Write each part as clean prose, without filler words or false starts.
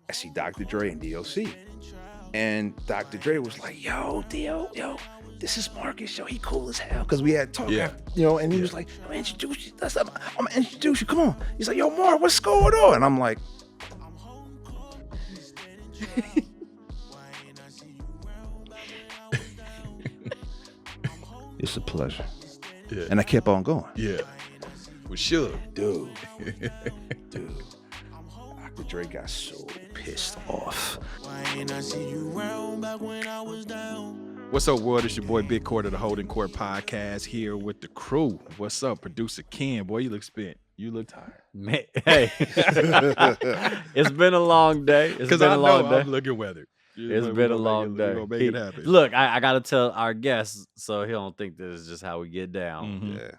I see Dr. Dre and DLC. And Dr. Dre was like, yo, Dio, yo, this is Marcus, yo, he cool as hell. Cause we had talk, and he was like, I'm gonna introduce you. I'm gonna introduce you. Come on. He's like, yo, Mark, what's going on? And I'm like, it's a pleasure. Yeah. And I kept on going. Yeah. With Suge. Dude. Dr. Dre got so pissed off. What's up, world? It's your boy Big Court of the Holding Court Podcast here with the crew. What's up, producer Ken? Boy, you look spent. You look tired. Man, hey, it's been a long day. It's been I a long know day. I'm looking weathered. It's been a long day. We're gonna make it happen. Look, I gotta tell our guests so he don't think this is just how we get down. Mm-hmm. Yeah.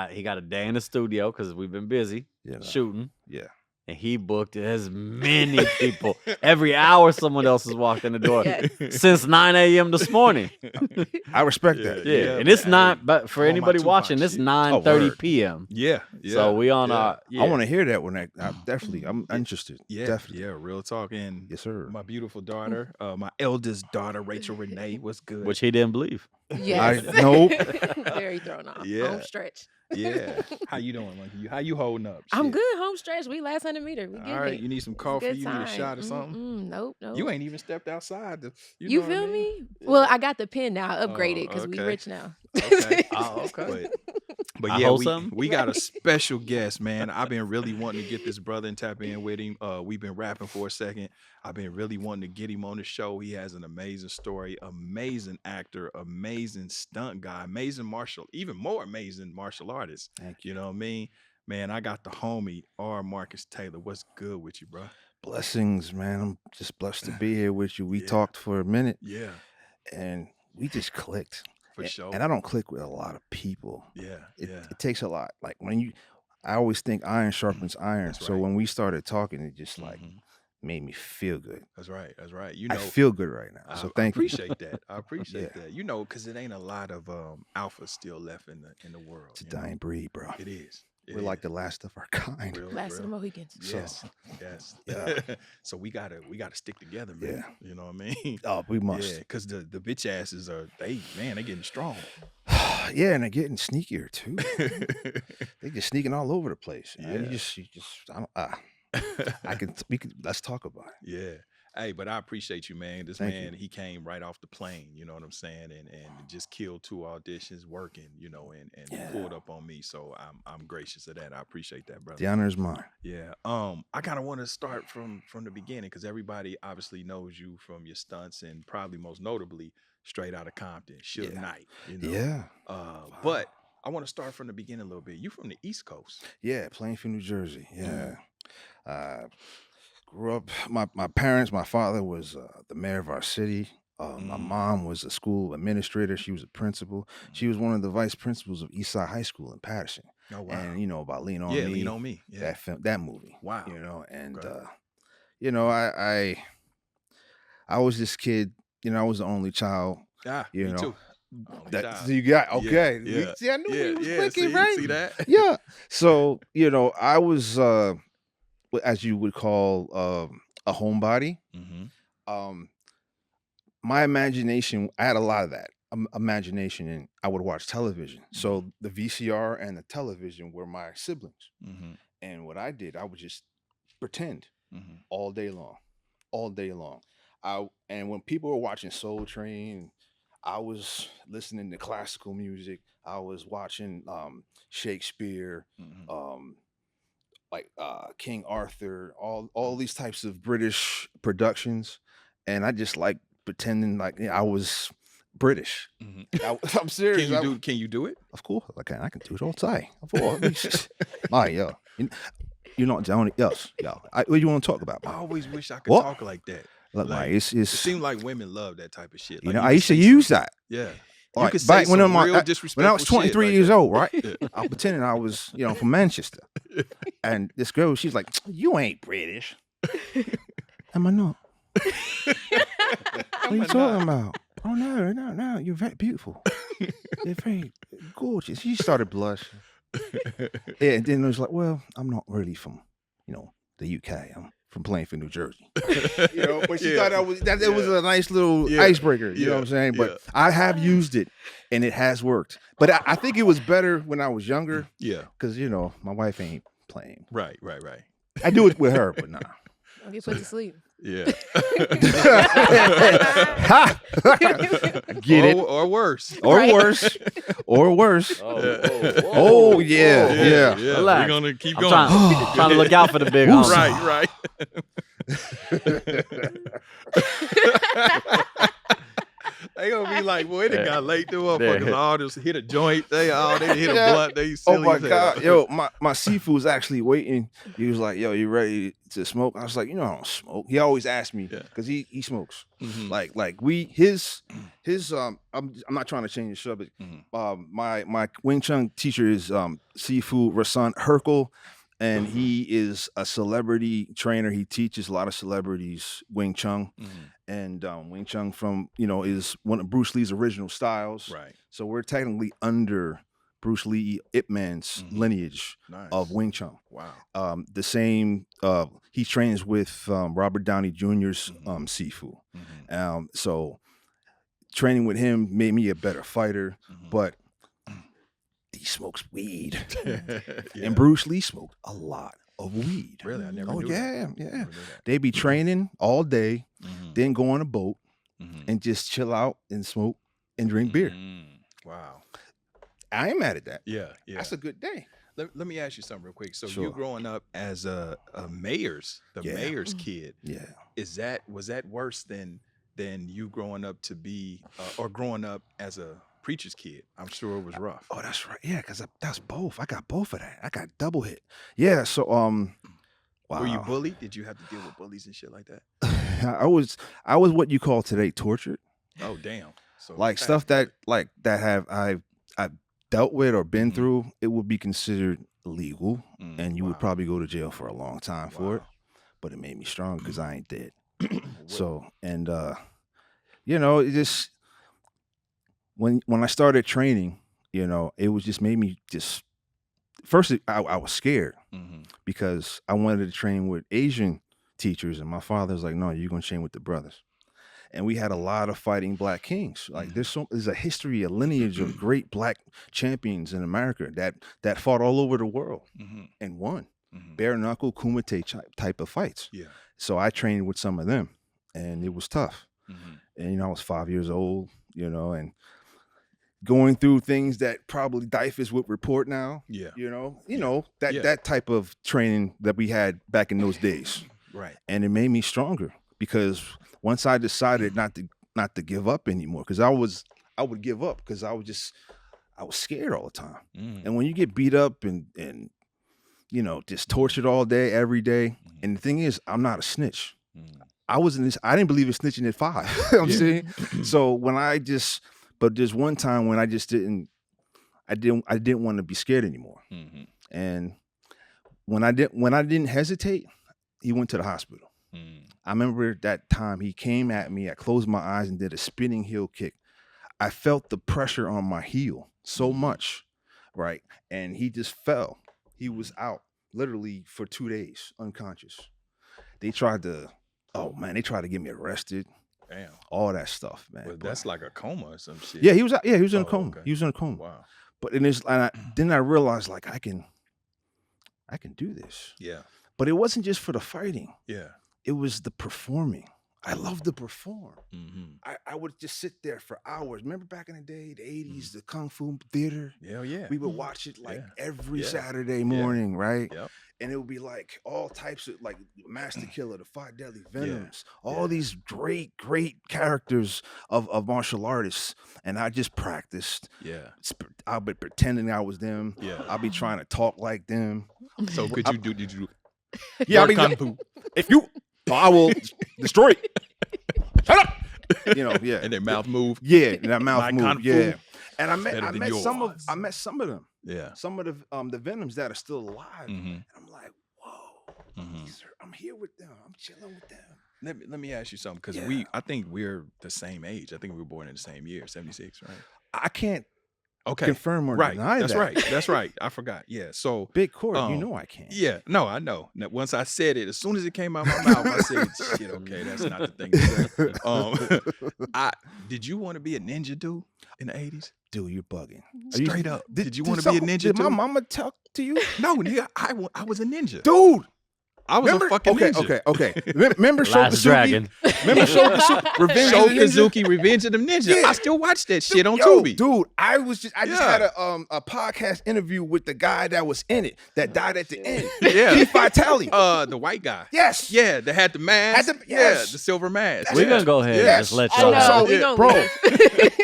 He got a day in the studio because we've been busy shooting. Yeah. And he booked as many people. Every hour someone else has walked in the door since 9 a.m. this morning. I respect that. Yeah. And it's not, but for anybody watching, it's 9:30 p.m. Yeah. So we on our. I want to hear that when I'm interested. Yeah. Definitely. Yeah. Real talk. And yes, sir. My beautiful daughter, my eldest daughter, Rachel Renee, was good. Which he didn't believe. Yes. Nope. Very thrown off. Yeah. Home stretch. Yeah. How you doing, Monkey? How you holding up? I'm Shit. good. Home stretch. We last 100 meter. We All right. You need some coffee? You need a shot or something? Nope. You ain't even stepped outside. You feel me? Yeah. Well, I got the pen now. Upgraded because we rich now. Okay. Okay. But yeah, we got a special guest, man. I've been really wanting to get this brother and tap in with him. We've been rapping for a second. I've been really wanting to get him on the show. He has an amazing story, amazing actor, amazing stunt guy, even more amazing martial artist. Thank you. You know what I mean? Man, I got the homie R. Marcus Taylor. What's good with you, bro? Blessings, man. I'm just blessed to be here with you. We talked for a minute. Yeah. And we just clicked. For sure. And I don't click with a lot of people. Yeah. It takes a lot. Like I always think iron sharpens iron. That's so right. when we started talking, it just made me feel good. That's right. You know, I feel good right now. So thank you. I appreciate that. You know, because it ain't a lot of alpha still left in the world. It's a dying breed, bro. It is. We're like the last of our kind. Last of the Mohicans. Yes. Yeah. So we gotta stick together, man. Yeah. You know what I mean? Oh, we must. Yeah, because the bitch asses they getting strong. Yeah, and they're getting sneakier too. They just sneaking all over the place. Yeah. And let's talk about it. Yeah. Hey, but I appreciate you, man. This Thank man, you. he came right off the plane, you know what I'm saying, and just killed 2 auditions working, you know, and pulled up on me. So I'm gracious of that. I appreciate that, brother. The honor is mine. Yeah. I kind of want to start from the beginning because everybody obviously knows you from your stunts and probably most notably Straight Outta Compton, Suge Knight. You know? Yeah. But I want to start from the beginning a little bit. You from the East Coast? Yeah, Plainfield, New Jersey. Yeah. Grew up. My parents. My father was the mayor of our city. My mom was a school administrator. She was a principal. She was one of the vice principals of Eastside High School in Patterson. Oh wow! And about Lean On Me. Yeah, Lean On Me. Yeah. That movie. Wow. And Okay. I was this kid. I was the only child. Me too. So you got okay. Yeah. See, I knew he was clicking, see, right? See that? Yeah. So I was as you would call a homebody. Mm-hmm. My imagination, I had a lot of that imagination, and I would watch television. So the VCR and the television were my siblings. Mm-hmm. And what I did, I would just pretend Mm-hmm. all day long. And when people were watching Soul Train, I was listening to classical music. I was watching Shakespeare, like King Arthur, all these types of British productions, and I just like pretending like I was British. Mm-hmm. I'm serious. Can you do it? Of course I can. I can do it all day. Of course. My yo, you're not the only yo. What do you want to talk about? I Man? always wish I could What? talk like that. Look, like, man, it It seems like women love that type of shit. Like, I used to use that. Yeah. All You right, could say back when some real when I disrespectful was shit 23 like years that. old, right? Yeah. I pretended I was, from Manchester. And this girl, she's like, "You ain't British." Am I not? What are you talking about? Oh no, you're very beautiful. You're very gorgeous. She started blushing. Yeah, and then it was like, well, I'm not really from, the UK. I'm from playing for New Jersey. But she thought it was a nice little icebreaker. You know what I'm saying? But I have used it, and it has worked. But I think it was better when I was younger. Yeah, because my wife ain't playing. Right. I do it with her, but nah. Don't get put to sleep. Yeah. Get it? Or worse. Or worse. Or worse. Oh, yeah. We're gonna keep going. Trying to look out for the big homies. Right. They gonna be like, boy, they got late to motherfuckers. All just hit a joint. They hit a blunt. They silly. Oh my God. Yo, my seafood's actually waiting. He was like, yo, you ready to smoke? I was like, I don't smoke. He always asked me because he smokes. Mm-hmm. I'm not trying to change the subject. My Wing Chun teacher is Seafood Rasan Herkel. And he is a celebrity trainer. He teaches a lot of celebrities Wing Chun. And Wing Chun is one of Bruce Lee's original styles. Right. So we're technically under Bruce Lee Ip Man's lineage of Wing Chun. Wow. The same, he trains with Robert Downey Jr.'s Sifu. So training with him made me a better fighter, but he smokes weed. And Bruce Lee smoked a lot of weed. Really? I never knew that. Yeah. They be training all day, then go on a boat and just chill out and smoke and drink beer. Wow. I ain't mad at that. Yeah. That's a good day. Let me ask you something real quick. So you growing up as a mayor's kid. Yeah. Was that worse than you growing up to be or growing up as a preacher's kid? I'm sure it was rough. Oh, that's right. Yeah, because that's both. I got both of that. I got double hit. Yeah. So wow. Were you bullied? Did you have to deal with bullies and shit like that? I was what you call today tortured. Oh damn. So like stuff that I've dealt with or been through, it would be considered illegal, and you would probably go to jail for a long time for it. But it made me strong because I ain't dead. So and it just when I started training, it was just made me just first I was scared because I wanted to train with Asian teachers, and my father was like, no, you're gonna train with the brothers. And we had a lot of fighting black kings. Like there's a history, a lineage of great black champions in America that fought all over the world and won. Bare knuckle, kumite type of fights. Yeah. So I trained with some of them, and it was tough. And I was 5 years old, and going through things that probably DIFAS would report now. Yeah. That type of training that we had back in those days. Right. And it made me stronger because once I decided not to give up anymore, because I would give up because I was scared all the time. And when you get beat up and just tortured all day, every day, and the thing is, I'm not a snitch. I didn't believe in snitching at 5. You know what I'm saying? So but there's one time when I didn't want to be scared anymore. And when I didn't hesitate, he went to the hospital. I remember that time he came at me, I closed my eyes and did a spinning heel kick. I felt the pressure on my heel so much, right? And he just fell. He was out literally for 2 days, unconscious. They tried to get me arrested. Damn. All that stuff, man. Well, that's like a coma or some shit. Yeah, he was in a coma. Okay. He was in a coma. Wow. But then I realized like I can do this. Yeah. But it wasn't just for the fighting. Yeah. It was the performing. I love to perform. I would just sit there for hours. Remember back in the day, the 80s, the Kung Fu theater? Hell yeah. We would watch it like every Saturday morning, right? Yep. And it would be like all types of like Master Killer, the 5 Deadly Venoms, all these great, great characters of martial artists. And I just practiced. Yeah. I'll be pretending I was them. Yeah. I'll be trying to talk like them. So did you yeah, Kung Fu? If you I will destroy it. Shut up. Yeah. And their mouth move. Yeah, and that mouth move. Yeah. And I met some of them. Yeah. Some of the Venoms that are still alive. And I'm like, whoa. I'm here with them. I'm chilling with them. Let me ask you something, because I think we're the same age. I think we were born in the same year, 76, right? I can't confirm or deny That's that. right. That's right. I forgot. Yeah. So Big Court, you know I can't. Yeah. No, I know. Now, once I said it, as soon as it came out my mouth, I said, "Shit, okay, that's not the thing to say." Did you want to be a ninja dude in the 80s? Dude, you're bugging. Straight up. Did you want to be a ninja Did dude? my mama talk to you? No, nigga. I was a ninja. Dude. I was a fucking ninja. Okay. Remember Last Dragon. Remember Revenge of the Ninja? Shokazuki, Revenge of the Ninja. Yeah. I still watch that shit on Yo, Tubi. dude, I just had a podcast interview with the guy that was in it that died at the end. Yeah. Keith Vitale. The white guy. Yes. Yeah, that had the mask. Yeah, the silver mask. We're gonna go ahead and just let I y'all know. know. We gonna bro, leave.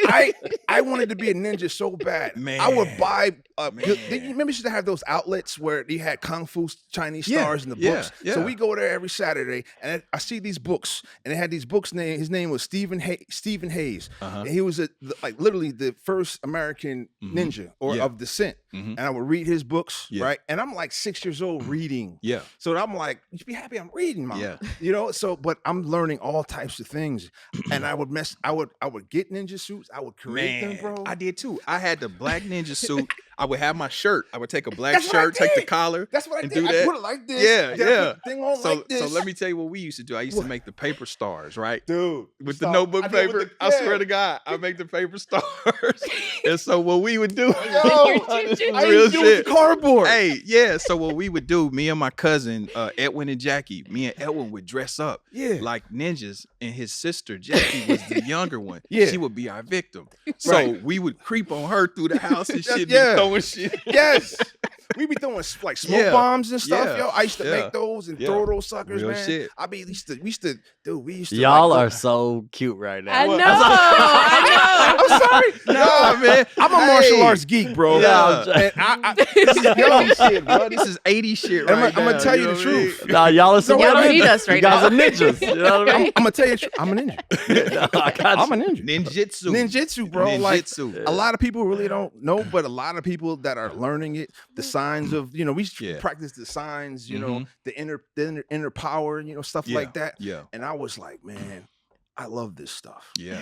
I wanted to be a ninja so bad. Man. I would buy. You remember, used to have those outlets where they had kung fu Chinese stars in the books. Yeah. So we go there every Saturday, and I see these books, and they had these books. His name was Stephen Hayes, and he was literally the first American ninja of descent. And I would read his books, right? And I'm like 6 years old reading. Yeah. So I'm like, you should be happy I'm reading, Mom. Yeah. You know. So, but I'm learning all types of things, and I would get ninja suits. I would create them, bro. I did too. I had the black ninja suit. I would have my shirt. I would take a black That's what I shirt, take the did. collar. That's what I and did. do I that. put it like this. Yeah, Then I yeah. put the thing on like this. So let me tell you what we used to do. I used to make the paper stars, right? Dude, With stop. the notebook I did paper. with the- I swear yeah. to God, I make the paper stars. And so what we would do, Yo, I real used to do it shit. with the cardboard. Hey, yeah. So what we would do, me and my cousin Edwin and Jackie, me and Edwin would dress up like ninjas, and his sister Jackie was the younger one. Yeah. She would be our victim. So we would creep on her through the house and shit, Yeah. be throwing shit. Yes. We be throwing like smoke bombs and stuff, Yeah. yo. I used to Yeah. make those and Yeah. throw those suckers, Real man. shit. We used to Y'all like, are so cute right now. I know. I know. I'm sorry. Nah, man. I'm a martial arts geek, bro. Yeah. And This is 80 shit, bro. This is 80 shit right I'm gonna now, tell you know the what I mean? truth. Nah, y'all are some Y'all don't need us right You guys now. are ninjas. You know what I mean? I'm gonna tell you the truth. I'm a ninja. I got I'm a you. ninja. Ninjutsu. Ninjutsu, bro. Like Ninjutsu. a lot of people really don't know, but a lot of people that are learning it, the signs of, we practice the signs, the inner power, stuff like that. Yeah. And I was like, man, I love this stuff. Yeah.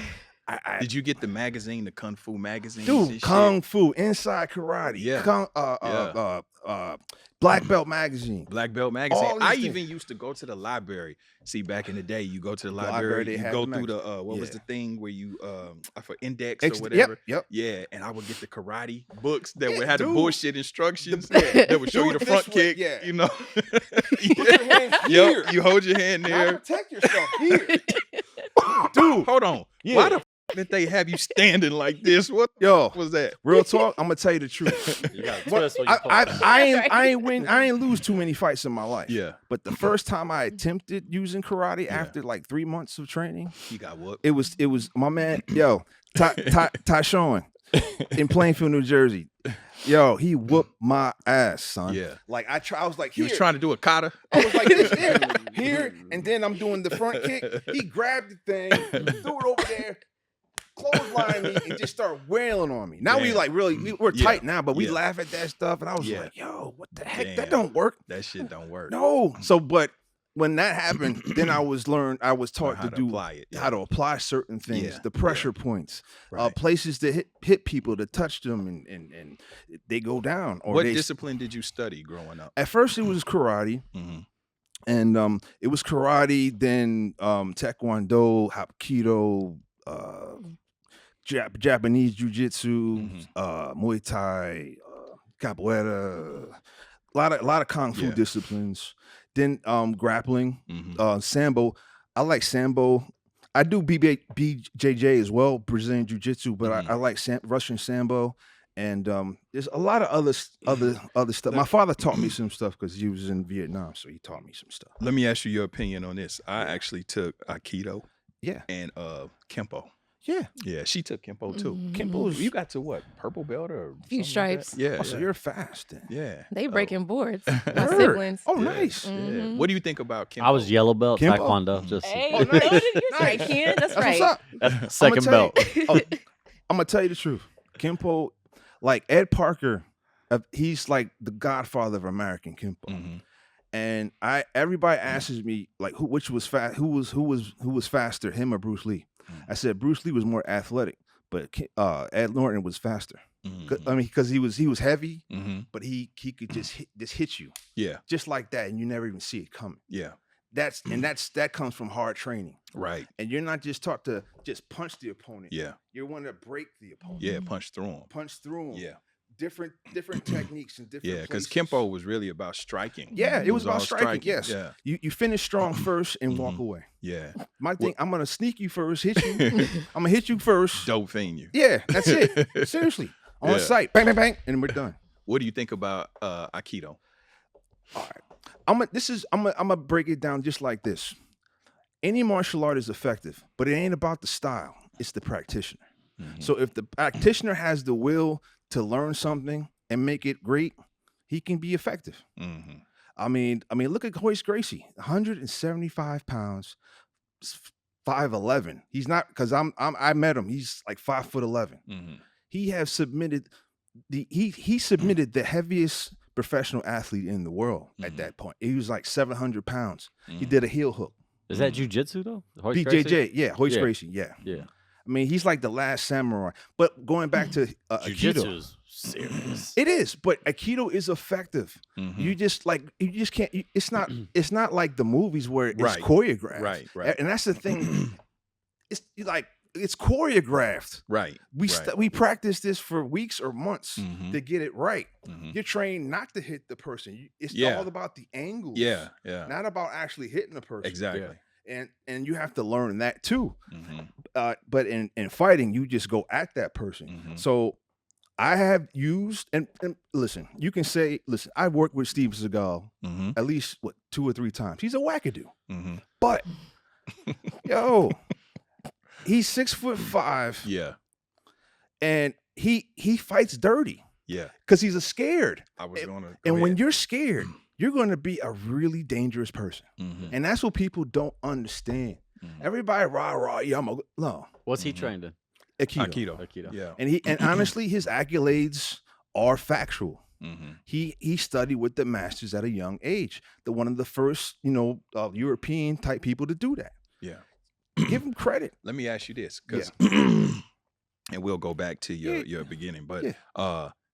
I Did you get the magazine, the Kung Fu magazine? dude, Kung Fu, Inside Karate, Yeah. Black Belt magazine. Black Belt magazine. All these I things. even used to go to the library. See, back in the day, you go to the library, library, they you had go the through the magazine. what was Yeah. the thing where you for index Yep, or whatever. yep. Yeah, and I would get the karate books that Yeah, would have the dude. bullshit instructions that would show Do you it the this front way, kick. yeah. You know. Put your hand here. Yep, you hold your hand Now there. protect yourself here. Dude, hold on. Yeah. Why the did they have you standing like this? What Yo, was that? real talk, I'm gonna tell you the truth. You got What- twist when you I ain't lose too many fights in my life. Yeah, But the first time I attempted using karate after like 3 months of training, he got whooped. it was my man, Tyshawn in Plainfield, New Jersey. Yo, he whooped my ass, son. Yeah. Like I was like, He here. was trying to do a kata. I was like this here, and then I'm doing the front kick. He grabbed the thing, threw it over there, clotheslined me, and just started wailing on me. Now we Damn. like really, we're Yeah. tight now, but we Yeah. laugh at that stuff. And I was Yeah. like, yo, what the heck? Damn. That don't work. That shit don't work. No. So, but when that happened, then I was taught how to do apply it. how to apply certain things, Yeah. the pressure points, Right. places to hit people, to touch them, and they go down. Or What they, discipline did you study growing up? at first it was karate. Mm-hmm. And it was karate, then taekwondo, hapkido, Japanese jiu-jitsu, Muay Thai, capoeira, a lot of kung fu Yeah. disciplines. Then grappling, Mm-hmm. sambo. I like sambo. I do BJJ as well, Brazilian jiu-jitsu, but I like Russian sambo. And there's a lot of other stuff. My father taught me some stuff because he was in Vietnam, so he taught me some stuff. Let me ask you your opinion on this. I actually took Aikido Yeah, and Kempo. yeah. Yeah, she took Kempo too. Kempo's You got to what? Purple belt or Few something like that? stripes. Yeah. Oh, so yeah. you're fast then. Yeah. They breaking boards. My Word. siblings. Oh, Yeah. nice. Yeah. Mhm. What do you think about Kempo? I was yellow belt Kimbo? taekwondo. Just Hey, Oh, nice. you're right, Ken. That's right. What's up? that's second tell belt. you- I'm gonna tell you the truth. Kempo, like Ed Parker, he's like the godfather of American Kempo. Mhm. And everybody asks me like who was faster, him or Bruce Lee? I said Bruce Lee was more athletic, but Ed Norton was faster. Mm-hmm. I mean, because he was heavy, Mm-hmm. but he could just hit you, Yeah. just like that, and you never even see it coming. Yeah. That comes from hard training, Right. and you're not just taught to just punch the opponent. Yeah. You want to break the opponent. Yeah. Punch through him. Punch through him. Yeah. Different techniques and different. Yeah, because places. Kempo was really about striking. Yeah, it was about all striking. Yes. Yeah. You finish strong first and walk away. Yeah. My thing, I'm gonna sneak you first, hit you. I'm gonna hit you first. Dope fiend you. Yeah, that's it. Seriously, on sight, bang, bang, bang, and we're done. What do you think about Aikido? All right, I'm gonna break it down just like this. Any martial art is effective, but it ain't about the style. It's the practitioner. Mm-hmm. So if the practitioner has the will to learn something and make it great, he can be effective. Mm-hmm. I mean, look at Hoist Gracie, 175 pounds, 5'11". He's not, because I met him. He's like 5'11". Mm-hmm. He has submitted he submitted the heaviest professional athlete in the world at that point. He was like 700 pounds. He did a heel hook. Is that jujitsu though? Hoist BJJ, Gracie? yeah, Hoist Gracie, yeah. Yeah. I mean, he's like the last samurai. But going back to Aikido, Jiu-jitsu is serious. it is, but Aikido is effective. Mm-hmm. You just can't. It's not like the movies where it's Right. choreographed. Right. And that's the thing. It's choreographed. Right. We practice this for weeks or months Mhm. to get it right. Mhm. You're trained not to hit the person. It's Yeah. all about the angles. Yeah. Not about actually hitting the person. Exactly. And you have to learn that too. Mm-hmm. But in fighting, you just go at that person. Mhm. So I have used and listen, you can say, listen, I've worked with Steven Seagal Mm-hmm. at least 2 or 3 times. He's a wackadoo. Mm-hmm. But yo, he's 6'5", Yeah. and he fights dirty Yeah. because he's scared. I was going to. And when you're scared, you're going to be a really dangerous person. Mm-hmm. And that's what people don't understand. Mhm. Everybody rah, yeah, no. What's he trained in? Aikido. Aikido. Yeah. And honestly, his accolades are factual. Mm-hmm. He studied with the masters at a young age. One of the first, European type people to do that. Yeah. Give him credit. Let me ask you this, because and we'll go back to your beginning. But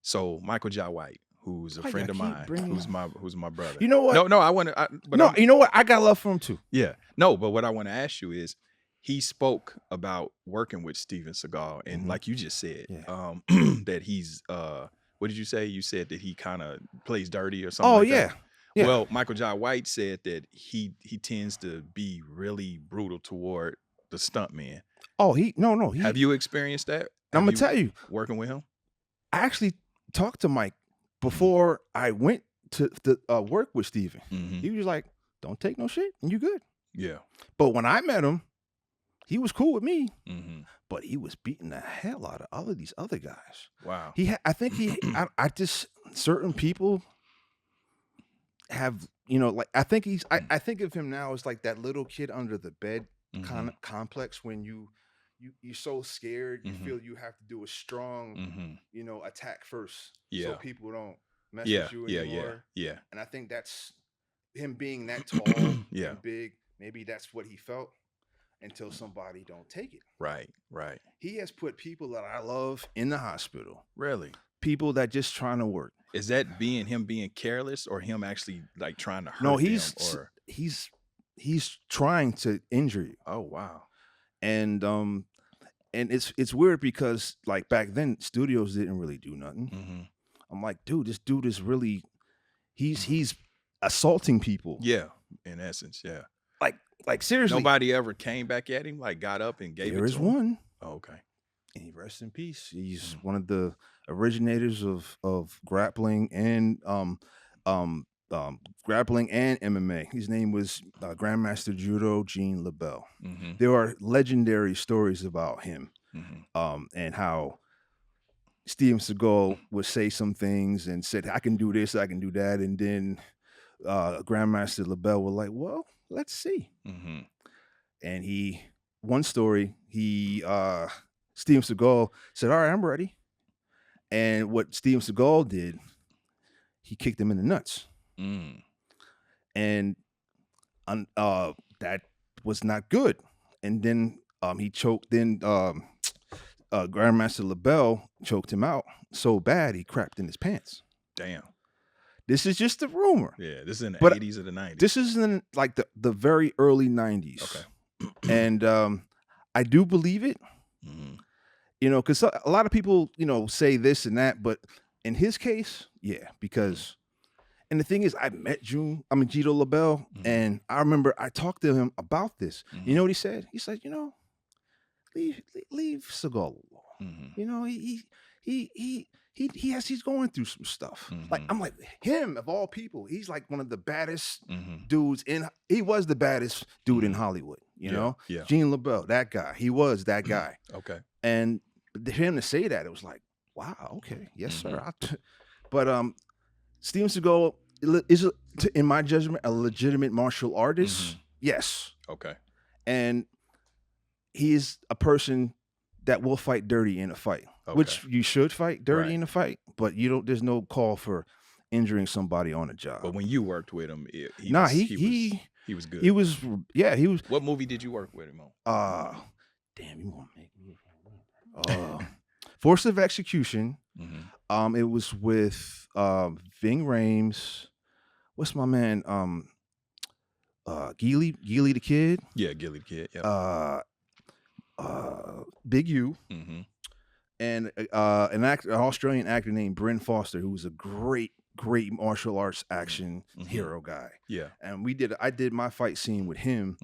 so Michael Jai White, who's a Why friend y'all of keep mine, bringing who's my brother. You know what? No, I want to. You know what? I got love for him too. Yeah. No, but what I want to ask you is, he spoke about working with Steven Seagal, and like you just said, that he's what did you say? You said that he kind of plays dirty or something. Oh like yeah. that. Yeah. Well, Michael Jai White said that he tends to be really brutal toward the stuntman. Oh, no. Have you experienced that? I'm Have gonna tell you, working with him. I actually talked to Mike before I went to work with Steven. Mm-hmm. He was like, "Don't take no shit, and you good." Yeah. But when I met him, he was cool with me, Mm-hmm. but he was beating the hell out of all of these other guys. Wow. I just certain people have, I think I think of him now as like that little kid under the bed kind of complex when you're so scared, you feel you have to do a strong, attack first, so people don't mess with you anymore. Yeah. And I think that's him being that tall and big. Maybe that's what he felt until somebody don't take it. Right. He has put people that I love in the hospital. Really? People that just trying to work. Is that him being careless, or him actually like trying to hurt No, them? he's trying to injure you. Oh wow. And it's weird because like back then studios didn't really do nothing. Mm-hmm. I'm like, dude, this dude is really he's assaulting people. Yeah, in essence, yeah. Like seriously. Nobody ever came back at him, like got up and gave There it is to him? one. Oh, okay. And he rests in peace. He's one of the originators of grappling and grappling and MMA. His name was Grandmaster Judo Gene LaBelle. Mm-hmm. There are legendary stories about him, and how Steven Seagal would say some things and said, "I can do this, I can do that," and then Grandmaster LaBelle was like, "Well, let's see." Mm-hmm. And one story, Steven Seagal said, "All right, I'm ready." And what Steven Seagal did, he kicked him in the nuts. Mm. And that was not good. And then he choked. Then Grandmaster LaBelle choked him out so bad he crapped in his pants. Damn. This is just a rumor. Yeah, this is in the 80s or the 90s. This is in like the very early 90s. Okay. And I do believe it. Mm-hmm. You know, because a lot of people, you know, say this and that, but in his case, yeah, because, and the thing is, I met Gito LaBelle, and I remember I talked to him about this. You know what he said? He said, you know, leave Seagal alone. You know, he's going through some stuff. Like, I'm like, him of all people, he's like one of the baddest dudes he was the baddest dude in Hollywood, you know? Yeah. Gene LaBelle, that guy. He was that guy. Okay. And him to say that, it was like, wow, okay, yes, sir. But Steven Seagal is, in my judgment, a legitimate martial artist. Yes. Okay. And he is a person that will fight dirty in a fight, which you should fight dirty in a fight, but there's no call for injuring somebody on a job. But when you worked with him, he was good. He was. What movie did you work with him on? Damn, you want to make me. Force of Execution. It was with Ving Rhames. What's my man? Gilly the Kid. Yeah, Gilly the Kid. Yeah. Big U. And an Australian actor named Bryn Foster, who was a great martial arts action hero guy. Yeah. And I did my fight scene with him,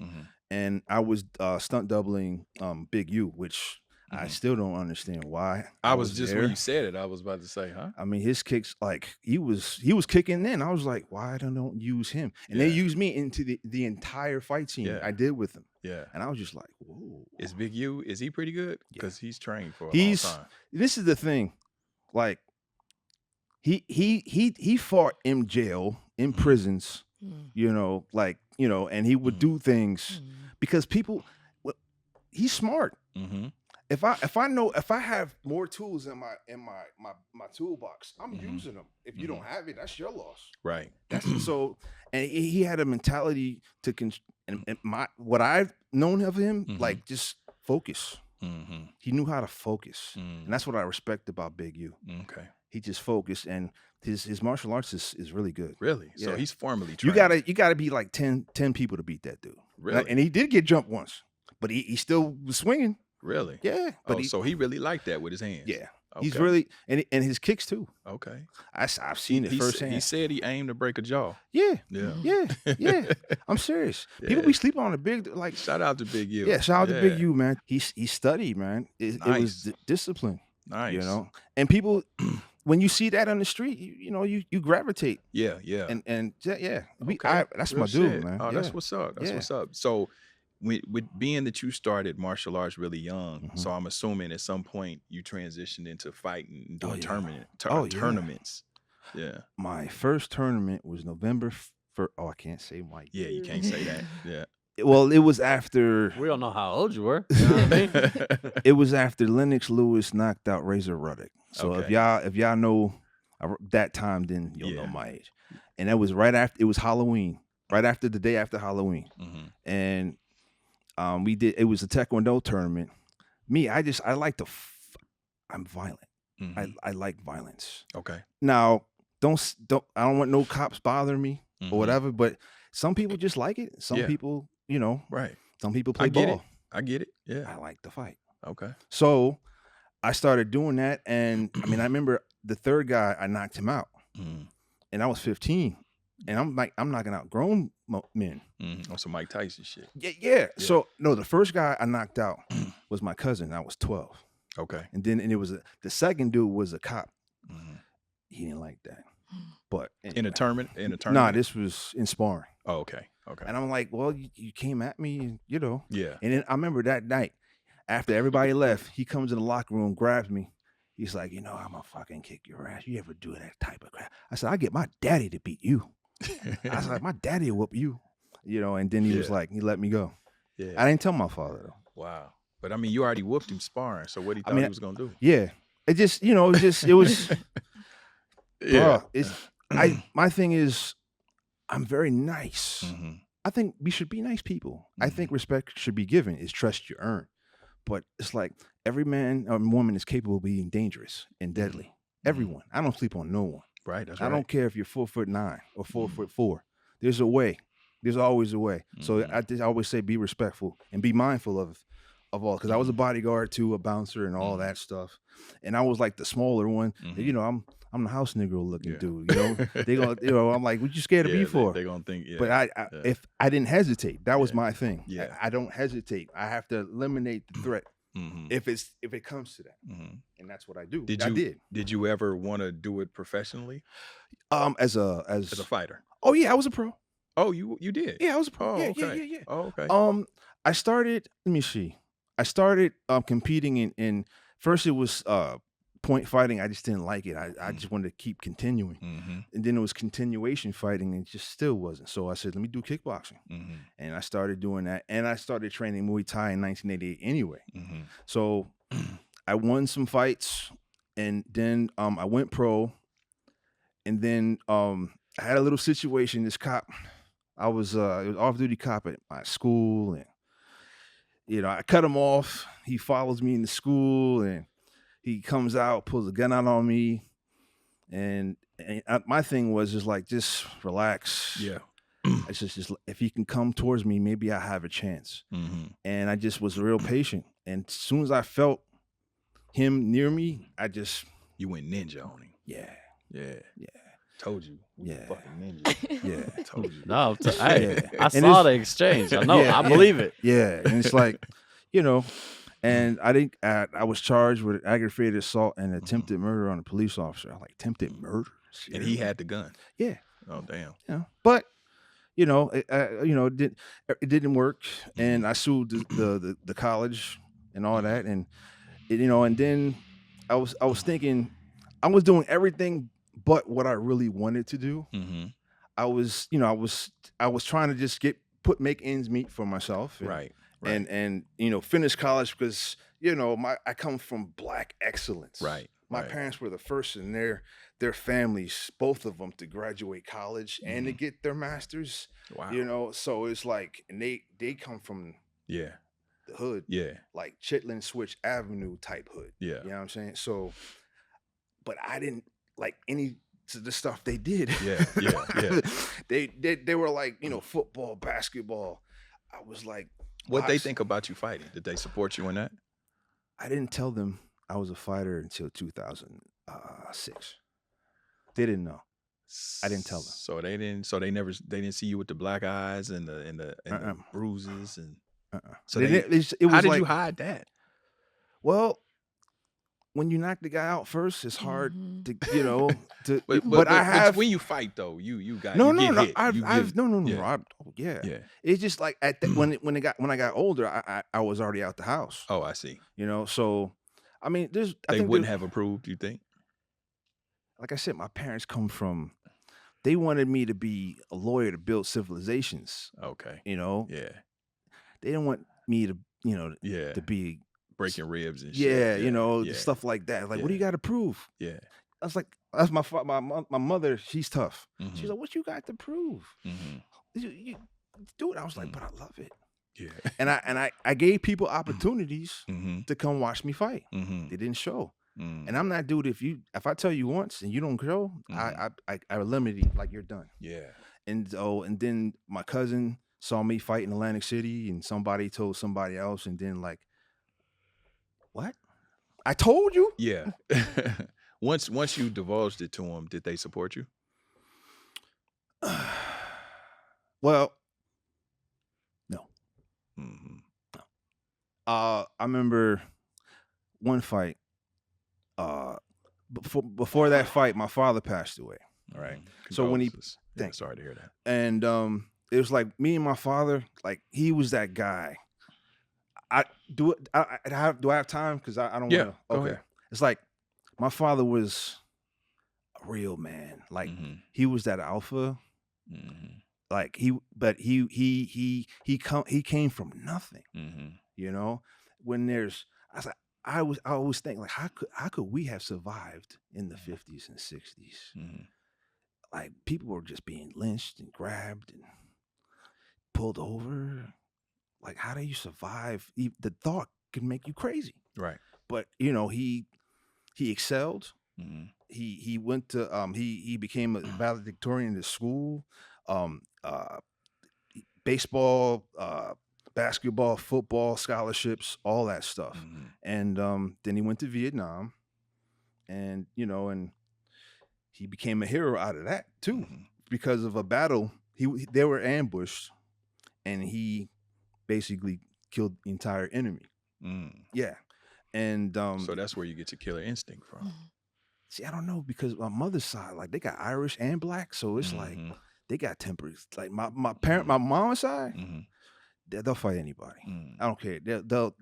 and I was stunt doubling Big U, which I still don't understand why. I was just there. When you said it, I was about to say, huh? I mean, his kicks, like he was kicking in. I was like, why don't use him? And they used me into the entire fight scene I did with him. Yeah. And I was just like, whoa. Is Big U, is he pretty good? Because he's trained for a long time. This is the thing. Like, he fought in jail, in prisons, you know, like, you know, and he would do things because people, he's smart. If I have more tools in my toolbox, I'm using them. If you don't have it, that's your loss. Right. So, and he had a mentality to what I've known of him, like just focus. He knew how to focus, and that's what I respect about Big U. Okay. He just focused, and his martial arts is really good. Really? Yeah. So he's formally trained. You gotta be like 10 people to beat that dude. Really? And he did get jumped once, but he still was swinging. Really? Yeah. But so he really liked that with his hands. Yeah. Okay. He's really and his kicks too. Okay. I've seen it firsthand. He said he aimed to break a jaw. Yeah. Yeah. Yeah. I'm serious. People be sleeping on the big, like, shout out to Big U. Yeah, shout out to Big U, man. He studied, man. It was discipline. Nice. You know, and people, when you see that on the street, you gravitate. Yeah. And yeah, that's real my shit. dude, man. Oh, that's what's up. That's what's up. So, with being that you started martial arts really young, so I'm assuming at some point you transitioned into fighting and doing tournaments. Yeah. My first tournament was November 1st. Oh, I can't say my. Yeah, you can't say that. Yeah. Well, it was after. We don't know how old you were. You know what I mean? It was after Lennox Lewis knocked out Razor Ruddock. So if y'all know that time, then you'll know my age. And that was right after. It was Halloween. Right after the day after Halloween, and we did. It was a Taekwondo tournament. Me, I like to. I'm violent. I like violence. Okay. Now, don't. I don't want no cops bothering me or whatever. But some people just like it. Some people, right. Some people play ball. I get it. Yeah. I like to fight. Okay. So I started doing that, and I mean, I remember the third guy, I knocked him out, and I was 15. And I'm knocking out grown men. On some Mike Tyson shit. Yeah. So no, the first guy I knocked out was my cousin. I was 12. Okay. And it was the second dude was a cop. He didn't like that. But anyway. In a tournament. Nah, this was in sparring. Oh, okay. And I'm like, well, you came at me, Yeah. And then I remember that night after everybody left, he comes in the locker room, grabs me. He's like, I'm gonna fucking kick your ass. You ever do that type of crap? I said, I get my daddy to beat you. I was like, my daddy will whoop you, and then he was like, he let me go. Yeah. I didn't tell my father though. Wow. But I mean, you already whooped him sparring, so what he thought he was gonna do? Yeah. It just, it was. Yeah. My thing is, I'm very nice. I think we should be nice people. I think respect should be given. It's trust you earn. but it's like every man or woman is capable of being dangerous and deadly. Everyone. I don't sleep on no one. Right. That's I right. don't care if you're 4'9" or 4'4". There's a way. There's always a way. So I always say be respectful and be mindful of all, because I was a bodyguard too, a bouncer and all that stuff, and I was like the smaller one. You know, I'm the house nigga looking dude. You know, they gonna, you know, I'm like, what you scared of me for? They gonna think, But if I didn't hesitate, that was my thing. Yeah. I don't hesitate. I have to eliminate the threat if it comes to that, and that's what I do. Did you ever want to do it professionally? As a fighter. Oh yeah, I was a pro. Oh, you did? Yeah, I was a pro. Oh, Yeah, okay. yeah. Oh, okay. I started. Let me see. I started competing in. First, it was point fighting. I just didn't like it. I just wanted to keep continuing, and then it was continuation fighting, and it just still wasn't. So I said, let me do kickboxing, and I started doing that, and I started training Muay Thai in 1988 anyway. So I won some fights, and then I went pro, and then I had a little situation. This cop, it was off-duty cop at my school, and you know, I cut him off. He follows me in the school, and he comes out, pulls a gun out on me, and my thing was just relax. Yeah, it's just if he can come towards me, maybe I have a chance. And I just was real patient. And as soon as I felt him near me, you went ninja on him. Yeah. Told you. Yeah. Fucking ninja. Yeah. Told you. No, I saw the exchange. I know. I believe it. Yeah. And it's like, you know, and I was charged with aggravated assault and attempted murder on a police officer. I'm like, attempted murder? And he had the gun. Yeah. Oh, damn. Yeah. But, you know, it didn't work. And I sued the college and all that. And, you know, and then I was thinking, I was doing everything but what I really wanted to do. I was trying to just make ends meet for myself. And, Right. And you know, finish college because, you know, I come from Black excellence. Right. My parents were the first in their families, both of them, to graduate college and to get their masters. Wow. You know, so it's like, and they come from the hood. Yeah. Like Chitlin Switch Avenue type hood. Yeah. You know what I'm saying? So, but I didn't like any of the stuff they did. Yeah. They were like, you know, football, basketball. I was like, what they think about you fighting? Did they support you in that? I didn't tell them I was a fighter until 2006. They didn't know. I didn't tell them. So they didn't see you with the black eyes and the bruises and. So it was how did like, you hide that? Well, when you knock the guy out first, it's hard to, you know, but I have, when you fight though, you got no. Yeah. It's just like when I got older, I was already out the house. Oh, I see. You know, so I mean, they wouldn't have approved, you think? Like I said, my parents they wanted me to be a lawyer to build civilizations. Okay. You know? Yeah. They didn't want me to, you know, to be breaking ribs and shit. Yeah, you know, stuff like that. Like, what do you got to prove? Yeah. I was like, that's my mother. She's tough. She's like, what you got to prove? You do it. I was like, but I love it. Yeah. And I gave people opportunities to come watch me fight. They didn't show. And I'm not dude. If I tell you once and you don't show, I eliminate you, like you're done. Yeah. And then my cousin saw me fight in Atlantic City, and somebody told somebody else, and then like, what? I told you. Yeah. Once you divulged it to them, did they support you? Well, no. I remember one fight. Before that fight, my father passed away. All right. So when sorry to hear that. And it was like me and my father, like he was that guy. Do I have time? Because I don't want to. Go Okay. ahead. It's like my father was a real man. Like he was that alpha. Like he came from nothing. You know, when I always think like how could we have survived in the 50s and 60s? Like people were just being lynched and grabbed and pulled over. Like how do you survive? The thought can make you crazy. Right. But you know, he excelled. Mm-hmm. He went to he became a valedictorian in school, baseball, basketball, football scholarships, all that stuff. Mm-hmm. And then he went to Vietnam, and you know, and he became a hero out of that too, because of a battle. They were ambushed, and he basically killed the entire enemy. Yeah. And so that's where you get your killer instinct from. See, I don't know, because my mother's side, like, they got Irish and black, so it's like they got tempers. Like my mom's side, they'll fight anybody. I don't care. They'll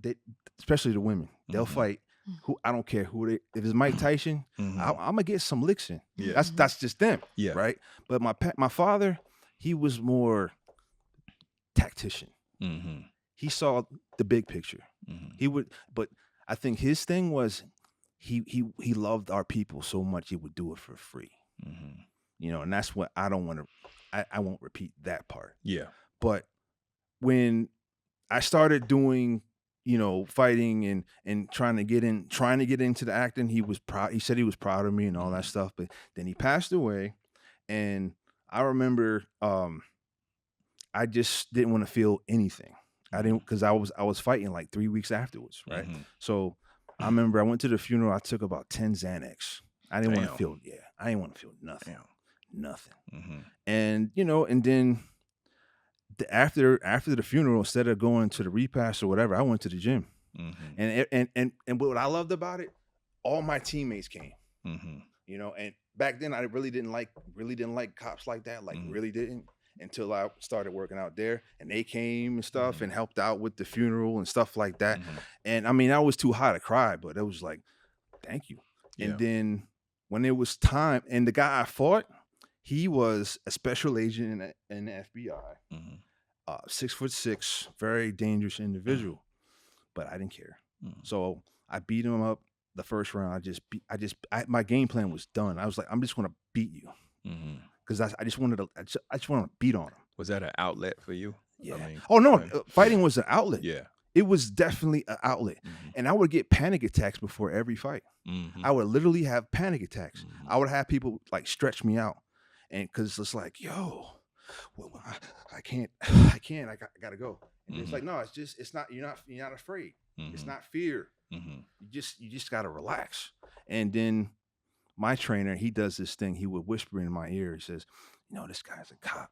especially the women. They'll fight. Who I don't care who they. If it's Mike Tyson, I'm gonna get some licks in. Yeah. That's just them. Yeah. Right. But my father, he was more tactician. He saw the big picture. He would, but I think his thing was he loved our people so much he would do it for free. You know, and that's what I don't want to. I won't repeat that part. Yeah. But when I started doing, you know, fighting and trying to get into the acting, he was proud. He said he was proud of me and all that stuff. But then he passed away, and I remember I just didn't want to feel anything. I didn't, because I was fighting like 3 weeks afterwards, right? So I remember I went to the funeral. I took about 10 Xanax. I didn't want to feel. Yeah, I didn't want to feel nothing. Nothing. And you know, and then after the funeral, instead of going to the repast or whatever, I went to the gym. And what I loved about it, all my teammates came. You know, and back then I really didn't like cops like that, like really didn't, until I started working out there, and they came and stuff and helped out with the funeral and stuff like that. And I mean, I was too high to cry, but it was like, thank you. Yeah. And then when it was time, and the guy I fought, he was a special agent in the FBI, 6'6", very dangerous individual, but I didn't care. So I beat him up the first round. My game plan was done. I was like, I'm just going to beat you. Because I just wanted to beat on him. Was that an outlet for you? Yeah. I mean, fighting was an outlet. Yeah. It was definitely an outlet. And I would get panic attacks before every fight. I would literally have panic attacks. I would have people like stretch me out, and because it's like, yo, well, I can't, I gotta go. And it's like, no, it's not. You're not afraid. It's not fear. You just gotta relax. And then my trainer, he does this thing. He would whisper in my ear. He says, you know, this guy's a cop.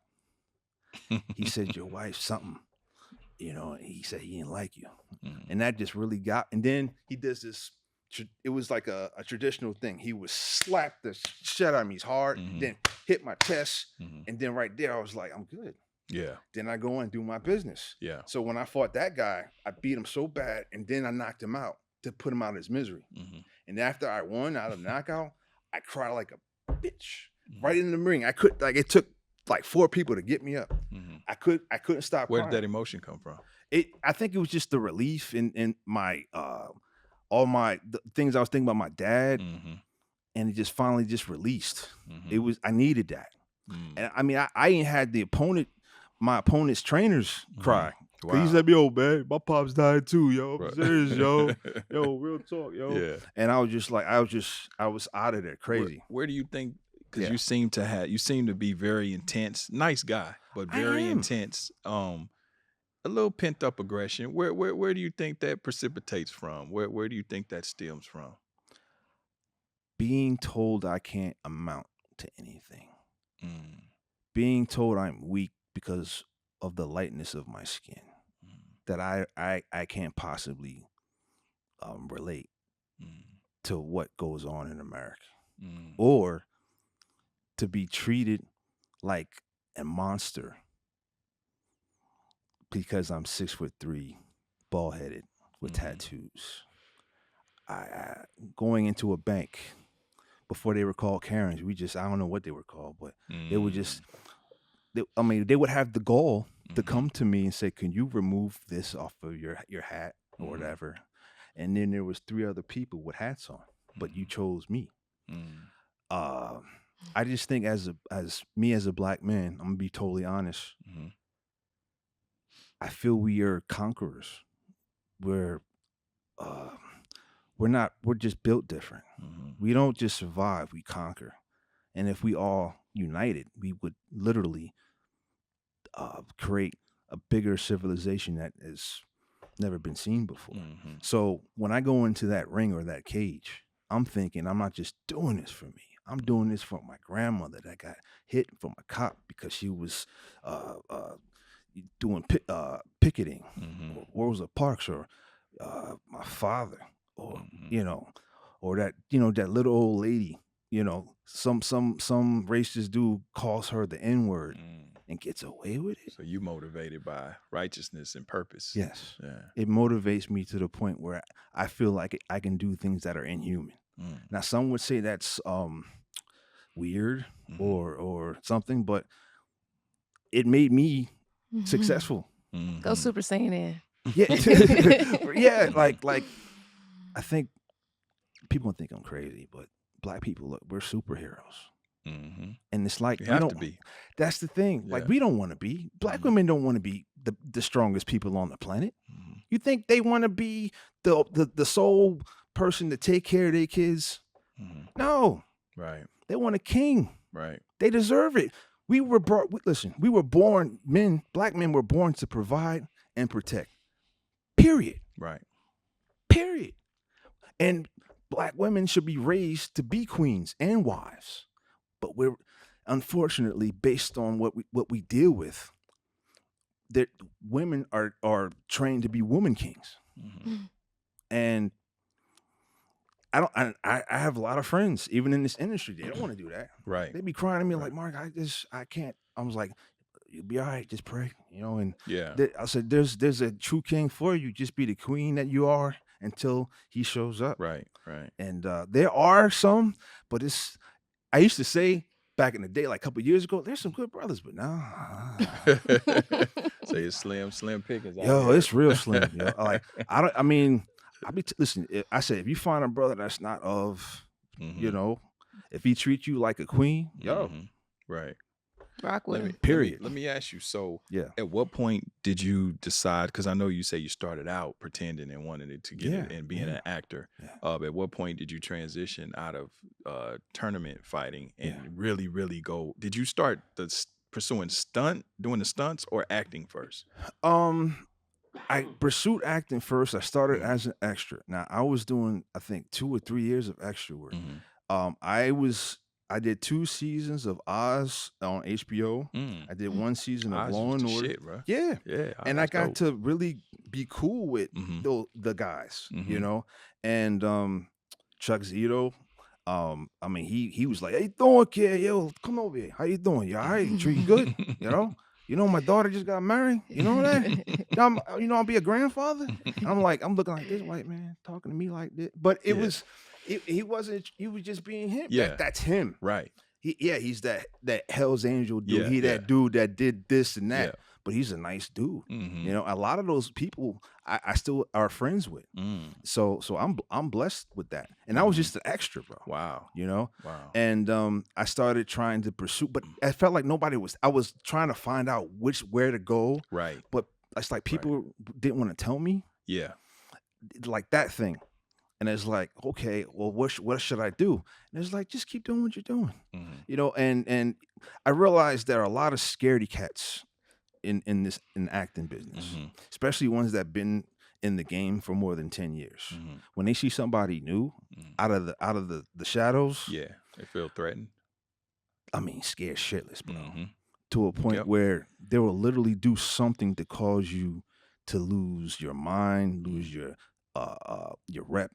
He said your wife's something. You know, he said he didn't like you. And that just really got. And then he does this. It was like a traditional thing. He would slap the shit out of me hard, then hit my chest. And then right there, I was like, I'm good. Yeah. Then I go and do my business. Yeah. So when I fought that guy, I beat him so bad, and then I knocked him out to put him out of his misery. And after I won out of the knockout, I cried like a bitch right in the ring. It took like 4 people to get me up. I couldn't stop Where crying. did that emotion come from? I think it was just the relief in my all the things I was thinking about my dad, and it just finally just released. I needed that. And I mean, I ain't had my opponent's trainers cry. Wow. He said, yo, man, my pops died too, yo. I'm serious, yo. Yo, real talk, yo. Yeah. And I was just like, I was out of there crazy. Where do you think, because you seem to be very intense, nice guy, but very intense, a little pent up aggression. Where do you think that precipitates from? Where do you think that stems from? Being told I can't amount to anything. Being told I'm weak because of the lightness of my skin. That I can't possibly relate to what goes on in America, or to be treated like a monster because I'm 6'3", bald headed with tattoos. I going into a bank before they were called Karens. I don't know what they were called, but they were just. They would have the gall to come to me and say, can you remove this off of your hat or whatever? And then there was 3 other people with hats on, but you chose me. I just think as a black man, I'm gonna be totally honest. I feel we are conquerors. We're we're just built different. We don't just survive, we conquer. And if we all united, we would literally create a bigger civilization that has never been seen before. So when I go into that ring or that cage, I'm thinking I'm not just doing this for me. I'm doing this for my grandmother that got hit from a cop because she was doing picketing, or Rosa Parks, or my father, or or that that little old lady. Some racist dude calls her the N-word and gets away with it. So you motivated by righteousness and purpose. Yes. Yeah. It motivates me to the point where I feel like I can do things that are inhuman. Now, some would say that's weird or something, but it made me successful. Go Super Saiyan. Yeah. Yeah. Like I think people think I'm crazy, but Black people, look, we're superheroes. And it's like, you have to be. That's the thing. Like, we don't want to be. Black women don't want to be the strongest people on the planet. You think they want to be the sole person to take care of their kids? No. Right. They want a king. Right. They deserve it. We were born men, Black men were born to provide and protect. Period. Right. Period. And Black women should be raised to be queens and wives. But we're unfortunately, based on what we deal with, that women are trained to be woman kings. And I have a lot of friends, even in this industry, they don't want to do that. Right. They be crying to me like, Mark, I can't. I was like, you'll be all right, just pray, and I said, there's a true king for you. Just be the queen that you are until he shows up. Right. Right. And there are some, but I used to say back in the day, like a couple of years ago, there's some good brothers, but now. So it's slim pickings. Yo, it's real slim. Like listen. I said, if you find a brother that's not of, if he treats you like a queen, right. Rock with him. Period. Let me ask you. So, yeah. At what point did you decide? Because I know you say you started out pretending and wanted it to get it and being an actor. Yeah. At what point did you transition out of tournament fighting and really, really go? Did you start pursuing doing the stunts, or acting first? I pursued acting first. I started as an extra. Now I was doing, I think, 2 or 3 years of extra work. I did 2 seasons of Oz on HBO. I did 1 season of Law and Order. Shit, bro. Yeah. And I got dope. to really be cool with the guys, and Chuck Zito. I mean, he was like, "How you doing, kid? Yo, come over here. How you doing? You all right? Treat you good? My daughter just got married. You know that? I'll be a grandfather." I'm looking like this white man talking to me like this, but it was. He wasn't. He was just being him. Yeah, that's him. Right. He's that Hell's Angel dude. Yeah, that dude that did this and that. Yeah. But he's a nice dude. A lot of those people I still are friends with. So I'm blessed with that. And I was just an extra, bro. Wow. Wow. And I started trying to pursue, but I felt like I was trying to find out where to go. Right. But it's like people didn't want to tell me. Yeah. Like that thing. And it's like, okay, well, what should I do? And it's like, just keep doing what you're doing, And I realized there are a lot of scaredy cats in the acting business, especially ones that been in the game for more than 10 years. When they see somebody new out of the shadows, they feel threatened. I mean, scared shitless, bro. To a point where they will literally do something to cause you to lose your mind, lose your rep.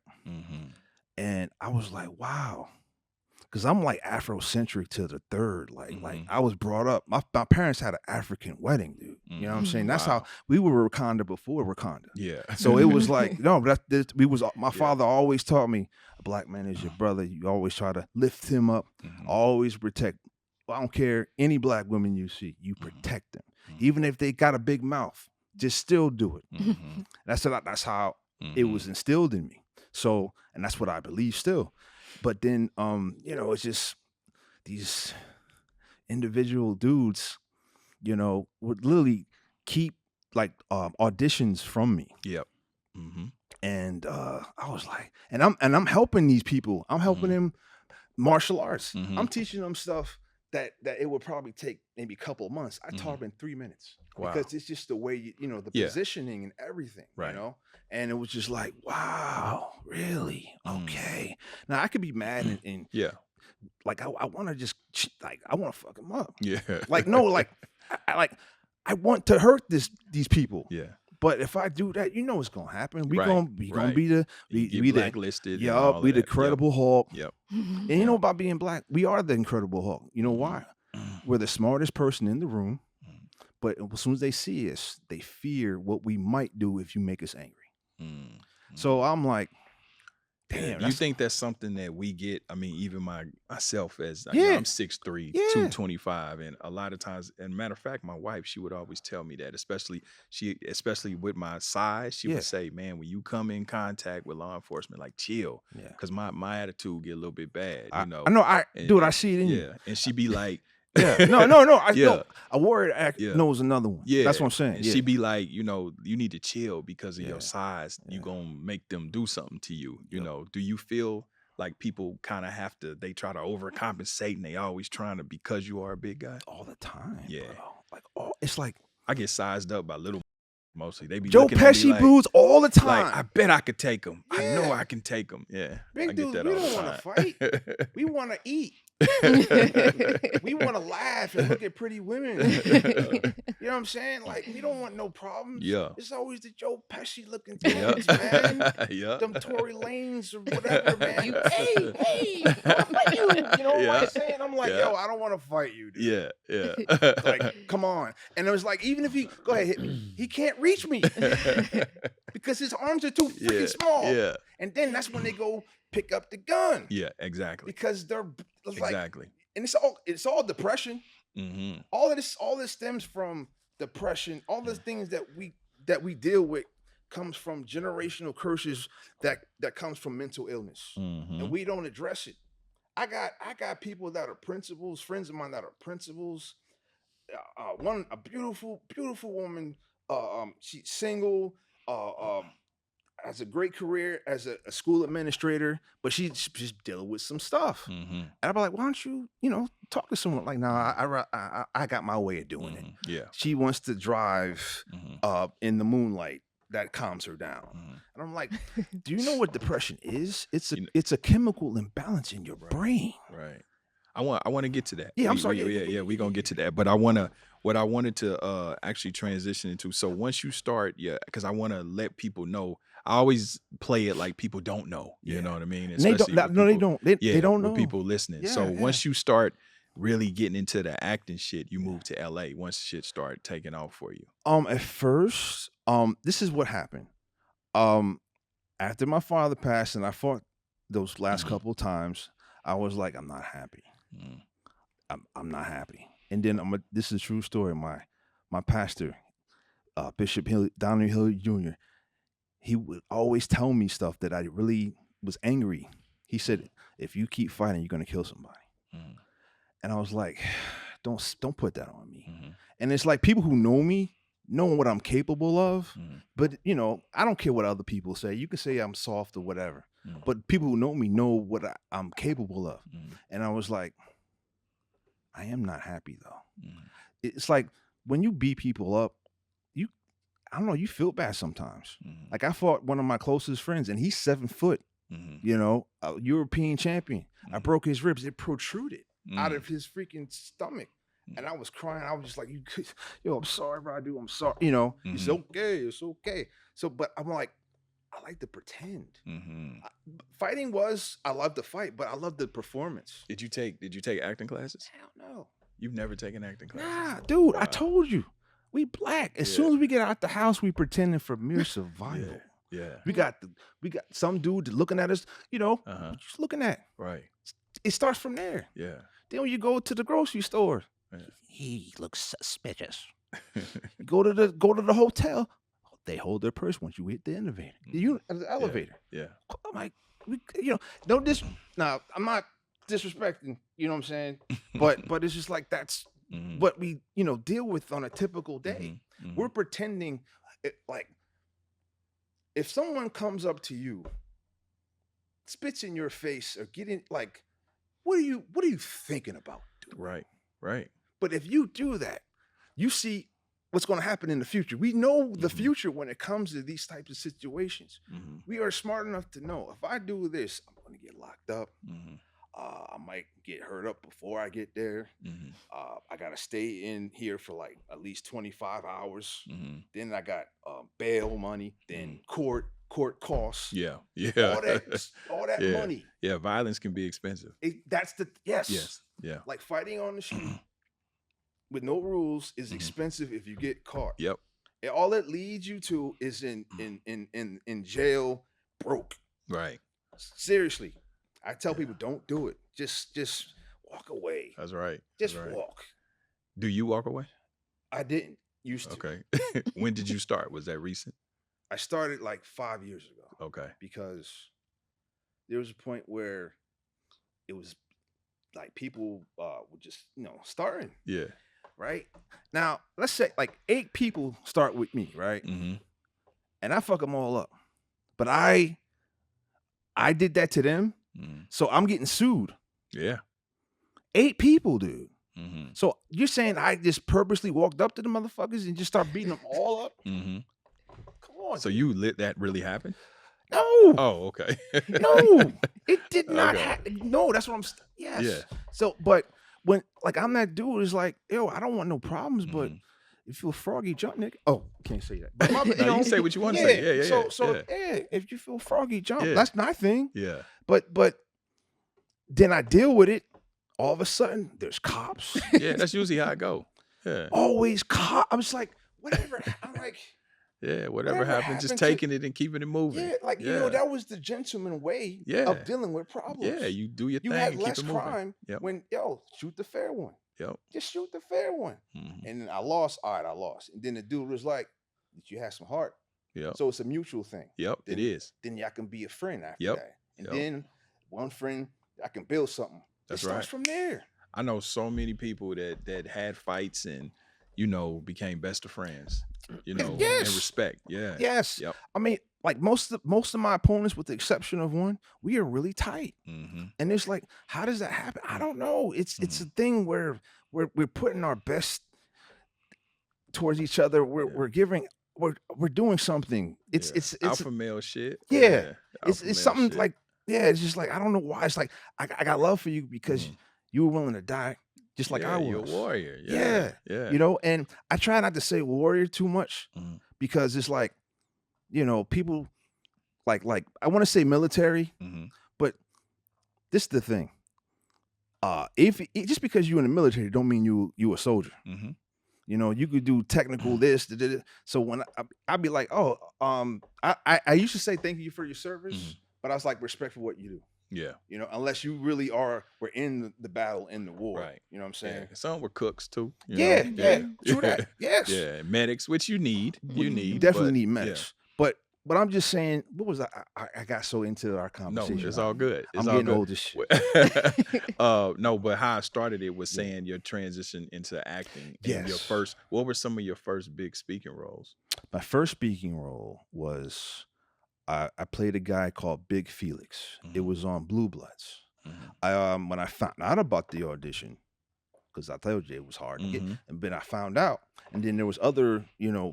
And I was like, wow, because I'm like Afrocentric to the third. Like I was brought up. My parents had an African wedding, dude. You know what I'm saying? That's how we were Wakanda before Wakanda. Yeah. So it was like, no, my father always taught me, a Black man is your brother. You always try to lift him up, always protect. I don't care any Black women you see, you protect them, even if they got a big mouth. Just still do it. That's how it was instilled in me. So, and that's what I believe still. But then, it's just these individual dudes, would literally keep like auditions from me. Yep. And I was like, and I'm helping these people. I'm helping them martial arts. I'm teaching them stuff that it would probably take maybe a couple of months. I taught them in 3 minutes because it's just the way the positioning and everything, you know. And it was just like, wow, really? Okay. Now I could be mad and like I want to just like I want to fuck them up. Yeah. Like no, like I want to hurt these people. Yeah. But if I do that, you know what's gonna happen. We gonna be the blacklisted. Yup, we the Incredible Hulk. Yep. And you know about being black, we are the Incredible Hulk. You know why? We're the smartest person in the room, but as soon as they see us, they fear what we might do if you make us angry. So I'm like, damn. You think that's something that we get? I mean, even myself as I'm 6'3", 225, and a lot of times, and matter of fact, my wife, she would always tell me that, especially with my size, she would say, "Man, when you come in contact with law enforcement, like chill, because my attitude get a little bit bad, you know." I know, I see it in you. And she'd be like. No. A warrior knows another one. That's what I'm saying. And she'd be like, you need to chill because of your size. You gonna make them do something to you. You know, do you feel like people kind of they try to overcompensate and they always trying to because you are a big guy? All the time. Yeah. Bro. Like it's like I get sized up by little mostly. They be Joe looking at me Pesci like, boots all the time. Like, I bet I could take them. I know I can take them. Yeah. Big dudes, we don't want to fight. We want to eat. We want to laugh and look at pretty women. You know what I'm saying? Like, we don't want no problems. Yeah. It's always the Joe Pesci looking dudes, man. Them Tory Lanes or whatever, man. Hey, I'll fight you. You know what I'm saying? I'm like, yo, I don't want to fight you, dude. Yeah. Like, come on. And it was like, even if go ahead, hit me. He can't reach me because his arms are too freaking small. Yeah. And then that's when they go pick up the gun. Yeah, exactly. Because they're like, exactly. And it's all depression. All this stems from depression. All the things that we deal with comes from generational curses that comes from mental illness. And we don't address it. I got people that are principals, friends of mine that are principals. A beautiful woman. She's single. Has a great career as a school administrator, but she's just dealing with some stuff. And I'm like, why don't you, talk to someone? Like, nah, I got my way of doing it. Yeah. She wants to drive in the moonlight. That calms her down. And I'm like, do you know what depression is? It's a chemical imbalance in your brain. Right. I want to get to that. Yeah, I'm sorry. We're gonna get to that. But what I wanted to actually transition into. So once you start, because I want to let people know. I always play it like people don't know. You know what I mean? They don't. They don't know. People listening. So once you start really getting into the acting shit, you move to LA. Once shit start taking off for you. At first, this is what happened. After my father passed, and I fought those last couple of times, I was like, I'm not happy. I'm not happy. And then this is a true story. My pastor, Bishop Donnie Hill Jr., he would always tell me stuff that I really was angry. He said, if you keep fighting, you're going to kill somebody. And I was like, don't put that on me. And it's like people who know me, know what I'm capable of. But, I don't care what other people say. You can say I'm soft or whatever. But people who know me know what I'm capable of. And I was like, I am not happy, though. It's like when you beat people up, I don't know, you feel bad sometimes. Like I fought one of my closest friends and he's 7 foot, a European champion. I broke his ribs. It protruded out of his freaking stomach. And I was crying. I was just like, I'm sorry, bro. I'm sorry. It's okay. It's okay. So, but I'm like, I like to pretend. Fighting I love to fight, but I love the performance. Did you take acting classes? Hell no. You've never taken acting classes? Nah, dude, I told you. We black. As soon as we get out the house, we pretending for mere survival. Yeah. We got some dude looking at us, just looking at. Right. It starts from there. Yeah. Then when you go to the grocery store, he looks suspicious. Go to the hotel, they hold their purse once you hit the elevator. The elevator. Yeah. I'm like, don't now I'm not disrespecting, you know what I'm saying? But it's just like that's what we, deal with on a typical day. We're pretending like if someone comes up to you, spits in your face, or getting like, what are you thinking about, dude? Right. But if you do that, you see what's going to happen in the future. We know the future when it comes to these types of situations. We are smart enough to know if I do this, I'm going to get locked up. I might get hurt up before I get there. I got to stay in here for like at least 25 hours. Then I got bail money, then court costs. Yeah. All that money. Yeah, violence can be expensive. Yes. Yeah. Like fighting on the street with no rules is expensive if you get caught. Yep. And all it leads you to is in jail, broke. Right. Seriously. I tell people, don't do it. Just walk away. That's right. Just walk. Do you walk away? I didn't used to. Okay. When did you start? Was that recent? I started like 5 years ago. Okay. Because there was a point where it was like people were just, starting. Yeah. Right? Now, let's say like 8 people start with me, right? And I fuck them all up. But I did that to them. So I'm getting sued. Yeah. 8 people, dude. So you're saying I just purposely walked up to the motherfuckers and just start beating them all up? Come on. So you let that really happen? No. Oh, okay. No. It did not happen. No, that's what I'm yes. Yeah. So, but when like I'm that dude is like, yo, I don't want no problems, but if you feel froggy, jump, nigga. Oh, can't say that. But you can say what you want to say. Yeah. So if you feel froggy, jump. That's my thing. Yeah. But then I deal with it. All of a sudden, there's cops. Yeah, that's usually how I go. Yeah. Always cops. I'm just like, whatever. I'm like, yeah, whatever happens, just taking it and keeping it moving. Yeah, like that was the gentleman way of dealing with problems. Yeah, you do your thing. You had and less keep it moving. crime when shoot the fair one. Yep. Just shoot the fair one. And then I lost. All right, I lost. And then the dude was like, "Did you have some heart?" Yep. So it's a mutual thing. Yep, it is. Then y'all can be a friend after that. And then one friend, I can build something. That's it starts from there. I know so many people that had fights and became best of friends. And respect. Yeah. Yes. Yep. I mean, like most of my opponents, with the exception of one, we are really tight. And it's like, how does that happen? I don't know. It's a thing where we're putting our best towards each other. We're giving. We're doing something. It's alpha male shit. Yeah. It's something shit. Like it's just like I don't know why. It's like I got love for you because you were willing to die. Just like I was. You're a warrior. Yeah. And I try not to say warrior too much because it's like, people like I want to say military, but this is the thing. Just because you're in the military don't mean you a soldier. You could do technical this. So when I'd be like, I used to say thank you for your service, but I was like, respect for what you do. Yeah. Unless you really we're in the battle, in the war. Right. You know what I'm saying? Yeah. Some were cooks too. Yeah. True that. Yes. Yeah. Medics, which you need. You definitely need medics. Yeah. But I'm just saying, what was I got so into our conversation. No, it's all good. I'm getting old as shit. No, but how I started it was saying your transition into acting. Yes. And what were some of your first big speaking roles? My first speaking role was I played a guy called Big Felix. It was on Blue Bloods. When I found out about the audition, because I told you it was hard to get, and then I found out, and then there was other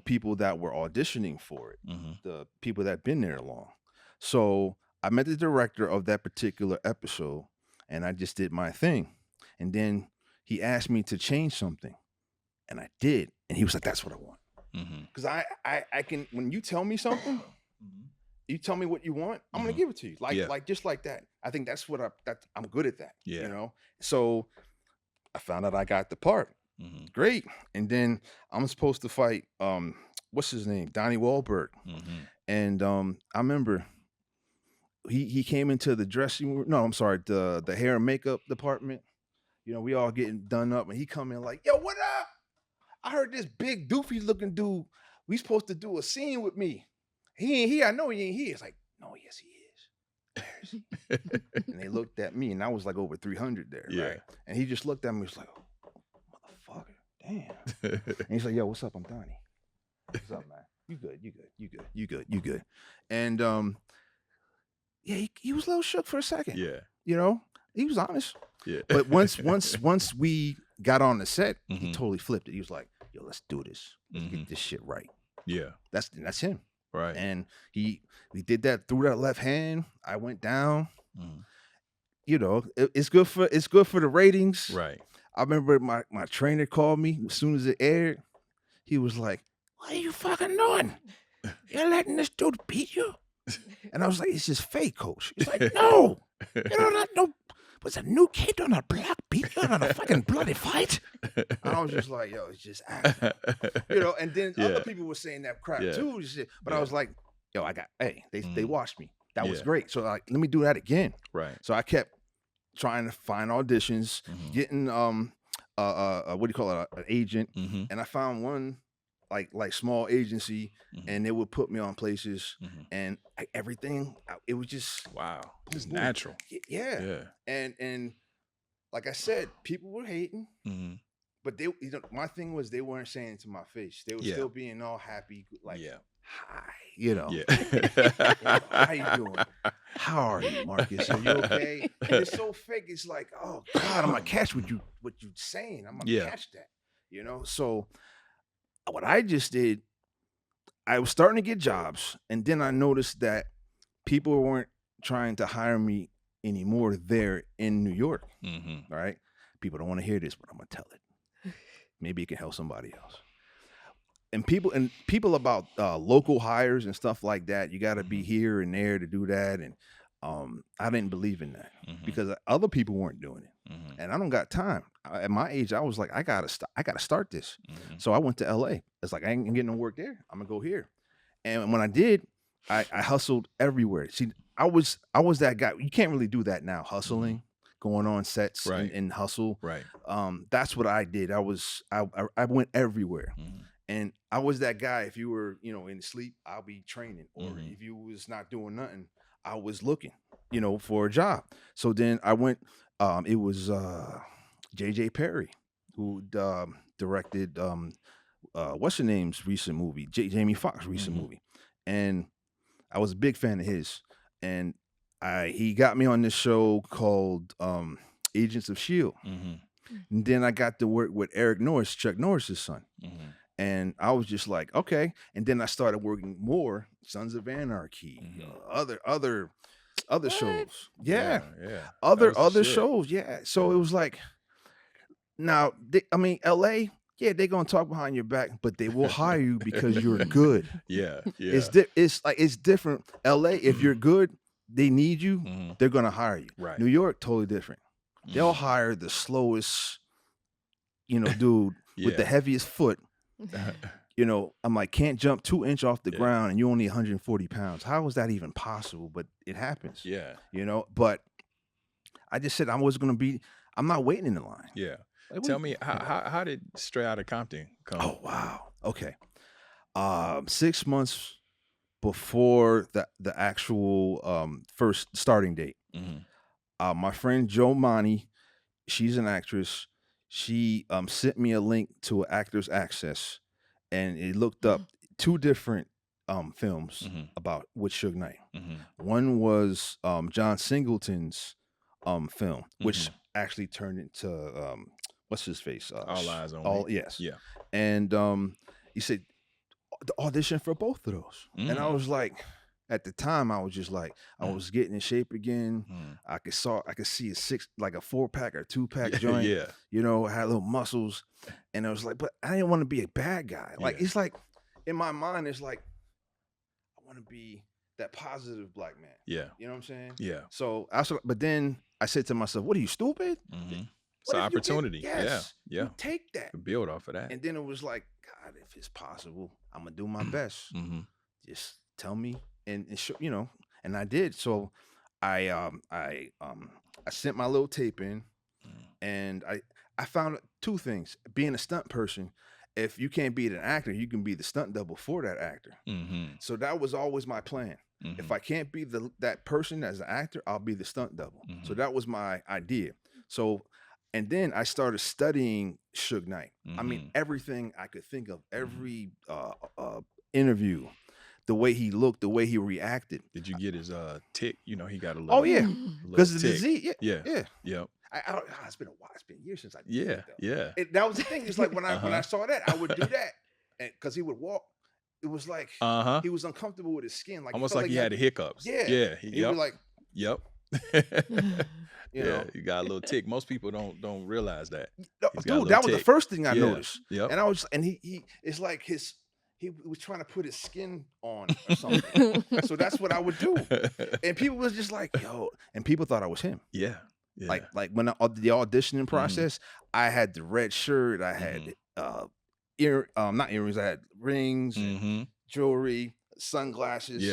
people that were auditioning for it, the people that been there long. So I met the director of that particular episode, and I just did my thing, and then he asked me to change something, and I did, and he was like, "That's what I want," because I can, when you tell me something. You tell me what you want, I'm gonna give it to you. Like just like that. I think that's what I'm good at that. Yeah. So I found out I got the part. Great. And then I'm supposed to fight what's his name? Donnie Wahlberg. And I remember he came into the dressing room. No, I'm sorry, the hair and makeup department. We all getting done up, and he come in like, "Yo, what up? I heard this big doofy looking dude. We supposed to do a scene with me. He ain't here. I know he ain't here." It's like, "No, yes, he is." And they looked at me, and I was like over 300 there, right? And he just looked at me. He was like, "Oh, motherfucker, damn." And he's like, "Yo, what's up? I'm Donnie. What's up, man?" You good. You good. And yeah, he was a little shook for a second. Yeah. You know, he was honest. Yeah. But once we got on the set, he totally flipped it. He was like, "Yo, let's do this. Let's get this shit right." Yeah. That's him. Right. And we did that through that left hand. I went down. You know, it's good for the ratings. Right. I remember my trainer called me as soon as it aired. He was like, "What are you fucking doing? You're letting this dude beat you?" And I was like, "It's just fake, coach." He's like, "No, you know, not no. Was a new kid on a block beat you on a fucking bloody fight?" And I was just like, "Yo, it's just acting." You know. And then other people were saying that crap too, shit. But I was like, "Yo, they watched me. That was great. So like, let me do that again." Right. So I kept trying to find auditions, getting what do you call it, an agent, and I found one like small agency, and they would put me on places, and everything. It was just just natural. Yeah. And like I said, people were hating, but they, my thing was they weren't saying it to my face. They were still being all happy, like, "Hi, you know, how you doing? How are you, Marcus? Are you okay?" And it's so fake. It's like, oh God, I'm gonna catch what you saying. I'm gonna catch that, you know. So what I just did, I was starting to get jobs, and then I noticed that people weren't trying to hire me anymore there in New York. All right, people don't want to hear this, but I'm gonna tell it. Maybe it can help somebody else. And people about local hires and stuff like that, you got to be here and there to do that. And I didn't believe in that because other people weren't doing it, and I don't got time. At my age, I was like, I gotta start this. So I went to LA. It's like I ain't getting no work there. I'm gonna go here. And when I did, I hustled everywhere. See, I was that guy. You can't really do that now, hustling, going on sets and hustle. Right. That's what I did. I went everywhere. And I was that guy. If you were, you know, in sleep, I'll be training. Or if you was not doing nothing, I was looking, you know, for a job. So then I went. It was J Perry who directed what's her name's recent movie, Jamie Foxx recent movie, and I was a big fan of his. And he got me on this show called Agents of S.H.I.E.L.D. And then I got to work with Eric Norris, Chuck Norris's son. And I was just like, okay. And then I started working more Sons of Anarchy, other shows. Yeah. Other shows. Yeah. So it was like, now, LA, they're going to talk behind your back, but they will hire you because you're good. Yeah. It's different. LA, if you're good, they need you, they're going to hire you. Right. New York, totally different. They'll hire the slowest, you know, dude with the heaviest foot. You know, I'm like, can't jump 2 inches off the ground and you're only 140 pounds. How is that even possible? But it happens. Yeah. You know, but I just said I'm not waiting in the line. Yeah. Like, tell me, how did Straight Outta Compton come? Oh, wow. Okay. 6 months before the actual first starting date, my friend Jo Monty, she's an actress. She sent me a link to Actors Access, and it looked up 2 different films about with Suge Knight. One was John Singleton's film, which actually turned into what's his face? All Eyes on Me. Yes. Yeah. And he said the audition for both of those, and I was like, at the time, I was just like, I was getting in shape again. I could see a 4-pack or 2-pack joint. You know, I had little muscles, and I was like, but I didn't want to be a bad guy. Like it's like in my mind, it's like I want to be that positive black man. Yeah, you know what I'm saying? Yeah. So but then I said to myself, "What are you, stupid?" It's an opportunity. Yes, yeah. You take that. To build off of that. And then it was like, God, if it's possible, I'm gonna do my best. Just tell me. And you know, and I did. So I sent my little tape in, and I found 2 things. Being a stunt person, if you can't be an actor, you can be the stunt double for that actor. So that was always my plan. If I can't be that person as an actor, I'll be the stunt double. So that was my idea. So, and then I started studying Suge Knight. I mean, everything I could think of, every interview, the way he looked, the way he reacted. Did you get his tick? You know, he got a little. Oh yeah, because the disease. Yeah. Yep. It's been a while. It's been years since I did Yeah, that. yeah. That was the thing. It's like when I saw that, I would do that, and because he would walk, it was like he was uncomfortable with his skin, like almost like he had the hiccups. Yeah, yeah. He'd be like, yep. you know, you got a little tick. Most people don't realize that. Dude, that was the first thing I noticed. Yep. And I was, and he it's like he was trying to put his skin on or something. So that's what I would do. And people was just like, yo, and people thought I was him. Yeah. Like when the auditioning process, I had the red shirt, I had not earrings, I had rings, jewelry, sunglasses,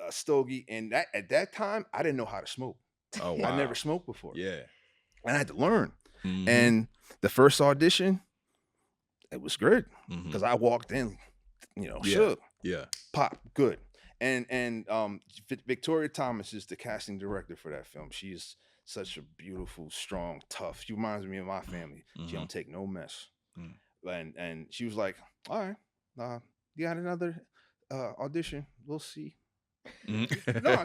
a stogie, and at that time I didn't know how to smoke. Oh wow. I never smoked before. Yeah. And I had to learn. And the first audition, it was good because I walked in, shook. Yeah. Pop, good. And Victoria Thomas is the casting director for that film. She's such a beautiful, strong, tough. She reminds me of my family. She don't take no mess. And she was like, all right, you got another audition. We'll see. No,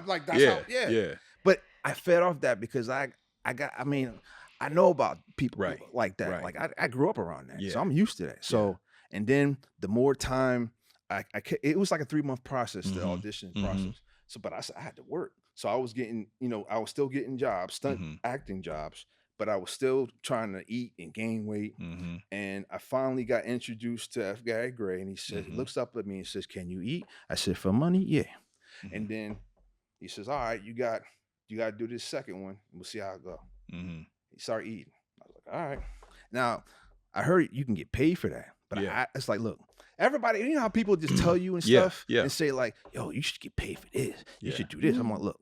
like that's how, yeah. But I fed off that because I know about people like that. Right. Like I grew up around that. So I'm used to that. So, and then the more time it was like a 3-month process, the audition process. So, but I had to work. So I was getting, I was still getting jobs, stunt acting jobs, but I was still trying to eat and gain weight. And I finally got introduced to F. Gary Gray, and he said, he looks up at me and says, "Can you eat?" I said, "For money, yeah." And then he says, "All right, you got to do this second one. We'll see how it go." He started eating. I was like, "All right." Now, I heard you can get paid for that, but it's like, look, everybody, you know how people just tell you and stuff and say like, "Yo, you should get paid for this. You should do this." I'm like, look,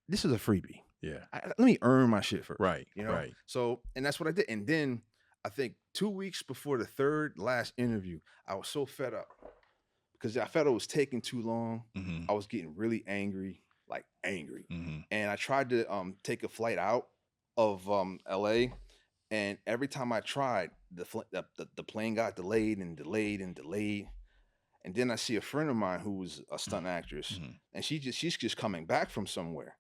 this is a freebie. Let me earn my shit first. Right. Right. So, and that's what I did. And then I think 2 weeks before the last interview, I was so fed up because I felt it was taking too long. I was getting really angry. And I tried to take a flight out of LA, and every time I tried, the plane got delayed and delayed and delayed. And then I see a friend of mine who was a stunt actress, and she's just coming back from somewhere,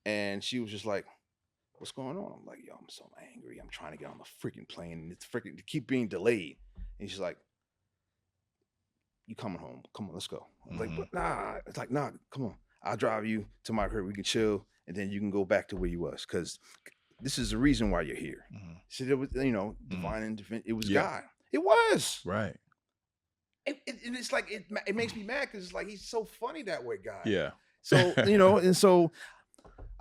and she was just like, "What's going on?" I'm like, "Yo, I'm so angry. I'm trying to get on the freaking plane, and it's freaking to keep being delayed." And she's like, "You coming home? Come on, let's go." I'm like, "But nah." It's like, "Nah, come on. I'll drive you to my crib. We can chill, and then you can go back to where you was, because this is the reason why you're here." So there was, divine and divine. It was God. It was right. And it's like it makes me mad because it's like he's so funny that way, God. Yeah. So and so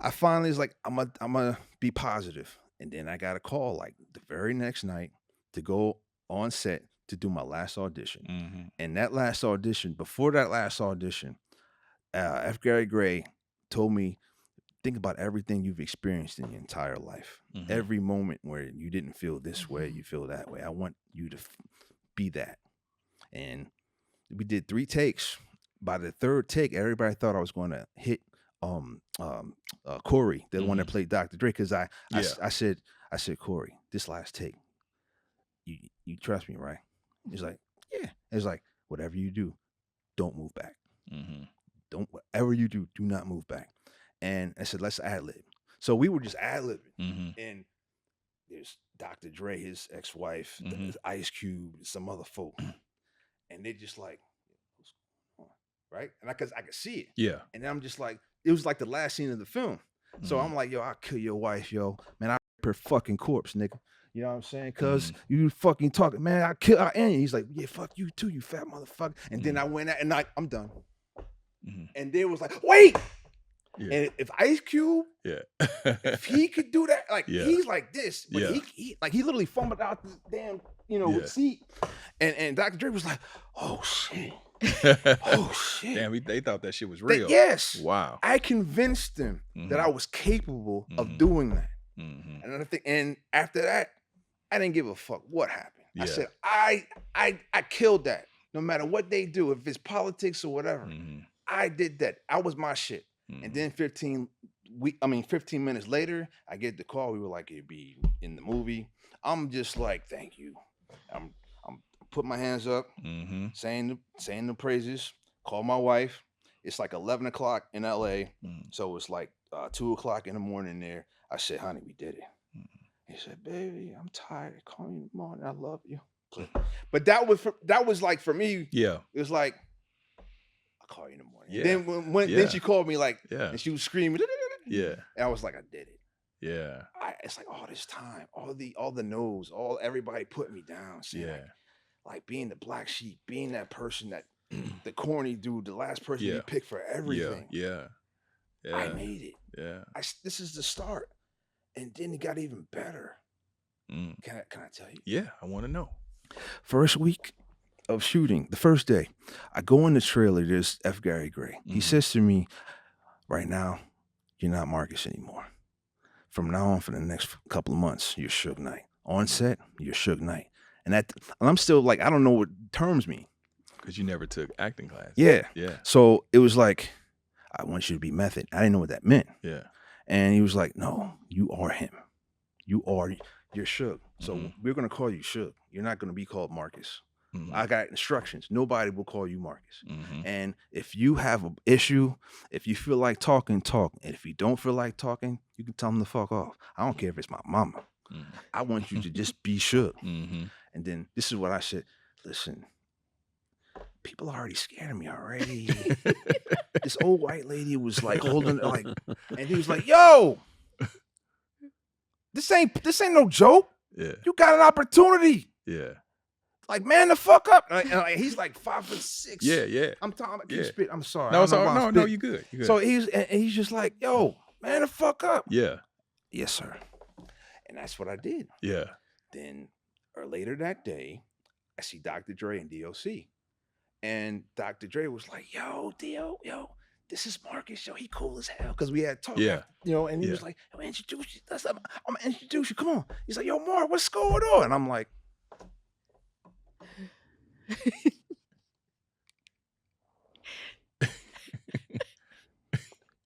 I finally was like, I'm gonna be positive, and then I got a call like the very next night to go on set to do my last audition. And that last audition, before that last audition, F. Gary Gray told me, think about everything you've experienced in your entire life. Every moment where you didn't feel this way, you feel that way. I want you to be that. And we did 3 takes. By the 3rd take, everybody thought I was going to hit Corey, the one that played Dr. Dre, because I said, "Corey, this last take, you trust me, right?" He's like, "Yeah." It's like, "Whatever you do, don't move back. Whatever you do, do not move back." And I said, "Let's ad-lib." So we were just ad-libbing. And there's Dr. Dre, his ex-wife, Ice Cube, some other folk. And they just like, "What's going on?" Right? And because I could see it. Yeah. And I'm just like, it was like the last scene of the film. So I'm like, "Yo, I'll kill your wife, yo. Man, I'll rip her fucking corpse, nigga." You know what I'm saying? Because you fucking talking, man, I'll end you. He's like, "Yeah, fuck you too, you fat motherfucker." And then I went out and I'm done. And they was like, "Wait." And if Ice Cube, if he could do that, like he's like this, but he literally fumbled out the damn, seat. And Dr. Dre was like, "Oh shit." Oh shit. Damn, they thought that shit was real. Yes. Wow. I convinced them that I was capable of doing that. And after that, I didn't give a fuck what happened. I said, I killed that. No matter what they do, if it's politics or whatever, I did that. I was my shit. And then 15 minutes later, I get the call. We were like, "It'd be in the movie." I'm just like, "Thank you." I'm putting my hands up, saying the praises. Call my wife. It's like 11 o'clock in LA. So it's like 2 o'clock in the morning there. I said, honey, we did it. He said, baby, I'm tired. Call me in the morning. I love you. But that was like for me, it was like, I'll call you in the morning. Yeah. Then then she called me like, and she was screaming. And I was like, I did it. Yeah. It's like all this time, all the no's, everybody put me down. See, like being the black sheep, being that person that the corny dude, the last person you pick for everything. Yeah. I made it. Yeah. This is the start. And then it got even better. Can I tell you? Yeah, I want to know. First week of shooting, the first day, I go in the trailer, there's F. Gary Gray. He says to me, right now, you're not Marcus anymore. From now on, for the next couple of months, you're Suge Knight. On set, you're Suge Knight. And I'm still like, I don't know what terms mean. Because you never took acting class. Yeah. Yeah. So it was like, I want you to be method. I didn't know what that meant. Yeah. And he was like, no, you are him. You're Suge. So we're going to call you Suge. You're not going to be called Marcus. I got instructions. Nobody will call you Marcus. And if you have an issue, if you feel like talking, talk. And if you don't feel like talking, you can tell them to fuck off. I don't care if it's my mama. I want you to just be Suge. And then this is what I said. Listen, people are already scared of me already. This old white lady was like holding like, and he was like, yo, this ain't no joke. Yeah. You got an opportunity. Yeah. Like, man, the fuck up. And he's like 5'6". Yeah. I'm talking. I keep spit. I'm sorry. No, you good. You good. So he's just like, yo, man, the fuck up. Yeah. Yes, sir. And that's what I did. Yeah. Then, or later that day, I see Dr. Dre and DOC. And Dr. Dre was like, yo, this is Marcus. Yo, he cool as hell. Because we had talked. Yeah. And he was like, yo, introduce you. I'm going to introduce you. Come on. He's like, yo, Mark, what's going on? And I'm like,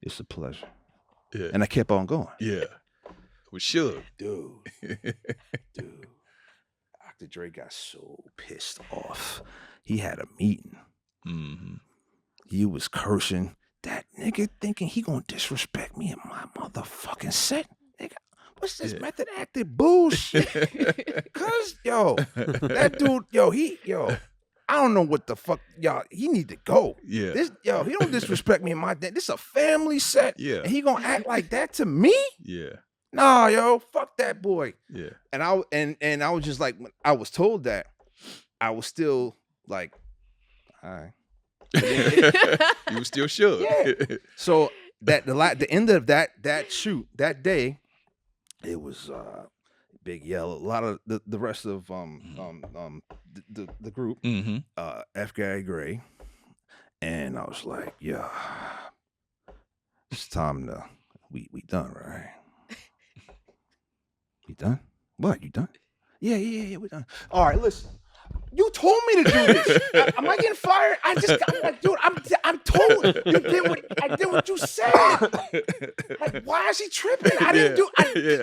it's a pleasure. Yeah. And I kept on going. Yeah. With Suge. Dude. Dr. Dre got so pissed off. He had a meeting. He was cursing. That nigga thinking he gonna disrespect me in my motherfucking set. Nigga, what's this method acting bullshit? Cause that dude, I don't know what the fuck, y'all. He need to go. Yeah. He don't disrespect me in my day. This is a family set. Yeah. And he gonna act like that to me? Yeah. Nah, yo, fuck that boy. Yeah. And I was just like, when I was told that, I was still like, all right. You was still Suge. Yeah. So the end of that shoot that day, it was Big Yell. A lot of the rest of the group, F. Gary Gray, and I was like, yeah, it's time to we done, right? We done? What? You done? Yeah, we done. All right, listen. You told me to do this. Am I getting fired? I'm like, dude, I'm told. I did what you said. Like, why is he tripping? I didn't do.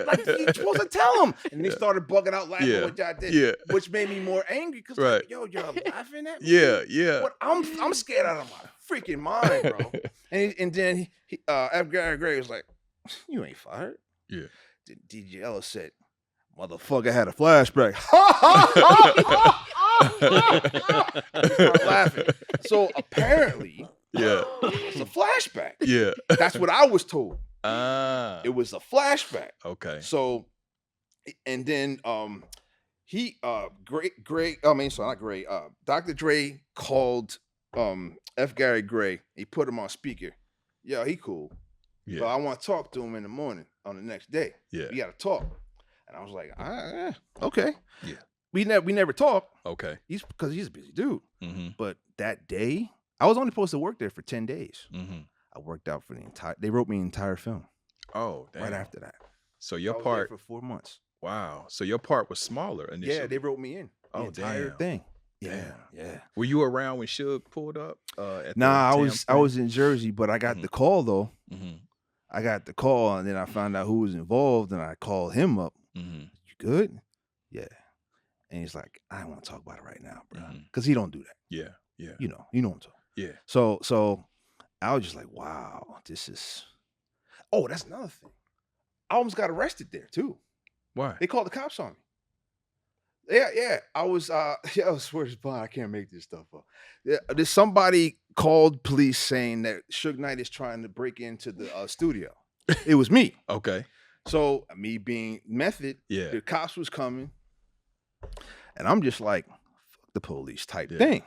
Like, you're supposed to tell him. And then he started bugging out, laughing what y'all did, which made me more angry because, like, yo, you're laughing at me. Yeah. But I'm scared out of my freaking mind, bro. And then F. Gary Gray was like, you ain't fired. Yeah. DJ Ellis said, motherfucker had a flashback. I started laughing. So apparently, it's a flashback. Yeah. That's what I was told. It was a flashback. Okay. So, and then Dr. Dre called F. Gary Gray. He put him on speaker. Yo, he cool. Yeah. But I want to talk to him in the morning on the next day. Yeah. We got to talk. And I was like, okay. Yeah. We never talk. Okay. Because he's a busy dude. But that day, I was only supposed to work there for 10 days. I worked out for they wrote me an entire film. Oh, damn. Right after that. So your I was part there for 4 months. Wow. So your part was smaller initially. Yeah, they wrote me in. The entire thing. Yeah. Were you around when Suge pulled up? Nah, I was in Jersey, but I got the call though. I got the call, and then I found out who was involved, and I called him up. You good? Yeah. And he's like, I don't want to talk about it right now, bro, because he don't do that. Yeah. You know what I'm talking. Yeah. So I was just like, wow, this is. Oh, that's another thing. I almost got arrested there too. Why? They called the cops on me. Yeah. I was I swear to God, I can't make this stuff up. Yeah, there's somebody called police saying that Suge Knight is trying to break into the studio. It was me. Okay. So me being method, Yeah. the cops was coming, and I'm just like, fuck the police type thing.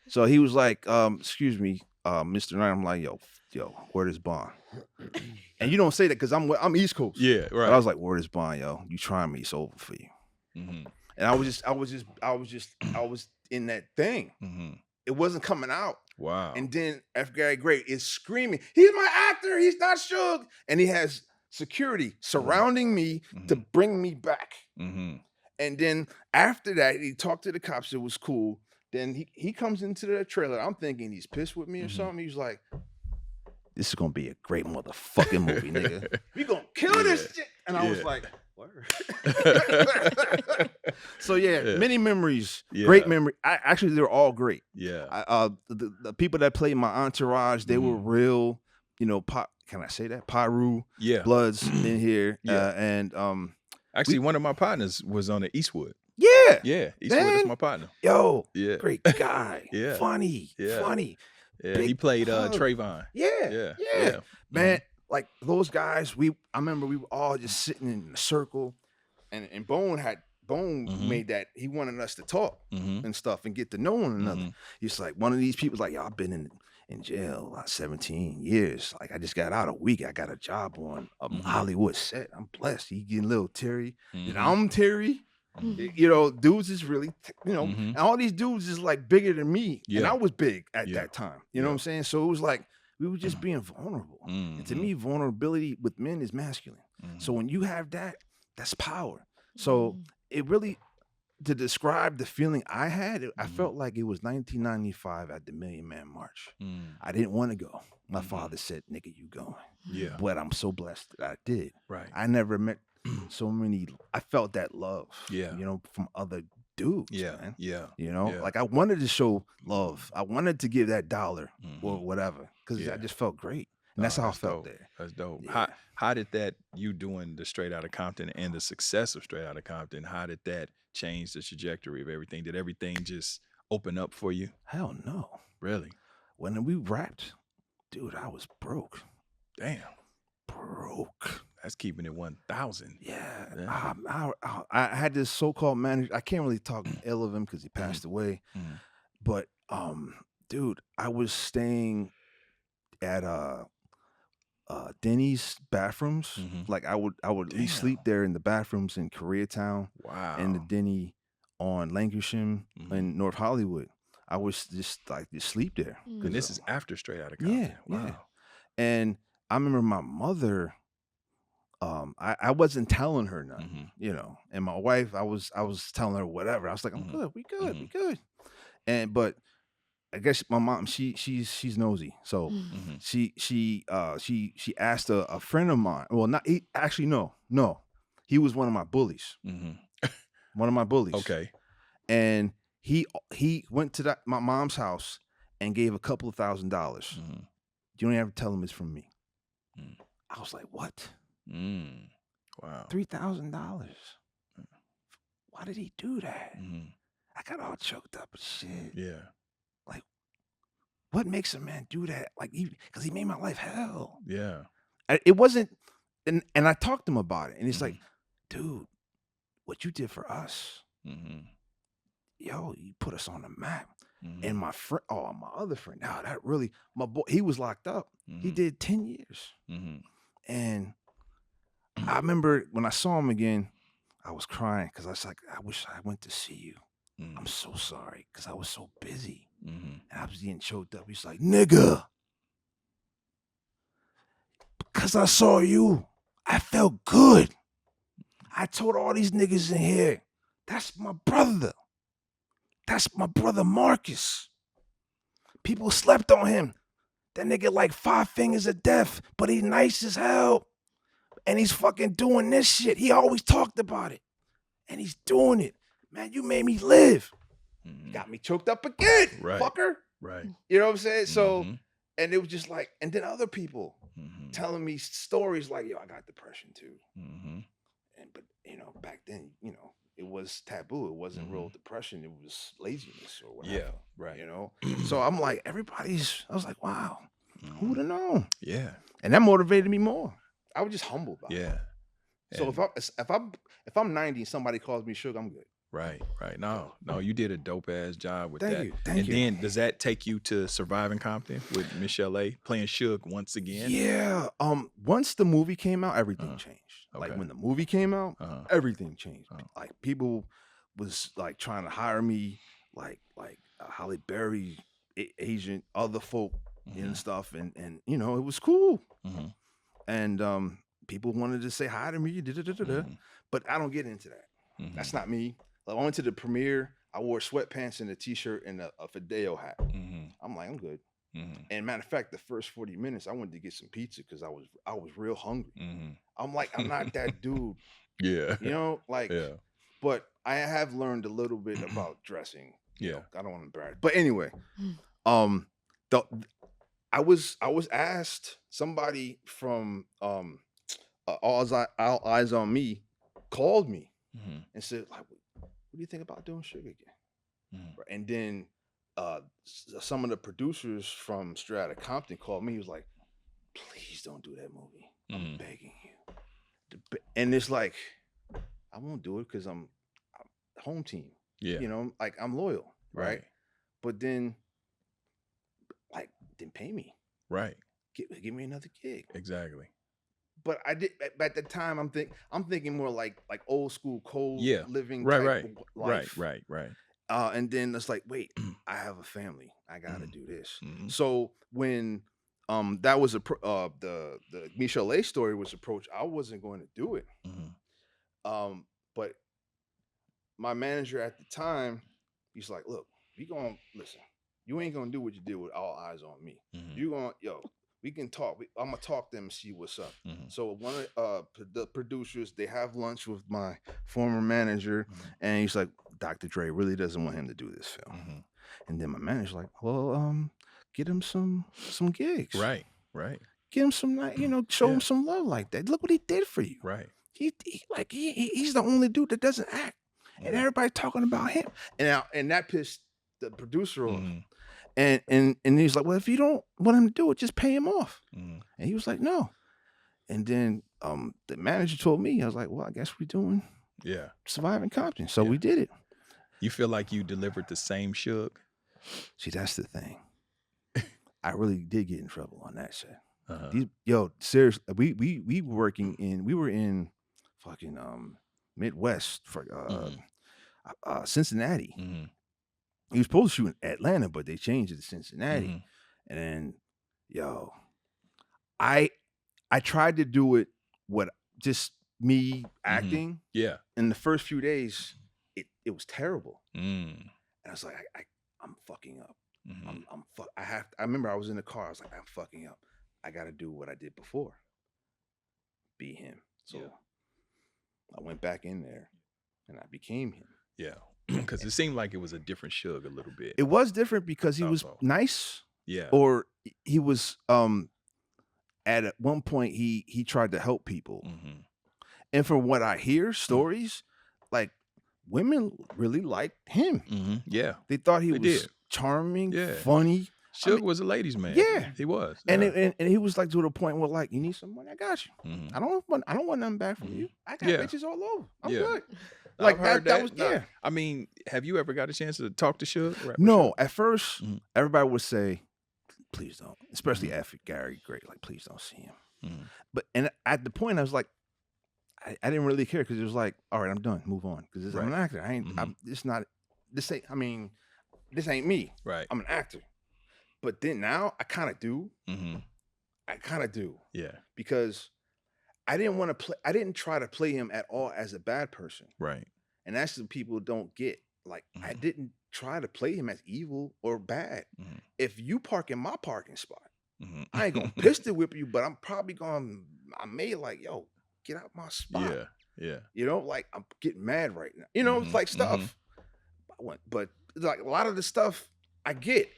So he was like, excuse me, Mr. Knight. I'm like, yo, where is Bond? And you don't say that because I'm East Coast. Yeah, right. But I was like, where is Bond, yo? You trying me? It's over for you. Mm-hmm. And I was in that thing. Mm-hmm. It wasn't coming out. Wow. And then F. Gary Gray is screaming, he's my actor. He's not Suge. And he has security surrounding me to bring me back. Mm-hmm. And then after that, he talked to the cops. It was cool. Then he comes into the trailer. I'm thinking he's pissed with me or something. He's like, this is going to be a great motherfucking movie, nigga. We going to kill this shit. And I was like, word. So many memories, great memory. Actually, they're all great. Yeah. The people that played my entourage, they were real, can I say that? Pyru Bloods in here. Yeah. And actually, one of my partners was on the Eastwood. Yeah. Yeah. Eastwood is my partner. Yo. Yeah. Great guy. Yeah. Funny. Yeah. Funny. Yeah. Big He played hug. Trayvon. Yeah. Man, like those guys, I remember we were all just sitting in a circle, and Bone made that, he wanted us to talk and stuff and get to know one another. He's like, one of these people's like, yo, I've been in jail 17 years. Like, I just got out a week. I got a job on a Hollywood set. I'm blessed. He getting a little Terry. And I'm Terry. Dudes is really, and all these dudes is like bigger than me. And I was big at that time. You know what I'm saying? So it was like, we were just being vulnerable. And to me, vulnerability with men is masculine. So when you have that, that's power. So it really, to describe the feeling I had, I felt like it was 1995 at the Million Man March. I didn't want to go. My father said, nigga, you going. Yeah. But I'm so blessed that I did. Right. I never met so many, I felt that love, from other dudes, man. Yeah. Like I wanted to show love. I wanted to give that dollar or whatever, because I just felt great. And that's how I felt there. That's dope. Yeah. How did that, you doing the Straight Outta Compton and the success of Straight Outta Compton, how did that change the trajectory of everything? Did everything just open up for you? Hell no. Really? When we rapped, dude, I was broke. Damn. Broke. That's keeping it 1,000. Yeah. I had this so-called manager. I can't really talk ill of him because he passed away. But dude, I was staying at Denny's bathrooms. Like I would sleep there in the bathrooms in Koreatown. Wow. And the Denny on Lancashire in North Hollywood. I was just sleep there. And this is after Straight Outta Compton. Yeah. Wow. Yeah. And I remember my mother, I wasn't telling her nothing, and my wife, I was telling her whatever. I was like, I'm good, we good. But I guess my mom, she's nosy. So she asked a friend of mine. Well, no. He was one of my bullies. One of my bullies. Okay. And he went to my mom's house and gave a couple of $1,000. You don't have to tell him it's from me. I was like, what? Wow. $3,000. Why did he do that? I got all choked up and shit. Yeah. Like, what makes a man do that? Like, because he made my life hell. Yeah. It wasn't, and I talked to him about it, and he's like, dude, what you did for us, yo, you put us on the map. And my friend, my other friend, now that really, my boy, he was locked up. He did 10 years. And I remember when I saw him again, I was crying because I was like, I wish I went to see you. I'm so sorry because I was so busy. And I was getting choked up. He's like, nigga, because I saw you, I felt good. I told all these niggas in here, that's my brother. That's my brother Marcus. People slept on him. That nigga like 5 fingers of death, but he nice as hell. And he's fucking doing this shit. He always talked about it. And he's doing it. Man, you made me live. Got me choked up again, fucker. Right. You know what I'm saying? So, and it was just like, and then other people telling me stories like, yo, I got depression too. But back then, it was taboo. It wasn't real depression. It was laziness or whatever. Yeah, right. So I'm like, I was like, wow, who would have known? Yeah. And that motivated me more. I was just humbled by it. Yeah. So if I'm 90 and somebody calls me Suge, I'm good. Right. No, you did a dope ass job with that. Thank you. And then does that take you to Surviving Compton with Michelle A playing Suge once again? Yeah. Once the movie came out, everything changed. Okay. Like when the movie came out, everything changed. Like people was like trying to hire me, like Halle Berry agent, other folk and stuff, and it was cool. And people wanted to say hi to me, but I don't get into that. That's not me. Like, I went to the premiere. I wore sweatpants and a t-shirt and a Fideo hat. I'm like, I'm good. And matter of fact, the first 40 minutes, I went to get some pizza because I was real hungry. I'm like, I'm not that dude. Yeah. But I have learned a little bit about dressing. Yeah. I don't want to embarrass. But anyway, I was asked, somebody from All Eyes on Me called me and said, like, what do you think about doing Suge again? And then some of the producers from Straight Outta Compton called me. He was like, please don't do that movie. I'm begging you. And it's like, I won't do it because I'm home team. Yeah. Like I'm loyal. Right. But then, like, didn't pay me. Right. Give me another gig. Exactly. But I did at the time. I'm thinking more like old school cold living. Right. Life. Right. And then it's like, wait, I have a family. I gotta do this. So when that was the Michelle A story was approached, I wasn't going to do it. But my manager at the time, he's like, look, listen. You ain't gonna do what you did with All Eyes on Me. You gonna we can talk. I'm gonna talk to them and see what's up. So one of the producers, they have lunch with my former manager, and he's like, Dr. Dre really doesn't want him to do this film. And then my manager's like, well, get him some gigs. Right. Get him some, show him some love like that. Look what he did for you. Right. He's the only dude that doesn't act, and everybody talking about him. And that pissed the producer off. And he's like, well, if you don't want him to do it, just pay him off. And he was like, no. And then the manager told me, I was like, well, I guess we're doing Surviving Compton. So we did it. You feel like you delivered the same Suge? See, that's the thing. I really did get in trouble on that set. Seriously, we were in fucking Midwest for Cincinnati. He was supposed to shoot in Atlanta, but they changed it to Cincinnati. And then, I tried to do it just me acting. Yeah. In the first few days, it was terrible. And I was like, I'm fucking up. I remember I was in the car. I was like, I'm fucking up. I got to do what I did before. Be him. So I went back in there and I became him. Yeah. Because it seemed like it was a different Suge a little bit. It was different because he was nice. Yeah. Or he was at one point he tried to help people. And from what I hear, stories, like women really liked him. Yeah. They thought he was charming, funny. Suge was a ladies' man. Yeah. He was. And he was like to the point where, like, you need some money, I got you. I don't want nothing back from you. I got bitches all over. I'm good. Like that was I mean, have you ever got a chance to talk to Suge? No, at first everybody would say, please don't, especially after Gary Gray, like, please don't see him. But at the point I was like, I didn't really care because it was like, all right, I'm done, move on, because I'm an actor. This ain't me. Right. I'm an actor. But then now I kind of do. I kind of do. Yeah. Because I didn't try to play him at all as a bad person. Right. And that's what people don't get. Like, I didn't try to play him as evil or bad. If you park in my parking spot, I ain't gonna pistol whip you, but I may like, yo, get out my spot. Yeah. Like, I'm getting mad right now. It's like stuff. But like a lot of the stuff I get.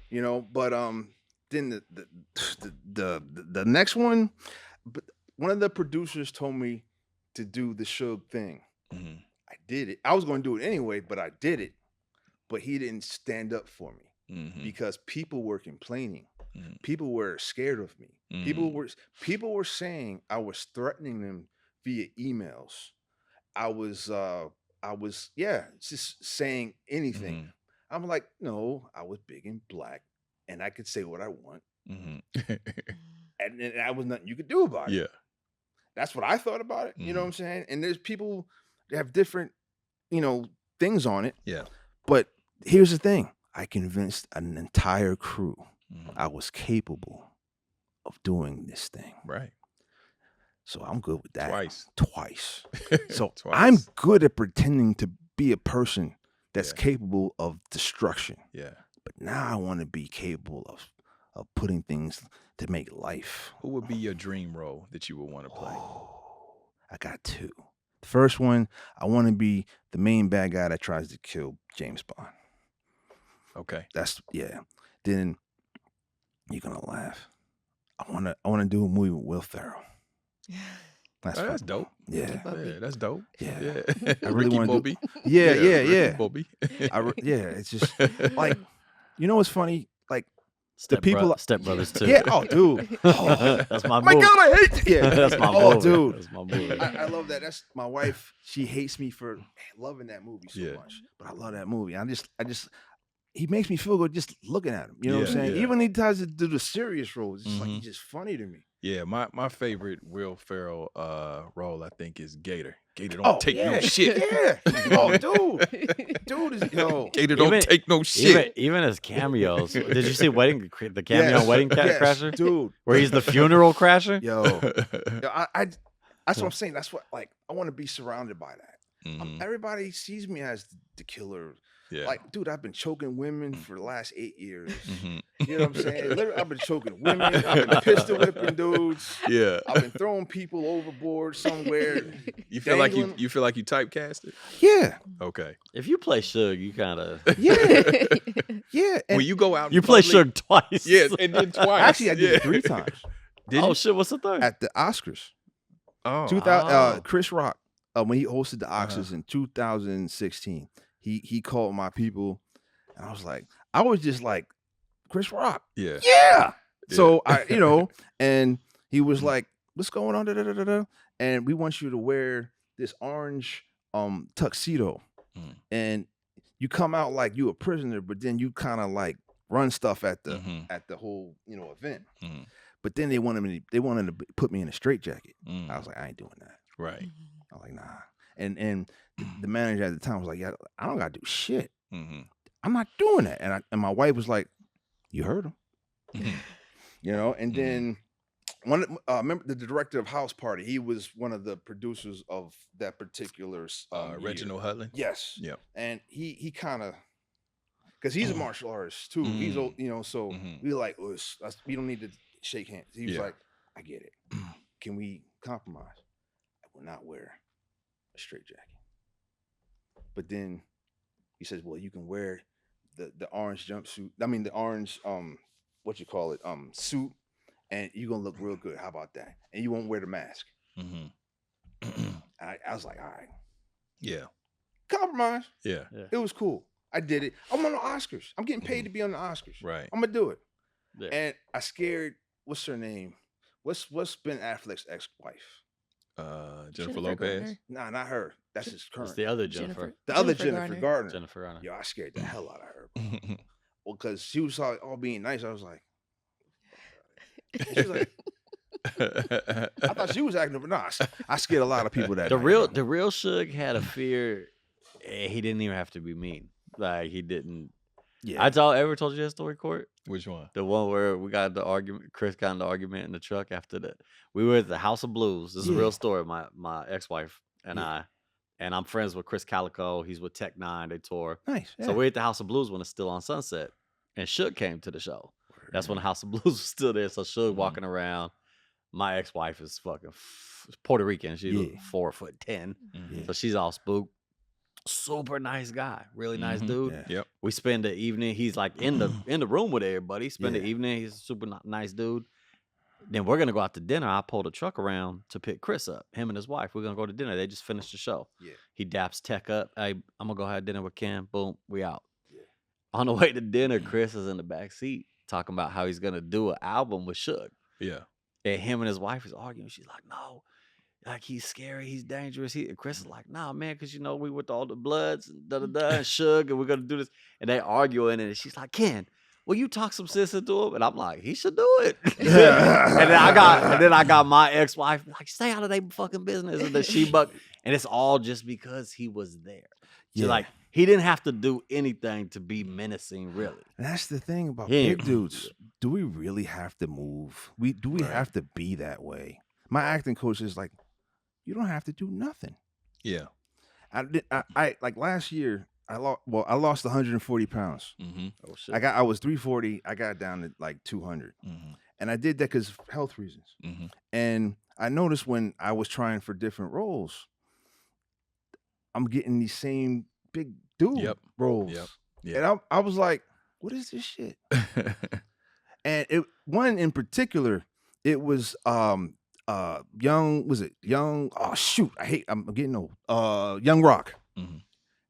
you know. But then the next one, but one of the producers told me to do the Suge thing. I did it. I was going to do it anyway, but I did it. But he didn't stand up for me because people were complaining. People were scared of me. People were saying I was threatening them via emails. I was just saying anything. I'm like, no, I was big and black, and I could say what I want, and that was nothing you could do about it. Yeah, that's what I thought about it. You know what I'm saying? And there's people that have different, things on it. Yeah, but here's the thing: I convinced an entire crew I was capable of doing this thing. Right. So I'm good with that. Twice. So Twice. I'm good at pretending to be a person that's capable of destruction. Yeah. But now I want to be capable of putting things to make life. Who would be your dream role that you would want to play? I got two. The first one, I want to be the main bad guy that tries to kill James Bond. Okay. Then you're gonna laugh. I wanna do a movie with Will Ferrell. That's dope. Yeah. That's dope. Yeah. I really want to do. Yeah. Bobby. It's just like, what's funny? Like Step Brothers too. Yeah. Oh, dude. Oh, that's my. My movie. God, I hate you. Yeah. That's my. Oh, movie. dude. That's my movie. I love that. That's my wife. She hates me for loving that movie so much, but I love that movie. I just. He makes me feel good just looking at him. You know what I'm saying? Yeah. Even when he tries to do the serious roles, it's like he's just funny to me. Yeah, my favorite Will Ferrell role, I think, is Gator. Gator don't take no shit. Yeah. Oh, dude is Gator don't take no shit. Even his cameos. Did you see the cameo on Wedding Crasher? Dude. Where he's the funeral crasher? That's what I'm saying. That's what I want to be surrounded by that. Everybody sees me as the killer. Yeah. Like, dude, I've been choking women for the last 8 years. You know what I'm saying? Literally, I've been choking women. I've been pistol whipping dudes. Yeah. I've been throwing people overboard somewhere. You feel like you typecasted? Yeah. Okay. If you play Suge, you kind of yeah. When you go out, you play Suge twice. Yes, and then twice. Actually, I did it 3 times. Shit! What's the third? At the Oscars. Oh. 2000. Chris Rock, when he hosted the Oscars in 2016. He called my people, and I was just like, Chris Rock. Yeah. So and he was like, what's going on? Da, da, da, da, da. And we want you to wear this orange tuxedo. And you come out like you a prisoner, but then you kind of like run stuff at the whole, event. But then they wanted to put me in a straitjacket. I was like, I ain't doing that. Right. I was like, nah. And the manager at the time was like, yeah, I don't gotta do shit. I'm not doing that. And my wife was like, you heard him. And then remember the director of House Party, he was one of the producers of that particular Reginald Hudlin. Yes. Yeah. And he kind of, because he's a martial artist too. He's so we like, we don't need to shake hands. He was like, I get it. Can we compromise? I will not wear a straitjacket. But then he says, well, you can wear the orange jumpsuit. I mean, the orange, suit, and you're going to look real good. How about that? And you won't wear the mask. I was like, all right. Yeah. Compromise. Yeah. It was cool. I did it. I'm on the Oscars. I'm getting paid to be on the Oscars. Right. I'm going to do it. Yeah. And I scared, what's her name? What's Ben Affleck's ex-wife? Jennifer Lopez. Nah, not her. That's his current. It's the other Jennifer. The other Jennifer Gardner. Jennifer Garner. Yo, I scared the hell out of her. Well, because she was all being nice. I was like, she was like, I thought she was acting, but nah, I scared a lot of people that the night. real Suge had a fear. He didn't even have to be mean. Like he didn't. Yeah. Ever told you that story, Court? Which one? The one where we got the argument. Chris got in the argument in the truck after that. We were at the House of Blues. This is a real story. My ex-wife and I, and I'm friends with Chris Calico. He's with Tech Nine. They tour. Nice. Yeah. So we're at the House of Blues when it's still on Sunset, and Suge came to the show. That's when the House of Blues was still there. So Suge walking around. My ex-wife is fucking Puerto Rican. She's 4'10", so she's all spooked. Super nice guy, really nice dude. Yep. We spend the evening. He's like in the room with everybody. Spend the evening. He's a super nice dude. Then we're gonna go out to dinner. I pulled a truck around to pick Chris up. Him and his wife. We're gonna go to dinner. They just finished the show. Yeah. He daps Tech up. Hey, I'm gonna go have dinner with Ken. Boom, we out. Yeah. On the way to dinner, Chris is in the back seat talking about how he's gonna do an album with Suge. Yeah. And him and his wife is arguing. She's like, no, like he's scary, he's dangerous. And Chris is like, nah, man, because you know we with all the Bloods and and Suge, and we're gonna do this. And they arguing, and she's like, Ken, will you talk some sense into him? And I'm like, he should do it. and then I got my ex-wife like, stay out of their fucking business. And then she buck, and it's all just because he was there. She's like, he didn't have to do anything to be menacing, really. And that's the thing about big dudes. Do we really have to move? Do we have to be that way? My acting coach is like, you don't have to do nothing. Yeah. I like last year, I lost 140 pounds. Mm-hmm. Oh shit. I was 340. I got down to like 200. Mm-hmm. And I did that because of health reasons. Mm-hmm. And I noticed when I was trying for different roles, I'm getting these same big dude roles. Yep. And I was like, what is this shit? And one in particular, it was young, oh shoot, I'm getting old. Young Rock. Mm-hmm.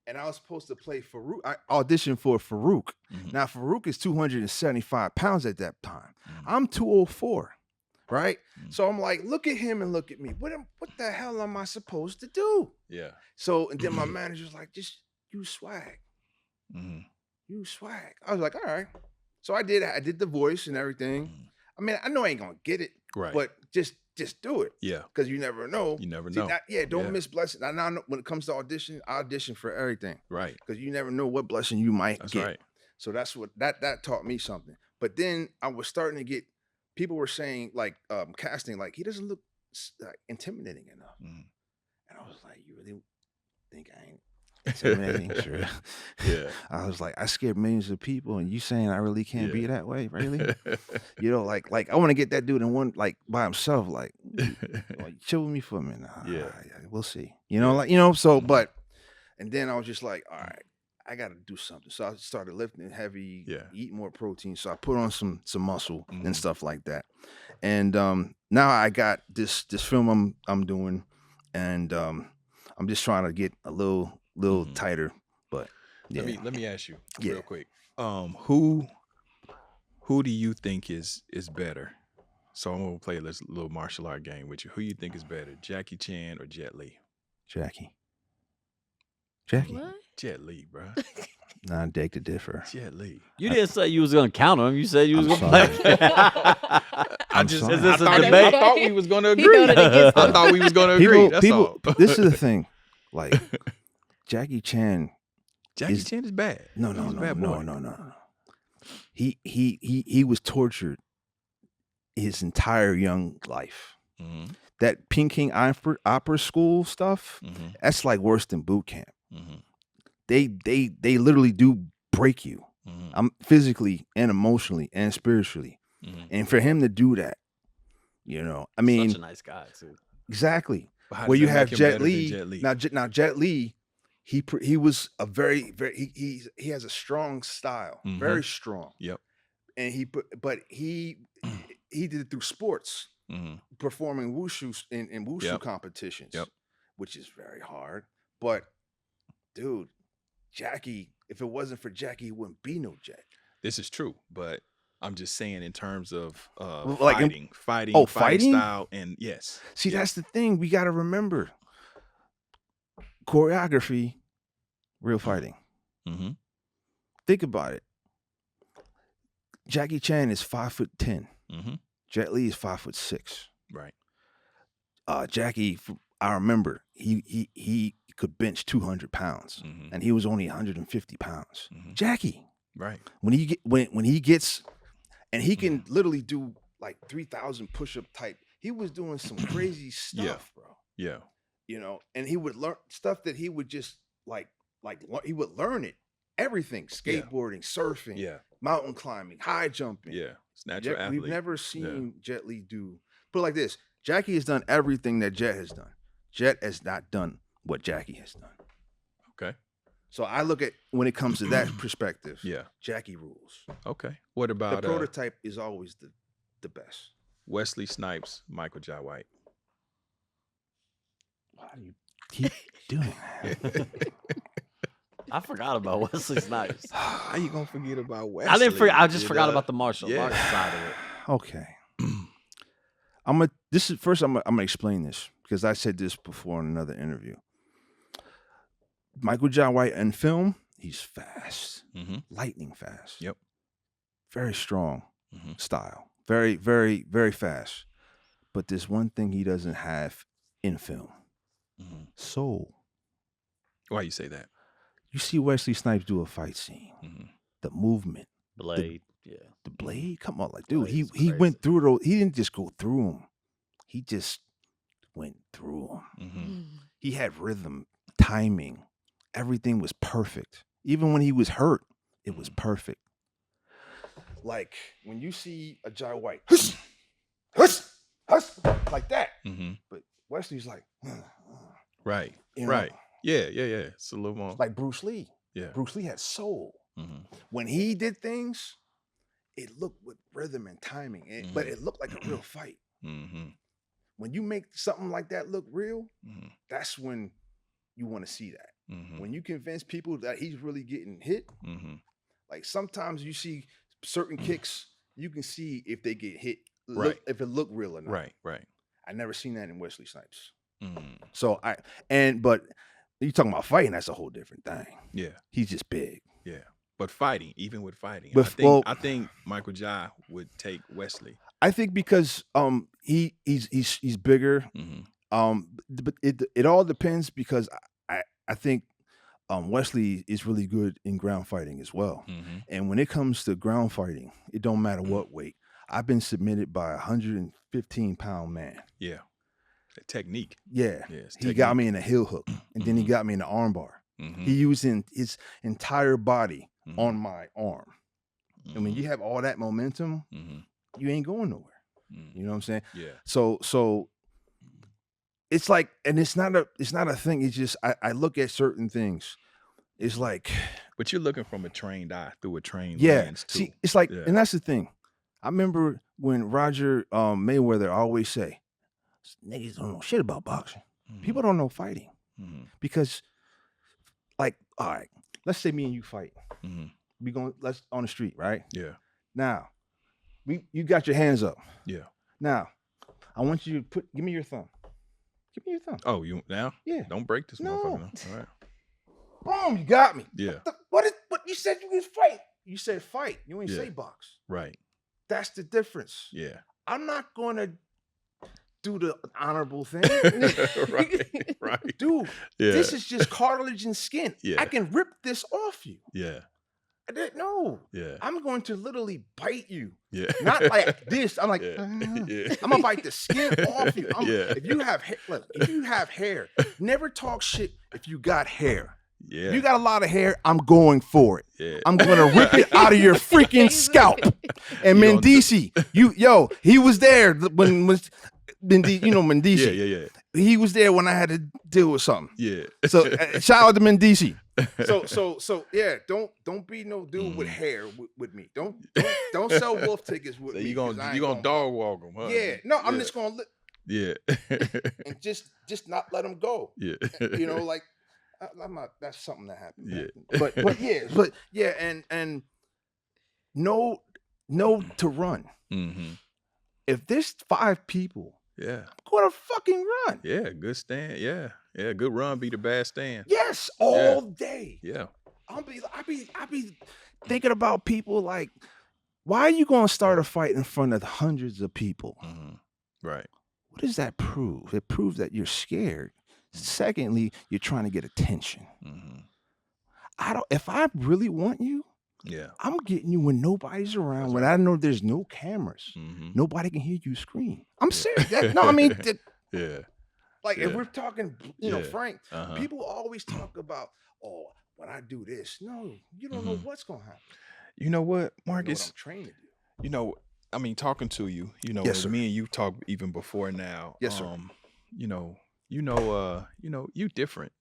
And I was supposed to play Farouk. I auditioned for Farouk. Mm-hmm. Now Farouk is 275 pounds at that time. Mm-hmm. I'm 204, right? Mm-hmm. So I'm like, look at him and look at me. What the hell am I supposed to do? Yeah. So and then my manager's like, just use swag. Mm-hmm. Use swag. I was like, all right. So I did the voice and everything. Mm-hmm. I mean, I know I ain't gonna get it, right? But just do it. Yeah. Because you never know. You never know. Don't miss blessings. I know when it comes to audition, I audition for everything. Right. Because you never know what blessing you might That's get. Right. So that's what that taught me something. But then I was starting to get, people were saying like casting, like he doesn't look intimidating enough. Mm. And I was like, you really think I ain't intimidating? Sure. Yeah. I was like, I scared millions of people, and you saying I really can't be that way, really? You know, like I want to get that dude in one, like by himself, like chill with me for a minute. We'll see. You know, so but, and then I was just like, all right, I got to do something. So I started lifting heavy, eat more protein. So I put on some muscle and stuff like that. And now I got this film I'm doing, and I'm just trying to get a little tighter. But let me ask you real quick. Who do you think is better? So I'm gonna play this little martial art game with you. Who you think is better, Jackie Chan or Jet Li? Jackie. What? Jet Li, bro. Nah, I beg to differ. Jet Li. You didn't say you was gonna counter him. You said you was gonna play. Is this a debate? I thought we was gonna agree. I thought we was gonna agree. That's all. This is the thing. Like Jackie Chan is bad. No. He was tortured his entire young life. Mm-hmm. That Peking Opera School stuff, that's like worse than boot camp. Mm-hmm. They literally do break you, physically and emotionally and spiritually. Mm-hmm. And for him to do that, you know, I mean, such a nice guy too. Exactly. Where you have Jet Li. Now Jet Li, he was a very he has a strong style, very strong. Yep. And he did it through sports, performing wushu in wushu competitions, which is very hard. But dude, Jackie, if it wasn't for Jackie, it wouldn't be no Jet. This is true, but I'm just saying in terms of like fighting style, and yes. See, that's the thing we got to remember. Choreography, real fighting. Mm-hmm. Think about it. Jackie Chan is 5'10". Mm-hmm. Jet Li is 5'6". Right. Jackie, I remember he could bench 200 pounds, and he was only 150 pounds. Mm-hmm. Jackie, right? When he gets, and he can literally do like 3,000 push-up type. He was doing some crazy stuff, bro. Yeah. You know, and he would learn stuff that he would just like he would learn it. Everything, skateboarding, surfing, mountain climbing, high jumping. Yeah, it's natural athlete. We've never seen Jet Li do. Put it like this: Jackie has done everything that Jet has done. Jet has not done what Jackie has done. Okay. So I look at when it comes to that perspective. Yeah. Jackie rules. Okay. What about the prototype is always the best. Wesley Snipes, Michael Jai White. Why do you keep doing that? I forgot about Wesley Snipes. How you gonna forget about Wesley? I didn't forget. I just forgot about the martial arts side of it. Okay. I'm gonna explain this because I said this before in another interview. Michael Jai White in film, he's fast, lightning fast. Yep. Very strong style. Very, very, very fast. But there's one thing he doesn't have in film. Soul. Why you say that? You see Wesley Snipes do a fight scene. The movement. Blade. The blade? Come on, like, dude, he Crazy. went through those. He didn't just go through them. He just went through them. He had rhythm, timing. Everything was perfect. Even when he was hurt, it was perfect. Like when you see a Jai White, hush, hush, hush, like that. But Wesley's like, right, you know, right. Yeah. It's a little more like Bruce Lee. Yeah. Bruce Lee had soul. When he did things, it looked with rhythm and timing, but it looked like a real fight. When you make something like that look real, that's when you want to see that. When you convince people that he's really getting hit, like sometimes you see certain kicks, you can see if they get hit, if it look real or not. Right. I never seen that in Wesley Snipes. So but you talking about fighting, that's a whole different thing. Yeah. He's just big. Yeah. But fighting, even with fighting, But, I think Michael Jai would take Wesley. I think because he's bigger. But it all depends because I think Wesley is really good in ground fighting as well. And when it comes to ground fighting, it don't matter what weight. I've been submitted by a 115-pound man. Yeah. The technique. Yeah. Yes, He got me in a heel hook, and then he got me in the arm bar. He using his entire body on my arm. And when you have all that momentum, you ain't going nowhere. You know what I'm saying? Yeah. So it's like, and it's not a thing. It's just I look at certain things. It's like, but you're looking from a trained eye through a trained yeah. lens too. See, it's like, and that's the thing. I remember when Roger Mayweather always say, niggas don't know shit about boxing. People don't know fighting because, like, all right, let's say me and you fight. Let's on the street, right? Yeah. Now, you got your hands up. Yeah. Now, I want you to give me your thumb. Give me your thumb. Oh, you now? Yeah. Don't break this No. motherfucker. No. All right. Boom, you got me. Yeah. What you said you was fight? You said fight. You ain't say box. Right. That's the difference. Yeah. I'm not gonna do the honorable thing. Right. Dude, this is just cartilage and skin. Yeah. I can rip this off you. Yeah. I didn't know. Yeah. I'm going to literally bite you. Yeah. Not like this. I'm like, Yeah. I'm gonna bite the skin off you. Yeah. If you have hair, never talk shit if you got hair. Yeah. If you got a lot of hair, I'm going for it. Yeah. I'm gonna rip it out of your freaking scalp. And You don't Mendici, he was there when Mendici. Yeah. He was there when I had to deal with something. Yeah. So shout out to Mendici. So yeah, don't be no dude with hair with me. Don't sell wolf tickets with So me. you gonna dog walk them, huh? Yeah, no, I'm just gonna Yeah. and just not let them go. Yeah. You know, like I'm not. That's something that happened. Yeah. But yeah, and no to run. If there's 5 people, Yeah. I'm gonna fucking run. Yeah. Good stand. Yeah. Yeah. Good run be the bad stand. Yes, all day. Yeah. I be thinking about people like, why are you gonna start a fight in front of hundreds of people? Right. What does that prove? It proves that you're scared. Secondly, you're trying to get attention. If I really want you, Yeah. I'm getting you when nobody's around, when I know there's no cameras. Nobody can hear you scream. I'm serious. Yeah. Like if we're talking, Frank, Uh-huh. people always talk about, oh, when I do this. No, you don't know what's gonna happen. You know what, You know what Marcus? I'm trained to do. You know, I mean, talking to you, Yes, as sir. me and you talked even before now. Yes, sir. You different.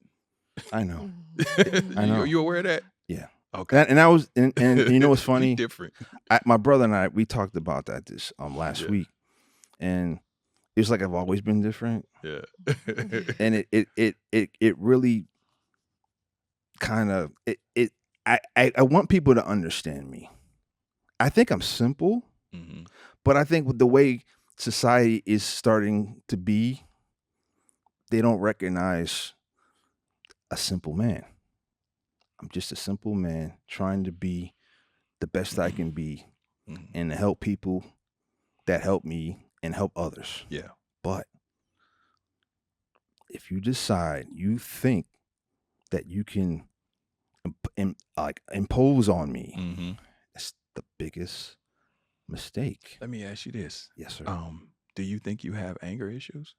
I know. Mm-hmm. I know. You aware of that? Yeah. Okay. And I was, and you know what's funny? Different. My brother and I, we talked about that this last week, and it's like I've always been different. Yeah. And it really kind of I want people to understand me. I think I'm simple, but I think with the way society is starting to be, they don't recognize a simple man. I'm just a simple man trying to be the best I can be and to help people that help me and help others. Yeah. But if you decide, you think that you can impose on me, it's the biggest mistake. Let me ask you this. Yes, sir. Do you think you have anger issues?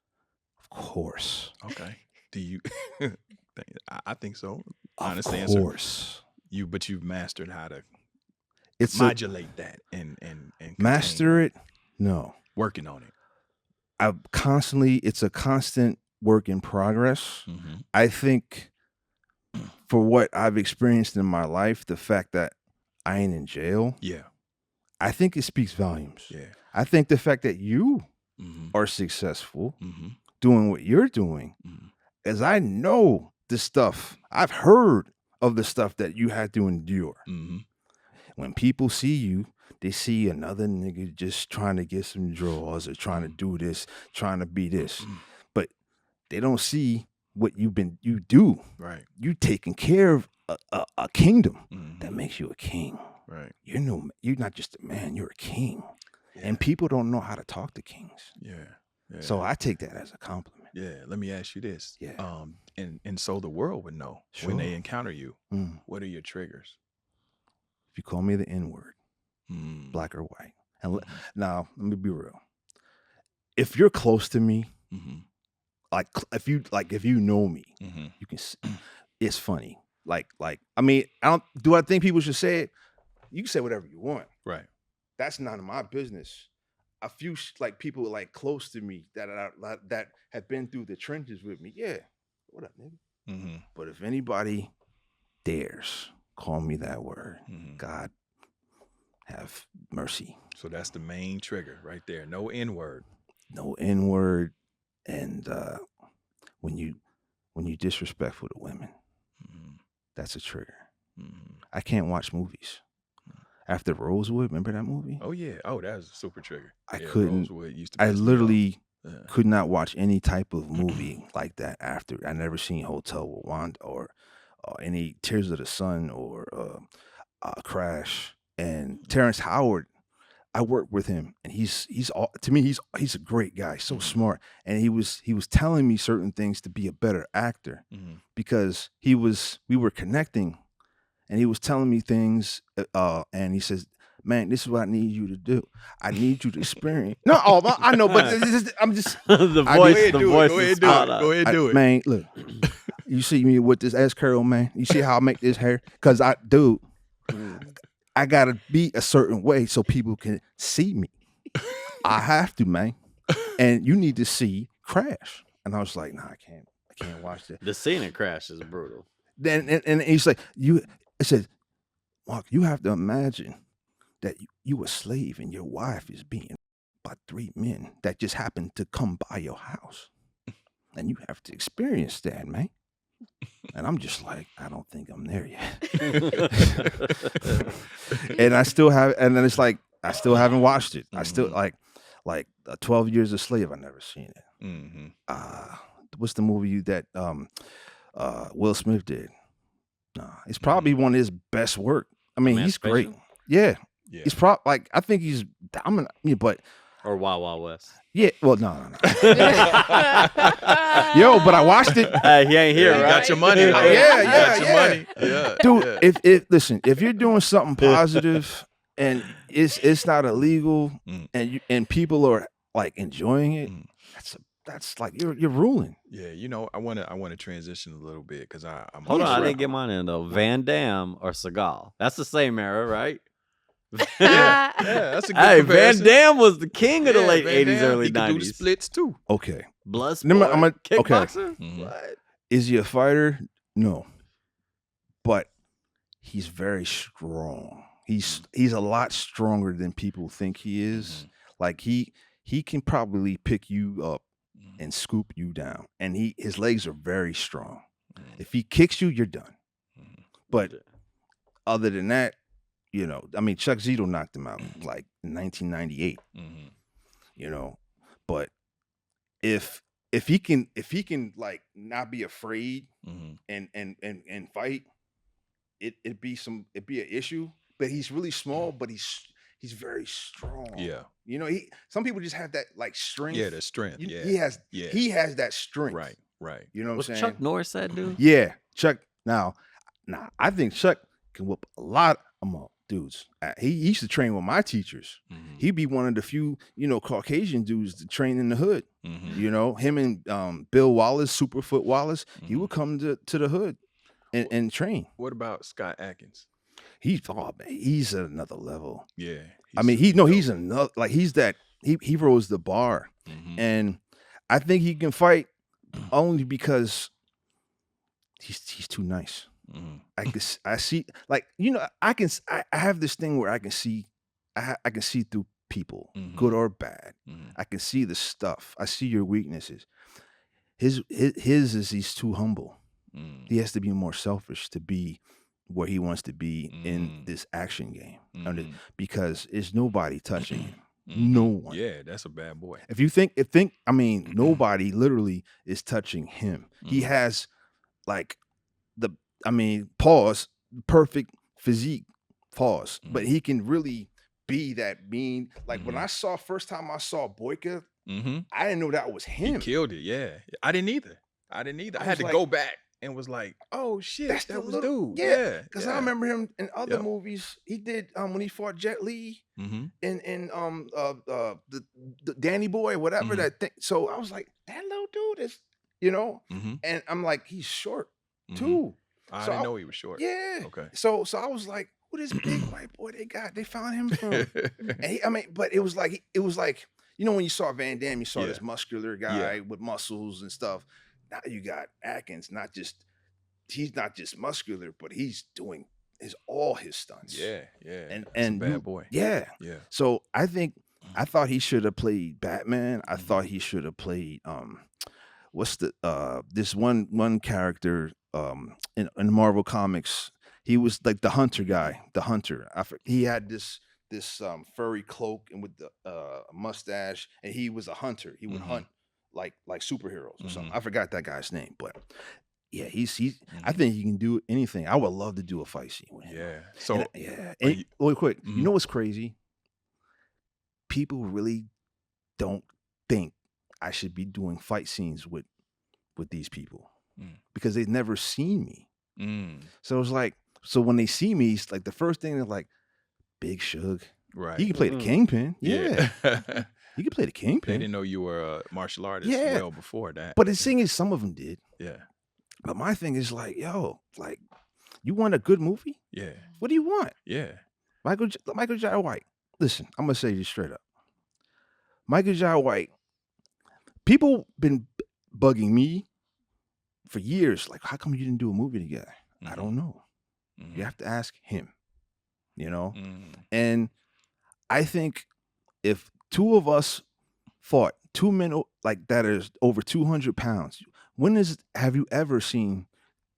Of course. Okay. Do you? I think so. Honest answer. Of course. But you've mastered how to modulate that and master it. No, working on it. It's a constant work in progress. I think for what I've experienced in my life, the fact that I ain't in jail. Yeah. I think it speaks volumes. Yeah. I think the fact that you are successful doing what you're doing, as I know the stuff, I've heard of the stuff that you had to endure. When people see you, they see another nigga just trying to get some draws or trying to do this, trying to be this. But they don't see what you do. Right. You taking care of a kingdom that makes you a king. Right. You're not just a man, you're a king. Yeah. And people don't know how to talk to kings. Yeah. So I take that as a compliment. Yeah. Let me ask you this. Yeah. And so the world would know when they encounter you. What are your triggers? If you call me the N-word, black or white. And now, let me be real. If you're close to me, if you know me, you can. It's funny. I think people should say it? You can say whatever you want. Right. That's none of my business. A few people close to me that have been through the trenches with me. Yeah. What up, nigga? But if anybody dares call me that word, God have mercy. So that's the main trigger right there. No N-word. No N-word. And when you disrespectful to women, that's a trigger. I can't watch movies. After Rosewood, remember that movie? Oh yeah. Oh, that was a super trigger. I couldn't. Rosewood used to I literally could not watch any type of movie like that after. I never seen Hotel Rwanda or any Tears of the Sun or Crash. And Terrence Howard, I worked with him, and he's a great guy, so smart. And he was telling me certain things to be a better actor because we were connecting. And he was telling me things, and he says, "Man, this is what I need you to do. I need you to experience." No, I know, but I'm just the voice. Go ahead, do it. Man, look, you see me with this ass curl, man. You see how I make this hair? Because I gotta be a certain way so people can see me. I have to, man. And you need to see Crash. And I was like, "Nah, I can't watch that." The scene in Crash is brutal. Then and he's like, I said, "Mark, you have to imagine that you a slave and your wife is being by 3 men that just happened to come by your house. And you have to experience that, man." And I'm just like, I don't think I'm there yet. And I still have, and then it's like, I still haven't watched it. I still like 12 Years a Slave. I've never seen it. What's the movie that Will Smith did? It's probably one of his best work. I mean, he's great. Yeah. He's probably I think he's dominant. Yeah, but or Wild Wild West. Yeah. Well, no. Yo, but I watched it. He ain't here. You right? got your money. Yeah. Yeah. Dude, listen, if you're doing something positive and it's not illegal and people are enjoying it, that's like you're ruling. Yeah, I want to transition a little bit because I'm. Hold on, I didn't get mine in though. Van Damme or Seagal? That's the same era, right? yeah, that's a good Hey, comparison. Van Damme was the king of the late Van 80s, Damme, early he could 90s. do the splits too. Okay. Bloodsport, Remember, kickboxer. Is he a fighter? No, but he's very strong. He's a lot stronger than people think he is. Like he can probably pick you up and scoop you down, and his legs are very strong. If he kicks you, you're done. But other than that, you know, I mean, Chuck Zito knocked him out like in 1998. You know, but if he can like not be afraid and fight, it'd be an issue. But he's really small, but he's very strong. Yeah. You know, some people just have that like strength. Yeah, the strength. Yeah. He has that strength. Right. You know what I'm saying? Chuck Norris that dude? Yeah. Chuck. Now, I think Chuck can whoop a lot of dudes. He used to train with my teachers. He'd be one of the few, you know, Caucasian dudes to train in the hood. You know, him and Bill Wallace, Superfoot Wallace, he would come to the hood and train. What about Scott Atkins? He's at another level. Yeah. I mean, he's another, like he's that, he rose the bar. And I think he can fight only because he's too nice. I see, like, you know, I have this thing where I can see through people, good or bad. I can see the stuff. I see your weaknesses. His is he's too humble. He has to be more selfish to be where he wants to be in this action game, because there's nobody touching him. No one. Yeah, that's a bad boy. If you think, I mean, nobody literally is touching him. He has like pause, perfect physique, pause. But he can really be that mean. Like when first time I saw Boyka, I didn't know that was him. He killed it, yeah. I didn't either. I had to go back and was like, oh shit, that was dude. Yeah. Because I remember him in other movies. He did when he fought Jet Li in the Danny Boy, whatever that thing. So I was like, that little dude is, you know, and I'm like, he's short too. I didn't know he was short. Yeah. Okay. So I was like, what is big white boy they found him from? And but it was like, you know, when you saw Van Damme, you saw this muscular guy with muscles and stuff. Now you got Atkins, he's not just muscular, but he's doing all his stunts. Yeah. And bad boy. Yeah. So I thought he should have played Batman. I Mm-hmm. thought he should have played what's the this one character in Marvel Comics. He was like the hunter guy, he had this furry cloak and with the mustache, and he was a hunter. He would hunt like superheroes or something. I forgot that guy's name, but yeah, he's I think he can do anything. I would love to do a fight scene with him. Yeah. So and real quick, you know what's crazy? People really don't think I should be doing fight scenes with these people because they've never seen me. So it's like, so when they see me, it's like the first thing they're like, Big Suge. Right. He can play the Kingpin. Yeah. Yeah. He can play the Kingpin. They didn't know you were a martial artist well before that. But the thing is, some of them did. Yeah. But my thing is like, yo, like, you want a good movie? Yeah. What do you want? Yeah. Michael Jai White. Listen, I'm gonna say this straight up. Michael Jai White. People been bugging me for years. Like, how come you didn't do a movie together? I don't know. You have to ask him. You know? And I think if two of us fought, two men like that is over 200 pounds. Have you ever seen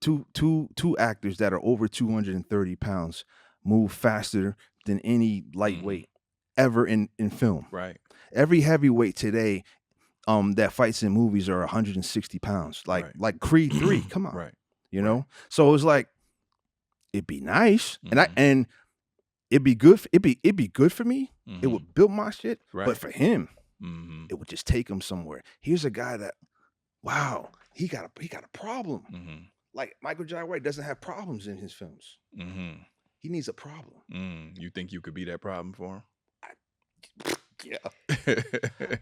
two actors that are over 230 pounds move faster than any lightweight ever in film? Right. Every heavyweight today that fights in movies are 160 pounds. Like Creed 3. Come on. Right. You know? So it was like, it'd be nice. And it'd be good. It'd be good for me. It would build my shit. Right. But for him, it would just take him somewhere. Here's a guy that, wow, he got a problem. Like Michael Jai White doesn't have problems in his films. He needs a problem. You think you could be that problem for him? Yeah.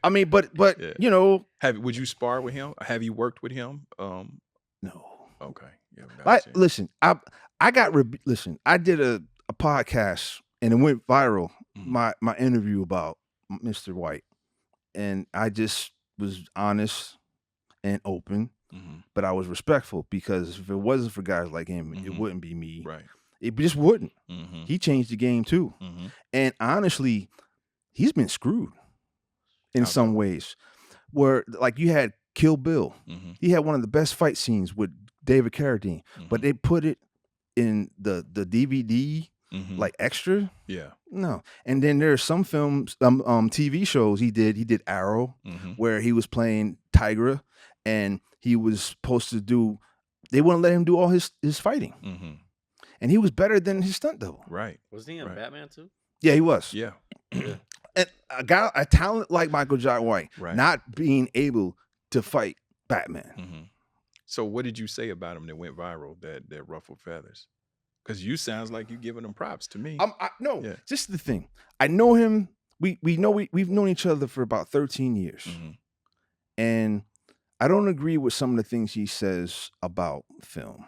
I mean, but Yeah. you know, Would you spar with him? Have you worked with him? no. Okay. Yeah, Listen, I did a podcast and it went viral. My interview about Mr. White, and I just was honest and open. but I was respectful because if it wasn't for guys like him, it wouldn't be me. Right. It just wouldn't. He changed the game too. And honestly, he's been screwed in some ways. Where like you had Kill Bill. He had one of the best fight scenes with David Carradine, but they put it in the DVD like extra. Yeah. No. And then there's some films, TV shows he did. He did Arrow, where he was playing Tigra, and he was supposed to do. They wouldn't let him do all his fighting, and he was better than his stunt double. Right. Was he in Batman too? Yeah, he was. Yeah. And a talent like Michael Jai White, not being able to fight Batman. So what did you say about him that went viral that ruffled feathers? Because you sounds like you giving him props to me. No, just the thing. I know him. We've known each other for about 13 years, and I don't agree with some of the things he says about film.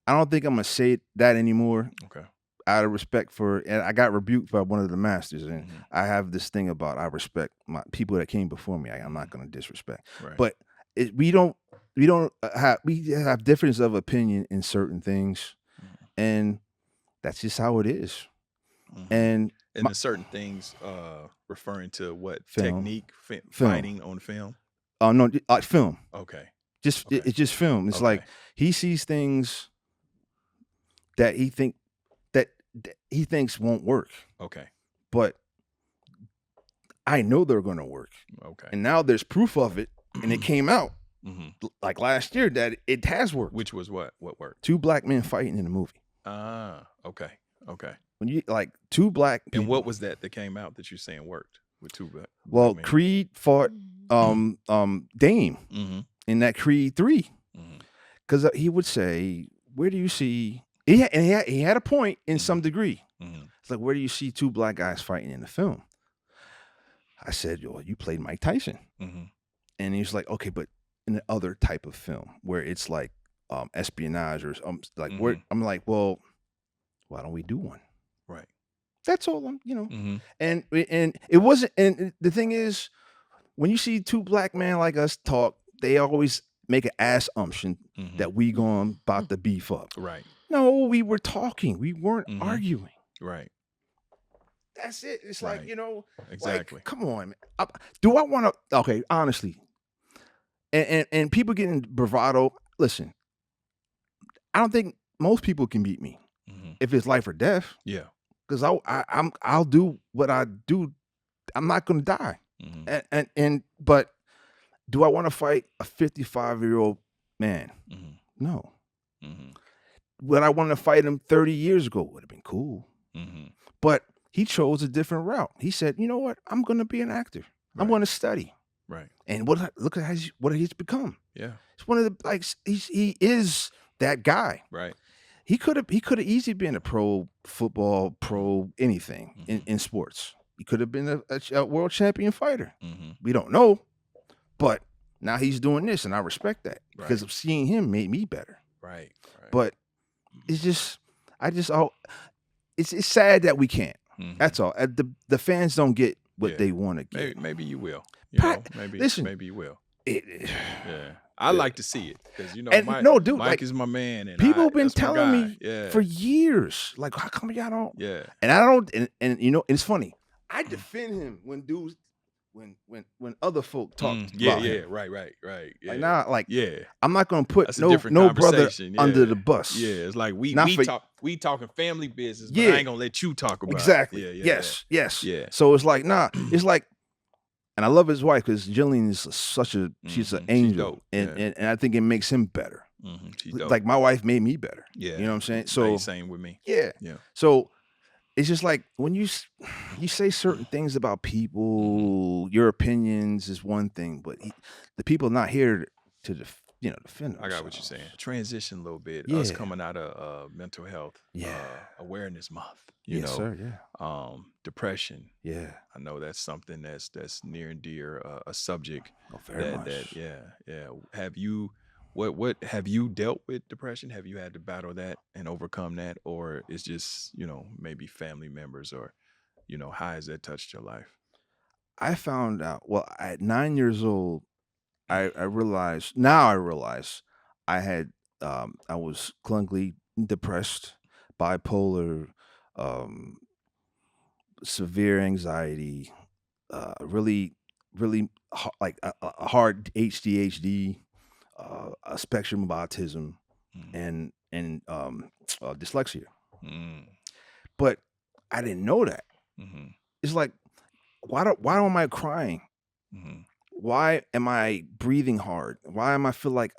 I don't think I'm gonna say that anymore. Okay. Out of respect for, and I got rebuked by one of the masters, and I have this thing about I respect my people that came before me. I'm not gonna disrespect, but we have difference of opinion in certain things, and that's just how it is. And there's certain things referring to what Film. technique fighting on film. Oh no, like film. Okay. It's just film. It's like he sees things that he thinks won't work. Okay. But I know they're going to work. Okay. And now there's proof of it, and it came out like last year that it has worked. Which was what? What worked? 2 black men fighting in a movie. Okay. Okay. When you like 2 black people. And what was that came out that you're saying worked with 2 black? Well, Creed fought Dame in that Creed 3. Because he would say, where do you see he had a point in some degree. It's like, where do you see 2 black guys fighting in the film? I said, well, you played Mike Tyson. And he's like, okay, but in the other type of film where it's like espionage or like where I'm like, well, why don't we do one? Right. That's all and it wasn't, and the thing is, when you see 2 black men like us talk, they always make an assumption that we going about to beef up. Right. No, we were talking. We weren't arguing. Right. That's it. It's Right. like, Exactly. like, come on, man. Do I want to, okay, honestly, and people getting bravado, listen, I don't think most people can beat me if it's life or death. Yeah. Because I'll do what I do. I'm not going to die. But do I want to fight a 55-year-old man? No. Would I want to fight him 30 years ago? Would have been cool. But he chose a different route. He said, you know what? I'm going to be an actor. Right. I'm going to study. Right. And look at what he's become. Yeah. It's one of the, like, he is that guy. Right. He could have easily been a pro football, pro anything in sports. He could have been a world champion fighter. We don't know. But now he's doing this, and I respect that because of seeing him made me better. Right. But it's just, it's sad that we can't. That's all. The fans don't get what they want to get. Maybe you will. Listen, maybe you will. Yeah. I like to see it because Mike is my man. And people have been that's my telling guy. me for years, like, how come y'all don't? Yeah. And I don't. And it's funny. I defend him when dudes, when other folk talk. About him. Right. Yeah. Like now, like, yeah, I'm not gonna put that's no brother under the bus. Yeah, it's like we talking family business, but I ain't gonna let you talk about exactly. it. Yes. Yeah. So it's like, it's like, and I love his wife because Jillian is she's an angel, and I think it makes him better. She's dope. Like my wife made me better. Yeah, you know what I'm saying. So same with me. Yeah. So it's just like when you say certain things about people, your opinions is one thing, but the people not here to defend themselves. I got what you're saying. Transition a little bit. Us coming out of mental health awareness month. You know, sir. Yeah. Depression. Yeah. I know that's something that's near and dear, a subject. Oh, very much. Have you? What have you dealt with depression? Have you had to battle that and overcome that, or it's just maybe family members, or how has that touched your life? I found out. Well, at 9 years old, I realize I had I was clinically depressed, bipolar, um, severe anxiety, really, really like a hard HDHD, a spectrum of autism, and dyslexia. But I didn't know that. It's like, why am I crying? Why am I breathing hard? Why am I feel like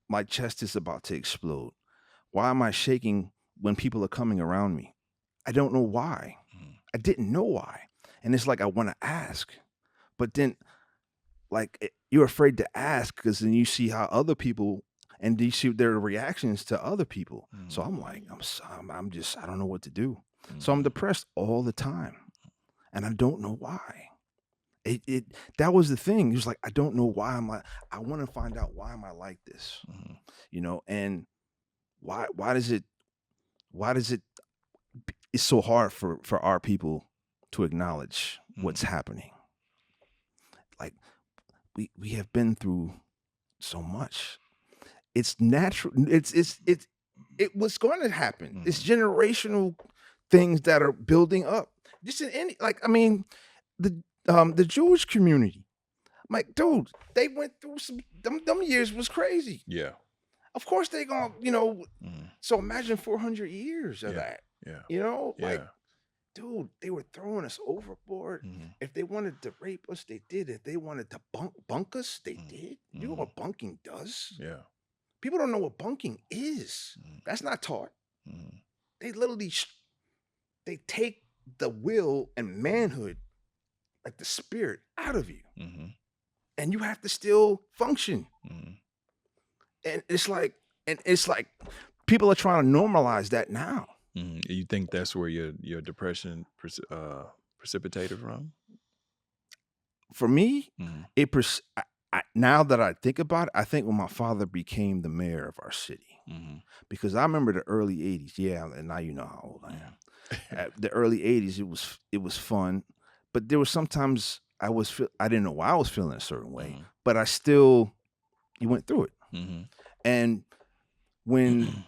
my chest is about to explode? Why am I shaking when people are coming around me? I don't know why. I didn't know why. And it's like I want to ask, but then like you're afraid to ask because then you see how other people and you see their reactions to other people. So I'm like, I'm just I don't know what to do. So I'm depressed all the time, and I don't know why. It that was the thing. It was like I don't know why I'm like I want to find out why am I like this, and why does it it's so hard for our people to acknowledge what's happening. Like we have been through so much. It's natural. It was going to happen. It's generational things that are building up. Just in any the Jewish community. I'm like, dude, they went through them years was crazy. Yeah. Of course they gonna, so imagine 400 years of that. Yeah. Like, dude, they were throwing us overboard. If they wanted to rape us, they did. If they wanted to bunk us, they did. You know what bunking does? Yeah. People don't know what bunking is. That's not taught. They literally they take the will and manhood, like the spirit, out of you, and you have to still function. And it's like people are trying to normalize that now. You think that's where your depression precipitated from? For me, now that I think about it, I think when my father became the mayor of our city, because I remember the early 80s. Yeah, and now you know how old I am. At the early 80s, it was fun, but there was sometimes I didn't know why I was feeling a certain way, but you went through it. And when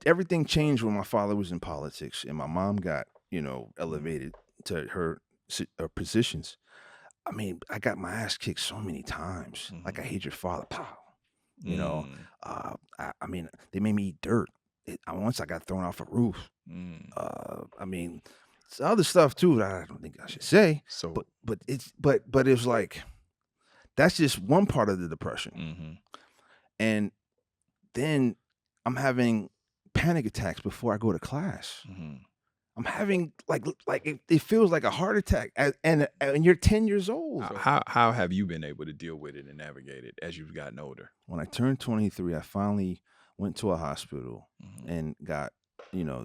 everything changed when my father was in politics and my mom got, elevated to her positions. I mean, I got my ass kicked so many times. Like, I hate your father. Pow. I mean, they made me eat dirt. Once I got thrown off a roof. I mean, it's other stuff too that I don't think I should say. So, but it's like that's just one part of the depression. And then I'm having panic attacks before I go to class. I'm having like it feels like a heart attack, and you're 10 years old. How have you been able to deal with it and navigate it as you've gotten older? When I turned 23, I finally went to a hospital and got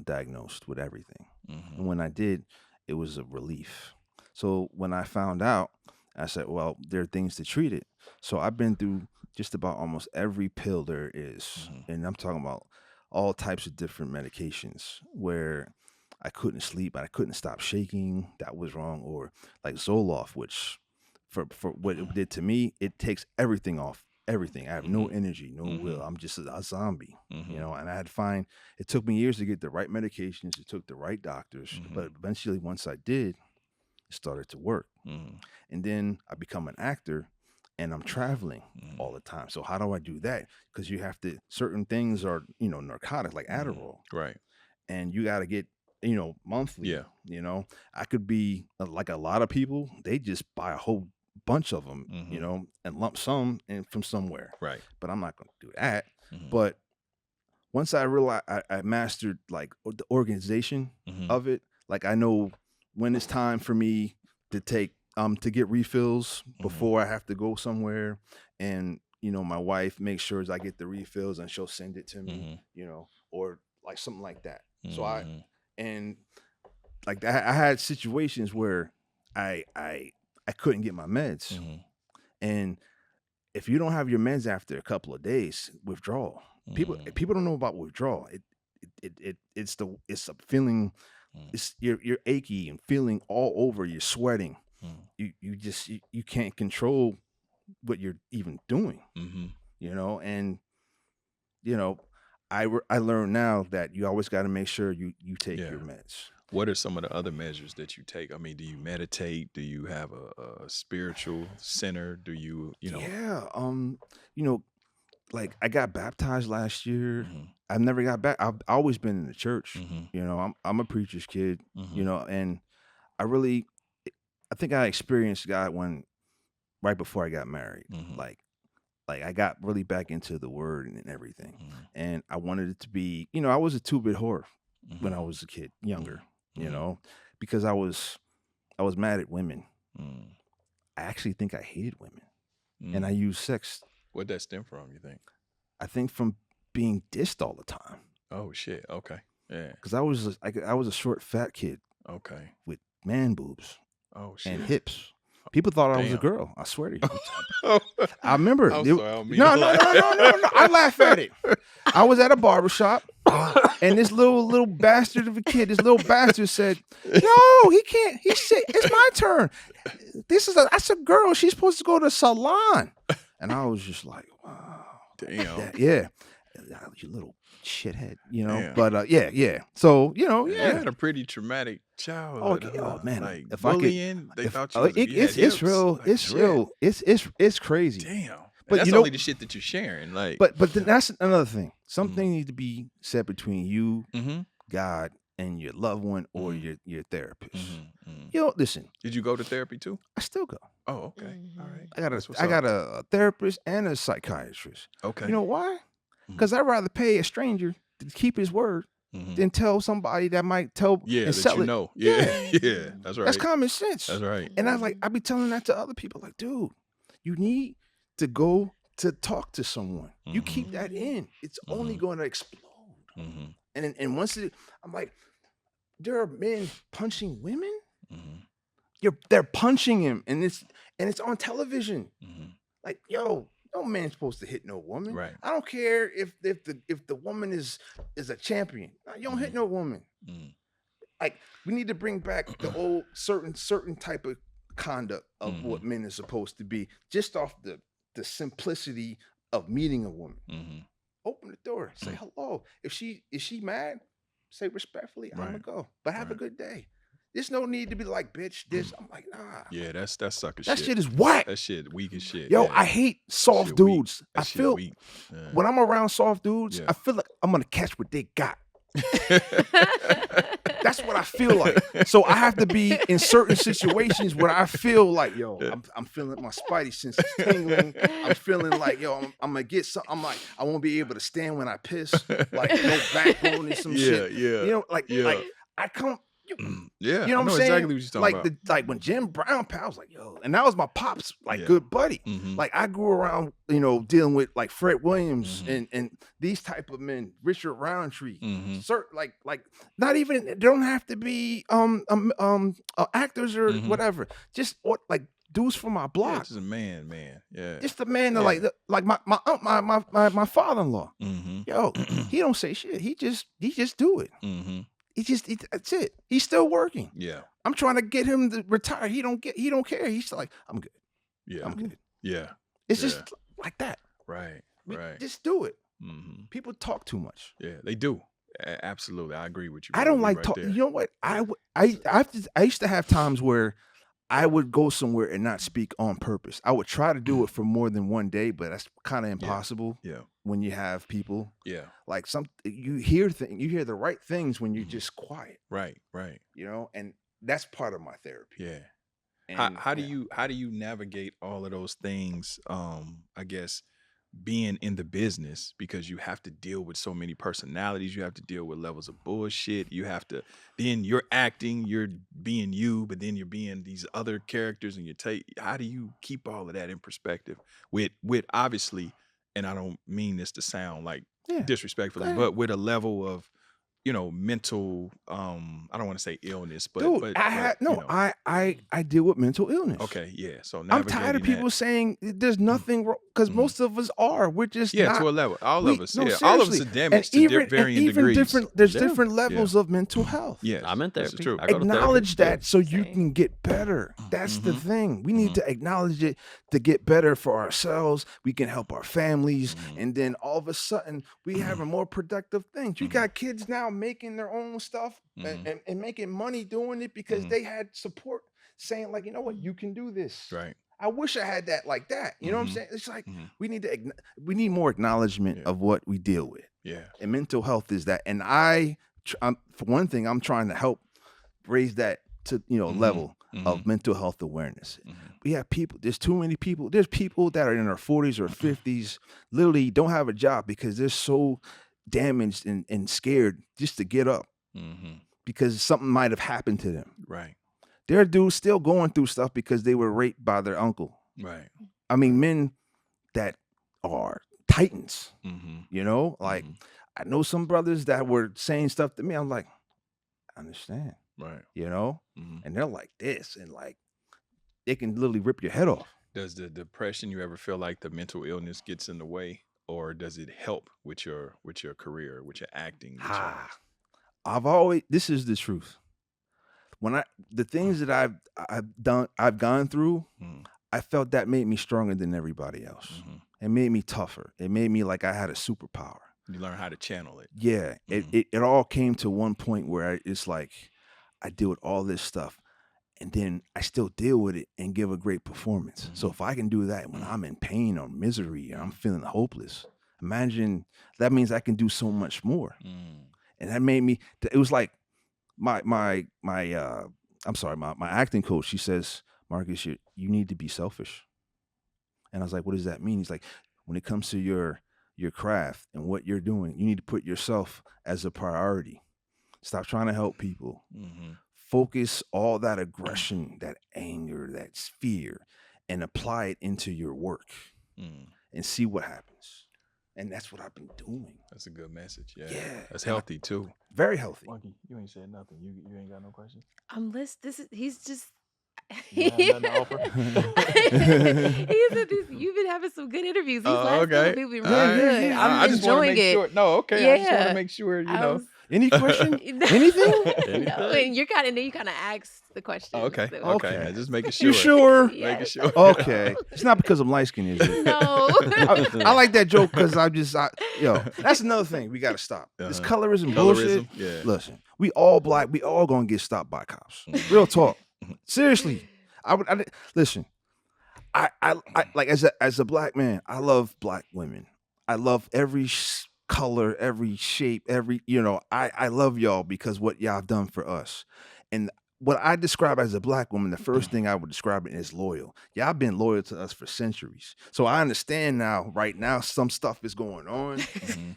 diagnosed with everything. And when I did, it was a relief. So when I found out, I said, well, there are things to treat it. So I've been through just about almost every pill there is, and I'm talking about all types of different medications where I couldn't sleep, but I couldn't stop shaking. That was wrong. Or like Zoloft, which for what it did to me, it takes everything off. Everything. I have no energy, no will. I'm just a zombie, and I had to find, it took me years to get the right medications. It took the right doctors, but eventually once I did, it started to work. And then I become an actor and I'm traveling all the time. So how do I do that? Because you have to, certain things are, narcotics like Adderall. Right. And you got to get, monthly. Yeah. I could be like a lot of people, they just buy a whole bunch of them, and lump sum and from somewhere. Right. But I'm not going to do that. But once I realized I mastered like the organization of it, like I know when it's time for me to take to get refills before I have to go somewhere, and my wife makes sure I get the refills and she'll send it to me, or like something like that. So I had situations where I couldn't get my meds, and if you don't have your meds after a couple of days, withdrawal. People don't know about withdrawal. It's a feeling. It's you're achy and feeling all over. You're sweating. You can't control what you're even doing. You know, and you know, I learned now that you always got to make sure you take your meds. What are some of the other measures that you take? I mean, do you meditate? Do you have a spiritual center? Do you know? Yeah. You know, like I got baptized last year. I've never got back. I've always been in the church. You know, I'm a preacher's kid. You know, and I think I experienced God right before I got married. Like I got really back into the word and everything. And I wanted it to be, you know, I was a 2-bit whore when I was a kid, younger, you know, because I was mad at women. I actually think I hated women. And I used sex. Where'd that stem from, you think? I think from being dissed all the time. Oh shit. Okay. Yeah. Because I was a short, fat kid. Okay. With man boobs. Oh shit. And hips. People thought I was a girl. I swear to you. I remember. I'm sorry, I don't mean no. to laugh. I laugh at it. I was at a barbershop, and this little bastard of a kid, this little bastard said, "No, he can't. He said it's my turn. That's a girl. She's supposed to go to a salon." And I was just like, "Wow, damn, yeah, you little shithead," you know. Damn. But yeah. So you know, You had a pretty traumatic childhood. Oh man, like if bullying, they thought you was, it's real. Like, it's real. It's crazy. Damn. But that's you know, only the shit that you're sharing. Like, but then that's another thing. Something needs to be said between you, God, and your loved one or your therapist. You know, listen. Did you go to therapy too? I still go. Oh, okay. All right. I got a therapist and a psychiatrist. Okay. You know why? Because I'd rather pay a stranger to keep his word than tell somebody that might tell and sell it. Know. Yeah. Yeah. That's right. That's common sense. That's right. And I be telling that to other people, like, dude, you need to go to talk to someone. You keep that in, it's only going to explode. And once I'm like, there are men punching women. They're punching him, and it's on television. Like, yo, no man's supposed to hit no woman. Right. I don't care if the woman is a champion. You don't hit no woman. Like, we need to bring back the old certain type of conduct of what men are supposed to be, just off the simplicity of meeting a woman. Open the door, say hello. If she mad, say respectfully, I'm gonna go. But have a good day. There's no need to be like, bitch, this. I'm like, nah. Yeah, that's sucker shit. That shit is whack. That shit weak as shit. Yo, yeah. I hate soft dudes. I feel when I'm around soft dudes, I feel like I'm gonna catch what they got. That's what I feel like. So I have to be in certain situations where I feel like, yo, I'm feeling my spidey senses tingling. I'm feeling like, yo, I'm gonna get some. I'm like, I won't be able to stand when I piss. Like, no backbone and some shit. Yeah. You know, like I come. Yeah, you know what I'm saying? Exactly what you're talking about. Like when Jim Brown passed, I was like, yo, and that was my pop's good buddy. Like, I grew around, you know, dealing with like Fred Williams and these type of men, Richard Roundtree, certain like not even, they don't have to be actors or whatever, just like dudes from my block. Just a man, yeah, just a man that like my father-in-law. Yo, he don't say shit. He just do it. That's it. He's still working. Yeah. I'm trying to get him to retire. He don't care. He's like, I'm good. Yeah. I'm good. Yeah. It's just like that. Right. Just do it. People talk too much. Yeah, they do. Absolutely. I agree with you. I don't like talk. You know what? I used to have times where I would go somewhere and not speak on purpose. I would try to do it for more than one day, but that's kind of impossible. Yeah. When you have people. Yeah. Like you hear the right things when you're just quiet. Right. You know, and that's part of my therapy. Yeah. And, how do you navigate all of those things? I guess being in the business, because you have to deal with so many personalities, you have to deal with levels of bullshit. You have to, then you're acting, you're being you, but then you're being these other characters, and how do you keep all of that in perspective with obviously, and I don't mean this to sound like disrespectfully, but with a level of mental I don't want to say illness, but Dude, I deal with mental illness. Okay, yeah. So I'm tired of people saying there's nothing wrong, because most of us are. We're just not, to a level. All of us, no, all of us are damaged to varying degrees. There's different levels of mental health. Yes, I'm in therapy. This is true. Acknowledge that so you can get better. That's the thing. We need to acknowledge it to get better for ourselves. We can help our families, and then all of a sudden we have a more productive things. You got kids now making their own stuff and making money doing it because they had support saying, like, you know what, you can do this. Right. I wish I had that like that. You know what I'm saying? It's like we need more acknowledgement of what we deal with. Yeah. And mental health is that. And I'm, for one thing, I'm trying to help raise that to level of mental health awareness. We have people. There's too many people. There's people that are in their 40s or 50s, literally don't have a job because they're so damaged and scared just to get up because something might have happened to them. Right. There are dudes still going through stuff because they were raped by their uncle. Right. I mean, men that are titans, like I know some brothers that were saying stuff to me. I'm like, I understand. Right. And they're like this, and like they can literally rip your head off. Does the depression, you ever feel like the mental illness gets in the way, or does it help with your career, with your acting? This is the truth. When the things that I've gone through, I felt that made me stronger than everybody else. It made me tougher. It made me like I had a superpower. You learn how to channel it. Yeah. It all came to one point where it's like I deal with all this stuff, and then I still deal with it and give a great performance. So if I can do that when I'm in pain or misery and I'm feeling hopeless, imagine that means I can do so much more. And that made me. It was like my acting coach. She says, Marcus, you need to be selfish. And I was like, what does that mean? He's like, when it comes to your craft and what you're doing, you need to put yourself as a priority. Stop trying to help people. Focus all that aggression, that anger, that fear, and apply it into your work and see what happens. And that's what I've been doing. That's a good message. Yeah. That's And healthy too. Very healthy. Monkey, you ain't said nothing. You ain't got no questions? I'm listening. He's just. You have nothing to offer? You've been having some good interviews. These Oh, last okay. couple people been really good. I I'm just wanna enjoying make it. sure. No, okay. I just want to make sure, Any question? Anything? No, and you kind of asked the question. Oh, okay. So- Okay. Okay. Just making sure. You sure? Making Yes. sure. Okay. It's not because I'm light skinned, is it? No. I like that joke because that's another thing we got to stop. This colorism bullshit. Yeah. Listen, we all black. We all gonna get stopped by cops. Real talk. Seriously, listen. I like as a black man, I love black women. I love every color, every shape, I love y'all because what y'all have done for us. And what I describe as a black woman, the first thing I would describe it is loyal. Y'all been loyal to us for centuries. So I understand right now, some stuff is going on.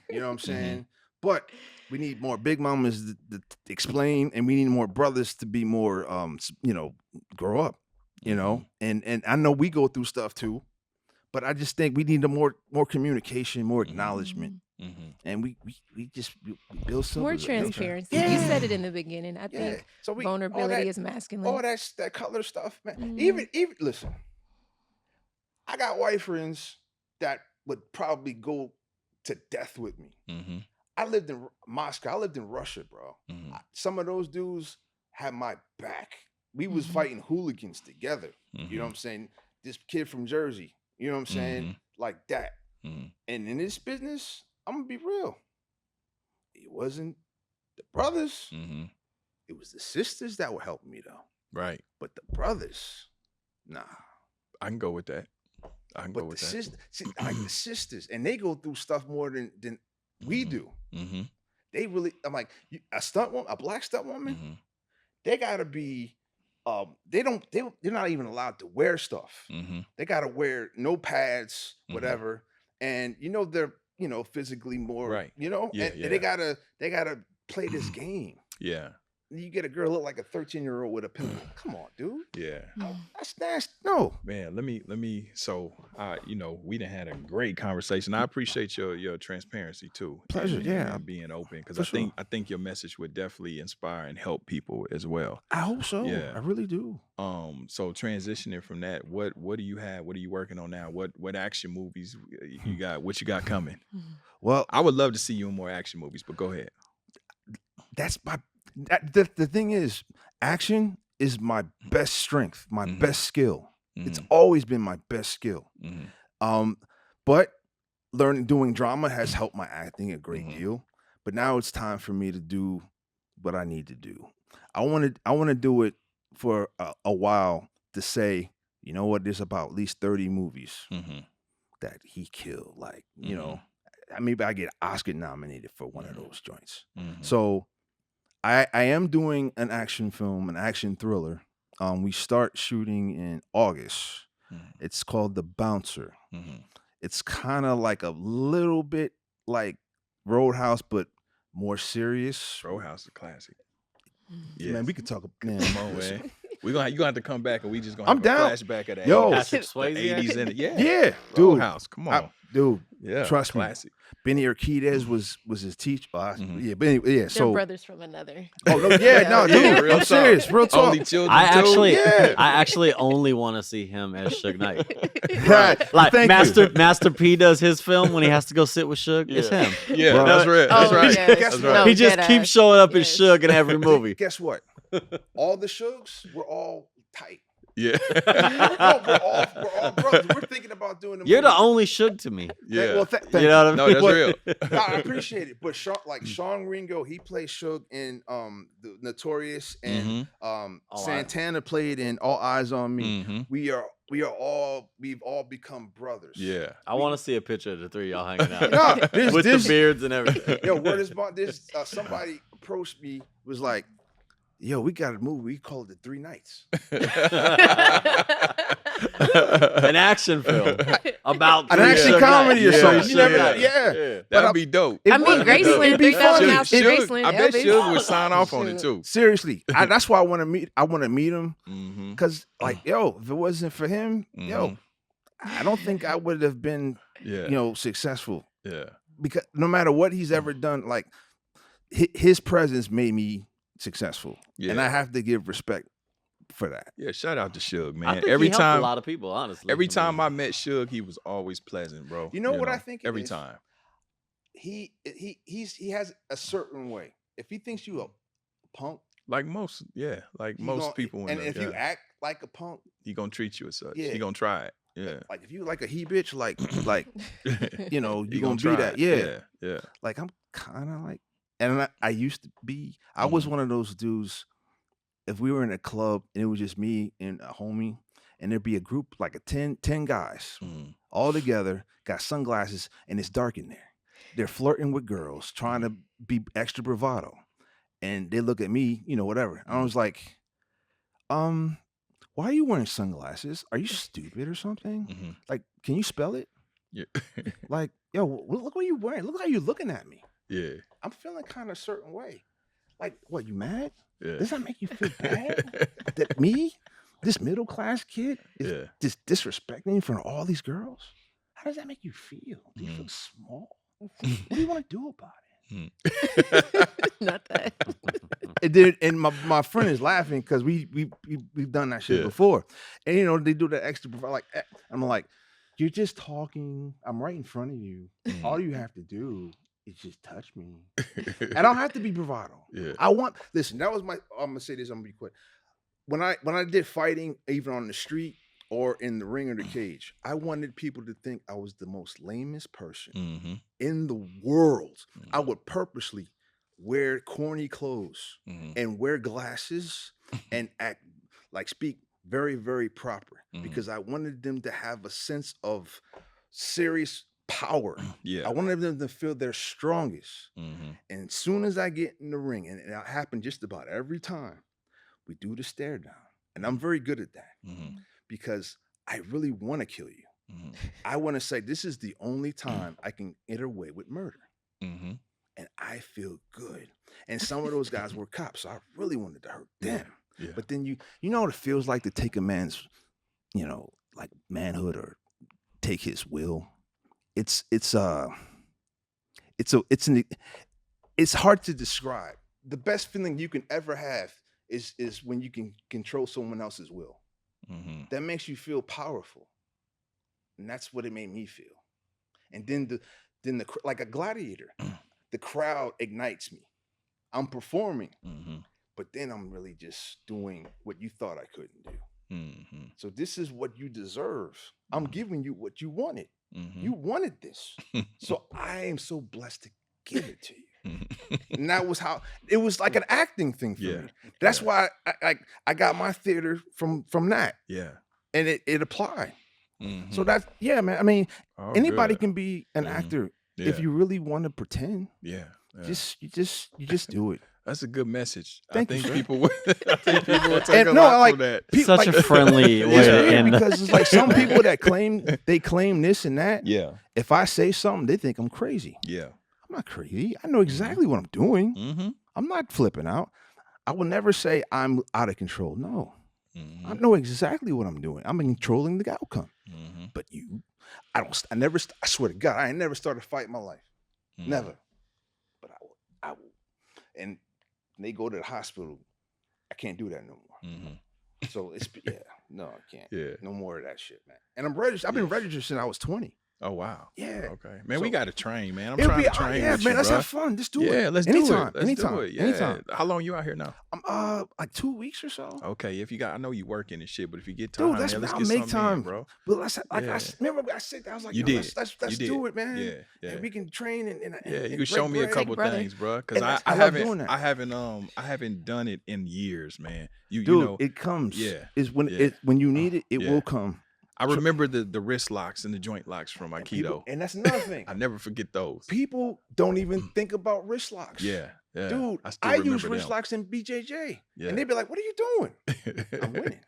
You know what I'm saying? But we need more big mamas to explain, and we need more brothers to be more, grow up, and I know we go through stuff too, but I just think we need more communication, more acknowledgement. And we build some More transparency. You said it in the beginning. I think so vulnerability is masculine. All that color stuff, man. Even listen, I got white friends that would probably go to death with me. I lived in Moscow. I lived in Russia, bro. Some of those dudes had my back. We was fighting hooligans together. You know what I'm saying? This kid from Jersey, you know what I'm saying? Like that. And in this business, I'm gonna be real. It wasn't the brothers. It was the sisters that were helping me though. Right. But the brothers, nah. I can go with that. Like the sisters, and they go through stuff more than we do. They really, I'm like, a black stunt woman, they gotta be, they're not even allowed to wear stuff. They gotta wear no pads, whatever. And they're, physically more, right. and they gotta play this game. Yeah. You get a girl look like a 13-year-old with a pimple. Come on, dude. Yeah. That's nasty. No. Man, let me. So, we done had a great conversation. I appreciate your transparency too. Pleasure. And being open, because I think your message would definitely inspire and help people as well. I hope so. Yeah, I really do. So transitioning from that, what do you have? What are you working on now? What action movies you got? What you got coming? Well, I would love to see you in more action movies, but go ahead. That's the thing is, action is my best strength, my best skill. It's always been my best skill. But doing drama has helped my acting a great deal. But now it's time for me to do what I need to do. I want to do it for a while to say, you know what, there's about at least 30 movies that he killed. Like, you know, maybe I get Oscar nominated for one of those joints. So I am doing an action film, an action thriller. We start shooting in August. It's called The Bouncer. It's kind of like a little bit like Roadhouse, but more serious. Roadhouse is a classic. Yeah, man, we could talk. Man, man. You gonna have to come back, and we just gonna I'm have down. a flashback of that. Patrick Swayze. 80s in it. Yeah, dude. Roadhouse. Come on, dude. Yeah, trust classic. me. Benny Urquidez was his teacher. Yeah, but anyway, yeah. They're So brothers from another. Oh no, yeah, no, dude. Yeah, real I'm talk. serious, real talk. Only children. I actually only want to see him as Suge Knight. Right. Like Thank Master P does his film when he has to go sit with Suge. It's him. Yeah, Bro. that's right. That's Oh, right. yeah. Guess That's what? right. He just dead keeps ass. showing up Yes. as Suge in every movie. Guess what? All the Shugs, we're all tight. Yeah. No, we're all brothers. We're thinking about doing the You're the movie. only Suge to me. Yeah. Well, thank You know what I mean? No, that's But- real. No, I appreciate it, but Sean Ringo, he plays Suge in the Notorious, and Santana played in All Eyes on Me. We've all become brothers. Yeah. I want to see a picture of the three of y'all hanging out No, with the beards and everything. Yo, word is about this. Somebody approached me, was like, "Yo, we got a movie. We call it The Three Nights." An action film about An action Suge comedy Knight. or something. Suge You never know. Knight. Yeah. That'd be dope. It I mean, would be dope. Graceland, It'd be 3,000 fun. hours in Suge, Graceland. I bet Elvis. Suge would sign off on it too. Seriously, that's why I want to meet. I want to meet him Mm-hmm. because, like, yo, if it wasn't for him, yo, I don't think I would have been, Yeah. successful. Yeah. Because no matter what he's ever done, like his presence made me successful, Yeah. and I have to give respect for that. Yeah. Shout out to Suge, I man. think Every he helped time a lot of people, honestly. Every time I met Suge, he was always pleasant, bro. You know what I think it Every is? time. He has a certain way. If he thinks you a punk, Like most he most gonna- people. and if you act like a punk, he gonna treat you as such. Yeah. He gonna try it. Yeah. like if you like a he bitch, like you know, He you gonna be try that. it. Yeah. Yeah. Like I'm kind of like, and I used to be. I was one of those dudes. If we were in a club and it was just me and a homie, and there'd be a group like 10 guys all together, got sunglasses, and it's dark in there. They're flirting with girls, trying to be extra bravado, and they look at me, whatever. And I was like, why are you wearing sunglasses? Are you stupid or something? Like, can you spell it? Yeah. Like, yo, look what you're wearing. Look how you're looking at me. Yeah. I'm feeling kind of a certain way. Like, what, you mad? Yeah. Does that make you feel bad? That me, this middle class kid, is just disrespecting in front of all these girls? How does that make you feel? Do you feel small? What do you want to do about it? Not that. And my friend is laughing because we've done that shit before. And they do the extra like I'm like, you're just talking. I'm right in front of you. All you have to do is just touch me. I don't have to be bravado. Yeah. Listen, that was I'm gonna say this, I'm gonna be quick. When I did fighting, even on the street or in the ring or the cage, I wanted people to think I was the most lamest person in the world. I would purposely wear corny clothes and wear glasses and speak very, very proper because I wanted them to have a sense of serious power. Yeah. I wanted them to feel their strongest. And as soon as I get in the ring, and it happened just about every time, we do the stare down. And I'm very good at that because I really want to kill you. I want to say this is the only time I can get away with murder. and I feel good. And some of those guys were cops, so I really wanted to hurt them. Yeah. But then you know what it feels like to take a man's, like manhood or take his will. It's hard to describe. The best feeling you can ever have is when you can control someone else's will. Mm-hmm. That makes you feel powerful, and that's what it made me feel. And then the like a gladiator, the crowd ignites me. I'm performing, but then I'm really just doing what you thought I couldn't do. Mm-hmm. So this is what you deserve. I'm giving you what you wanted. Mm-hmm. You wanted this, so I am so blessed to give it to you. And that was how it was, like an acting thing for me. That's why I got my theater from that. Yeah, and it applied. Mm-hmm. So that's man. I mean, anybody can be an actor if you really want to pretend. Yeah. You just do it. That's a good message. Thank I you, think sir. people would take a lot from that. Such a friendly way It's to weird end. because it's like some people that claim this and that. Yeah. If I say something, they think I'm crazy. Yeah. I'm not crazy. I know exactly what I'm doing. Mm-hmm. I'm not flipping out. I will never say I'm out of control. No. Mm-hmm. I know exactly what I'm doing. I'm controlling the outcome. Mm-hmm. But I swear to God, I ain't never started a fight in my life. Mm-hmm. Never. But I will. And they go to the hospital. I can't do that no more. Mm-hmm. So no, I can't. Yeah. No more of that shit, man. And I'm registered. I've been registered since I was 20. Oh wow. Yeah. Okay. Man, So- we got to train, man. I'm trying to train with you, let's bro. have fun. Let's do it. Yeah, let's anytime, do it. Anytime. Do it. Yeah. Anytime. How long you out here now? I'm like 2 weeks or so. Okay, if you got, I know you working and shit, but if you get time, Dude, man, let's I'll get make something time, in, bro. But I Yeah. remember I said that I was like, You yo, did. let's You did. do it, man. Yeah, yeah. And we can train and Yeah, you and can show break me a bread. couple brother. things, bro. Because And I love doing that. I haven't done it in years, man. You Dude, know, it comes. Yeah. Is when Yeah. when you need it, it Yeah. will come. I remember the wrist locks and the joint locks from Aikido. And that's another thing. I never forget those. People don't even think about wrist locks. Yeah, yeah. Dude, still I use remember wrist them. locks in BJJ. Yeah. And they'd be like, what are you doing? I'm winning.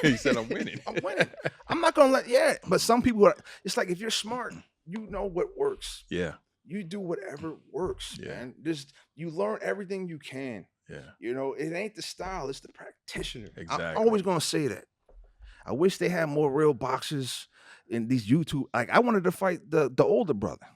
He said, "I'm winning." I'm winning. I'm not going to but some people, it's like if you're smart, you know what works. Yeah, You do whatever works, Yeah. man. You learn everything you can. yeah. It ain't the style, it's the practitioner. Exactly. I'm always going to say that. I wish they had more real boxers in these YouTube. Like I wanted to fight the older brother.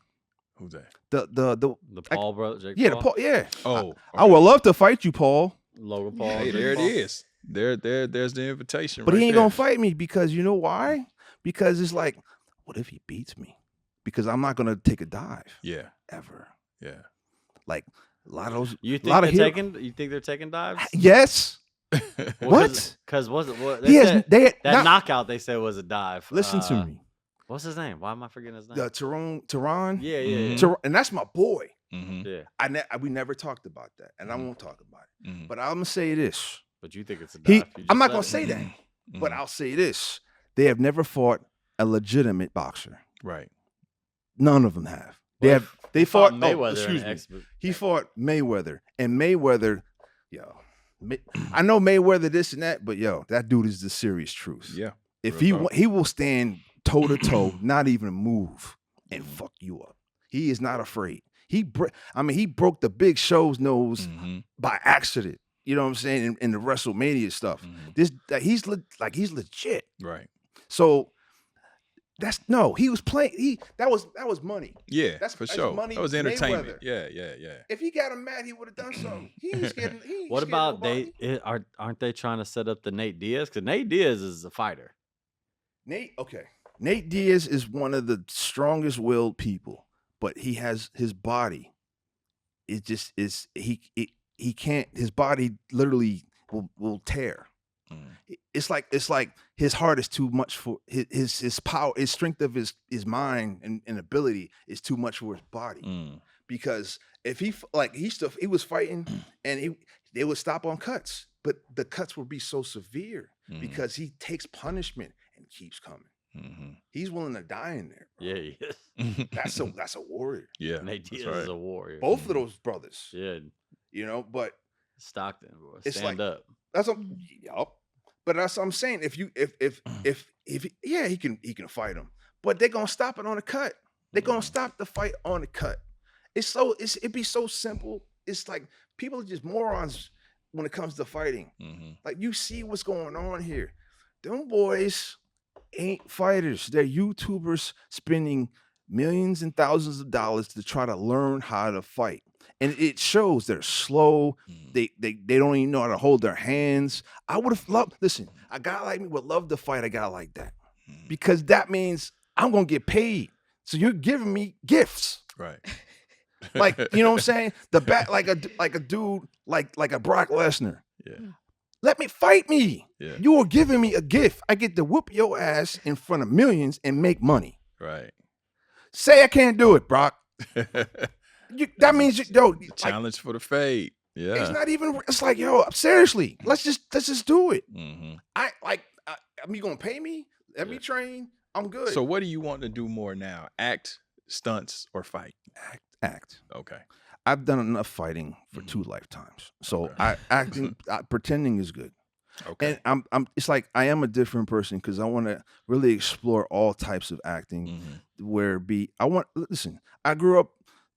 Who's that? The Paul brother, Jake yeah, Paul? the Paul, yeah. Oh, I would love to fight you, Paul. Logan Paul. Hey, Jake there it Paul. is. There's the invitation. But right he ain't there. gonna fight me because you know why? Because it's like, what if he beats me? Because I'm not gonna take a dive Yeah, ever. yeah. Like a lot of those. You a think lot they're of hero- taking? You think they're taking dives? Yes. What? Because was it what He has. They that not- knockout they said was a dive? Listen to me. What's his name? Why am I forgetting his name? Tehran. Yeah, yeah, yeah. Mhm. And that's my boy. Mm-hmm. yeah. We never talked about that, and I won't talk about it. Mm-hmm. But I'm gonna say this. But you think it's a dive? You just I'm not said gonna it. say that, Mm-hmm. but I'll say this: they have never fought a legitimate boxer. Right. None of them have. Well, They fought Mayweather. excuse in me. an He fought Mayweather, and Mayweather, I know Mayweather this and that, but that dude is the serious truth. Yeah. If Real he will stand toe to toe, not even move, and fuck you up. He is not afraid. He broke the Big Show's nose Mm-hmm. by accident. You know what I'm saying? In the WrestleMania stuff. Mhm. He's legit. Right. So he was playing. That was money. Yeah, That's for that's sure. money That was entertainment. Mayweather. Yeah. If he got him mad, he would have done something. He ain't scared. He ain't What scared about nobody. aren't they trying to set up the Nate Diaz? Because Nate Diaz is a fighter. Nate Diaz is one of the strongest willed people, but he has his body. It just is he can't. His body literally will tear. Mm. It's like his heart is too much for his power. His strength of his mind and ability is too much for his body. Mm. Because if he was fighting and they would stop on cuts, but the cuts would be so severe Mhm. because he takes punishment and keeps coming. Mhm. He's willing to die in there. Bro. Yeah, he is. That's a warrior. Yeah. Nate that's Diaz right. is a warrior. Both of those brothers, Yeah, but Stockton, bro. It's Stand up. that's what, but that's what I'm saying. If he can fight him, but they're gonna stop it on the cut. They're gonna stop the fight on the cut. it'd be so simple. It's like people are just morons when it comes to fighting. Like you see what's going on here. Them boys ain't fighters. They're YouTubers spending millions and thousands of dollars to try to learn how to fight. And it shows they're slow. They don't even know how to hold their hands. I would have loved, listen, a guy like me would love to fight a guy like that. Because that means I'm gonna get paid. So you're giving me gifts. Right. Like, you know what I'm saying? The back like a dude like a Brock Lesnar. Yeah. Let me fight me. Yeah. You are giving me a gift. I get to whoop your ass in front of millions and make money. Right. Say I can't do it, Brock. That means challenge for the fade. Yeah. It's not even. It's like, yo, seriously, let's just do it. You gonna pay me? Let me train. I'm good. So what do you want to do more now? Act, stunts, or fight? Act. Okay. I've done enough fighting for 2 lifetimes. So pretending is good. Okay. And it's like I am a different person because I want to really explore all types of acting. I grew up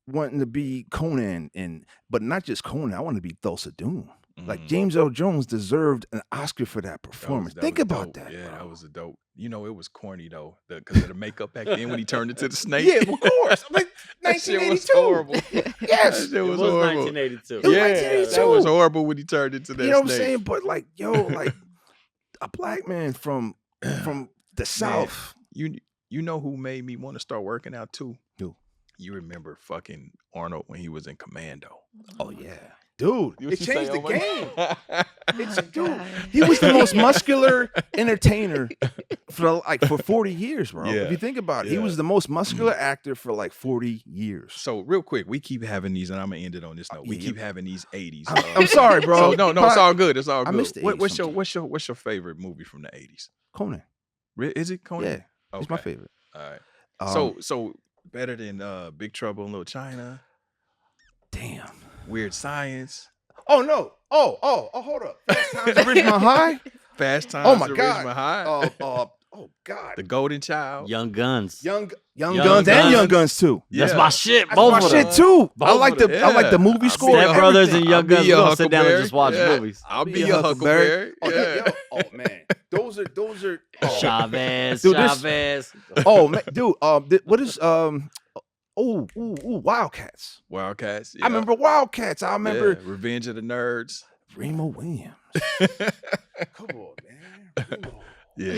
wanting to be Conan, but not just Conan. I want to be Thulsa Doom. Like James L. Jones deserved an Oscar for that performance. Think about that. Yeah, bro. that was a dope. You know, it was corny though, because of the makeup back then when he turned into the snake. Yeah, of course. I'm like that shit 1982. was horrible. Yes, that shit was horrible. horrible. 1982. It was Yeah, 1982. that was horrible when he turned into that. You know what I'm snake. saying? But like, yo, like a black man from the South. You know who made me want to start working out too? Who? You remember fucking Arnold when he was in Commando? Oh yeah. Dude, it changed the game. God. He was the most muscular entertainer for 40 years, bro. Yeah. If you think about it, he Yeah. was the most muscular actor for like 40 years. So real quick, we keep having these, and I'm gonna end it on this note. We keep having these 80s. I'm sorry, bro. So, no, it's all good. It's all I good. missed the 80s What's your favorite movie from the 80s? Conan. Is it Conan? Yeah, it's my favorite. All right. So better than Big Trouble in Little China. Damn. Weird Science. Oh no. Oh, hold up. Fast Times at Ridgemont High. Fast Times Oh my at God. Ridgemont High. Oh God. The Golden Child. Young Guns. Young Young Guns and Guns. Young Guns too. That's Yeah. my shit. That's Both my of shit them. too. Both I like of the I like the movie score. Step Brothers and everything. Young Guns. We're gonna sit down and just watch Yeah. movies. I'll be be a a Huckleberry. Huckleberry. Oh man. Those are Chavez. Dude, this- Chavez. Oh man, dude. What is Wildcats. Wildcats. I remember Wildcats. I remember Revenge of the Nerds. Remo Williams. Come on, man. Remo. Yeah.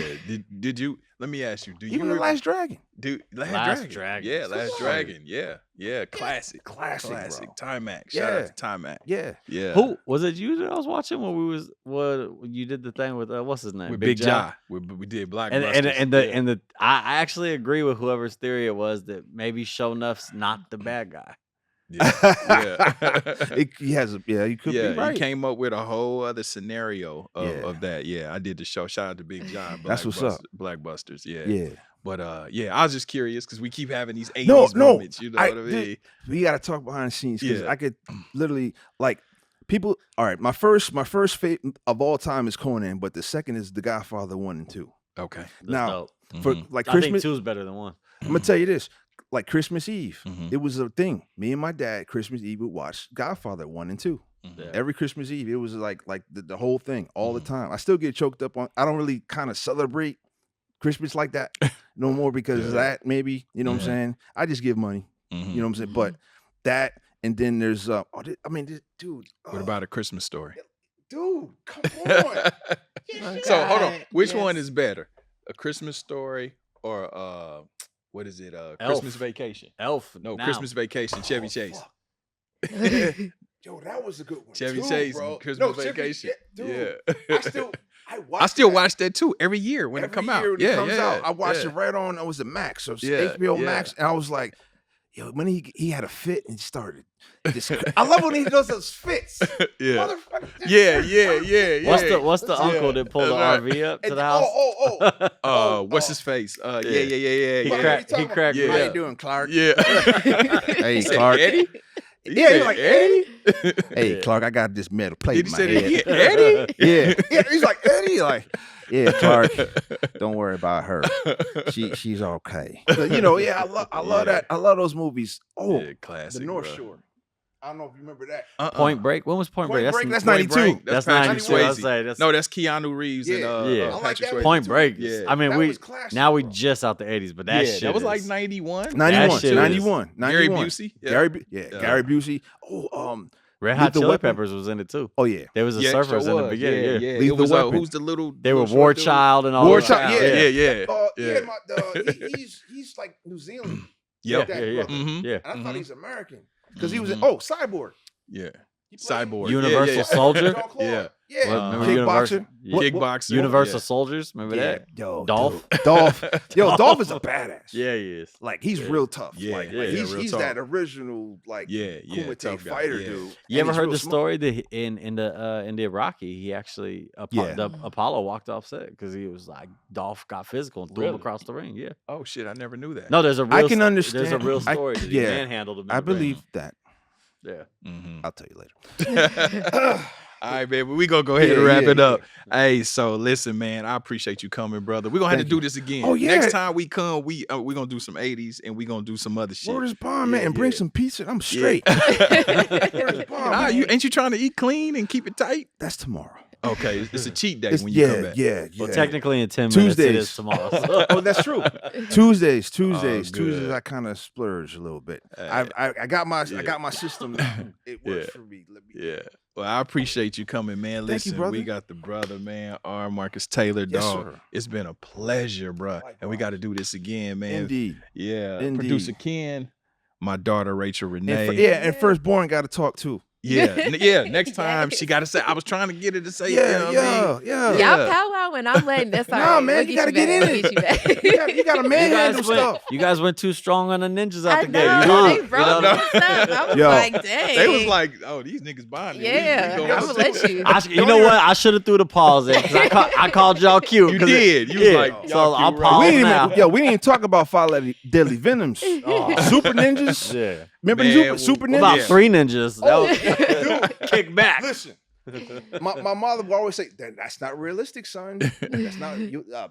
Did you? Let me ask you. Do Even you The Last Dragon. Last Dragon. Yeah, Last Come on. Dragon. Yeah. Classic. Classic, bro. Timax. Yeah. Shout out to Timax. Yeah. Yeah. Who was it? You that I was watching when you did the thing with what's his name? With Big Jai. We did Black And I actually agree with whoever's theory it was that maybe Sho'nuff's not the bad guy. Yeah. You could be right. He came up with a whole other scenario of that. Yeah, I did the show. Shout out to Big John. That's what's up. Blackbusters. Yeah. Yeah. But I was just curious because we keep having these 80s moments. You know what I mean? We got to talk behind the scenes because Yeah. I could literally like people. All right, my first favorite of all time is Conan, but the second is The Godfather 1 and 2. Okay. That's Now, dope. for like I think Christmas, 2's better than 1. I'm gonna tell you this. Like Christmas Eve, Mhm. it was a thing. Me and my dad, Christmas Eve, would watch Godfather 1 and 2. Yeah. Every Christmas Eve, it was like the whole thing all the time. I still get choked up on. I don't really kind of celebrate Christmas like that no more because of that. Maybe you know what I'm saying. I just give money. You know what I'm saying. But that and then there's dude. What about A Christmas Story? Dude, come on. So hold on. Which Yes. one is better? A Christmas Story or what is it? Christmas Vacation. Elf. No, now. Christmas Vacation. Chevy Oh, Chase. Yo, that was a good one. Chevy too, Chase. bro. Christmas Chevy- Vacation. dude. Yeah. I I still that. watch that too every year when it Every come out. year when Yeah, it comes yeah. out. I watched yeah. it right on. It was a Max, so it's Yeah, HBO yeah. Max, and I was like, yo, when he had a fit and started. I love when he does those fits. Yeah. Motherfucker. Yeah. What's the uncle that pulled the That's right. RV up to And- the house? What's his face? Yeah. He What cracked. are He you talking cracked. about? How me you up. doing, Clark? Yeah. Hey, He said, Clark. Eddie? Yeah, said you're like Eddie. Hey, Clark, I got this metal plate in my head. Eddie? Yeah. He's like, Eddie? Like, yeah, Clark, don't worry about her. She's okay. But, I love that. I love those movies. Oh, classic, the North bro. Shore. I don't know if you remember that. Point Break. When was Point Break? That's 92. That's Patrick Swayze. Swayze. No, that's Keanu Reeves and I like Patrick that Swayze. Point Break. Yeah. I mean, That we was classic, now we bro. just out the 80s, but that shit that was like is- 91. 91. shit is- 91. Gary 91. Busey. Yeah. Gary Busey. Oh, Red Hot Lethal Chili Weapon. Peppers was in it too. Oh, yeah. There was the Yeah, surfers sure in the was. beginning. Yeah. Yeah. Lethal It was Weapon. who's the little? They were little War short dude? Child and all War that. Child, yeah. Yeah. He's like New Zealand. Yep. that Yeah. brother. Mhm. Yeah. And I thought he's American because he was Mhm. in Cyborg. Yeah. He played- Cyborg. Universal Yeah. Soldier? Jean-Claude. Yeah. Yeah. Remember Kickboxer. Universal? Yeah. Kickboxer. Universal Yeah. Soldiers. Remember that? Yo, Dolph? dude. Dolph is a badass. Yeah, he is. Like he's real tough. Yeah, like, yeah, he's real he's tough. that original like Kumite tough guy. fighter Yeah. dude. You And ever he's heard real the smart. story that in the Iraqi, he actually Yeah. the Apollo walked off set because he was like Dolph got physical and threw him Really? across the ring. Yeah. Oh shit! I never knew that. No, there's a real I can There's a understand. real story that he yeah. manhandled him. in I the ring. believe that. Yeah. Mm-hmm. I'll tell you later. All right, baby. We gonna go ahead and Yeah, wrap yeah, it up. Hey, so listen, man. I appreciate you coming, brother. We're gonna have Thank to do you. this again. Oh, yeah. Next time we come, we gonna do some 80s and we gonna do some other shit. Word is bond, man, Yeah, and bring yeah. some pizza. I'm straight. Nah, Word is bond, man. ain't you trying to eat clean and keep it tight? That's tomorrow. Okay, it's a cheat day It's- when you yeah, come back. yeah, yeah. Well, technically in 10 minutes it Tuesdays. is tomorrow. So. Oh, that's true. Tuesdays. good. I kind of splurge a little bit. Hey, I got my yeah. I got my system. Now. It works Yeah. for me. Let me. Yeah. Well, I appreciate you coming, man. Thank you, Listen, brother. we got the brother, man, R. Marcus Taylor, Yes, dog. sir. It's been a pleasure, bro. And we got to do this again, man. Indeed. Yeah. Indeed. Producer Ken, my daughter Rachel Renee. And firstborn got to talk too. Yeah. Next time she got to say. I was trying to get her to say. Yeah, you know what I mean? yeah. Y'all powwow when I'm letting. That's all Nah, right. man, We'll you get gotta get back. in We'll it. get you back. You got to manhandle stuff. You guys went too strong on the ninjas out I the gate. know. You They look, brought know? this up. I was Yo. like, dang. They was like, oh, these niggas buying it. yeah, We I'm gonna gonna let you. you know what? I should have threw the pause in because I called y'all cute. You 'cause did. You was yeah. like, So y'all I'll cute, right? pause We didn't now. we didn't even talk about Five Deadly Venoms. Oh. Super Ninjas. Yeah. Remember Man, Super What about Ninjas? 3 ninjas? That Oh, was kick back. Listen, my mother would always say, "That's not realistic, son. That's not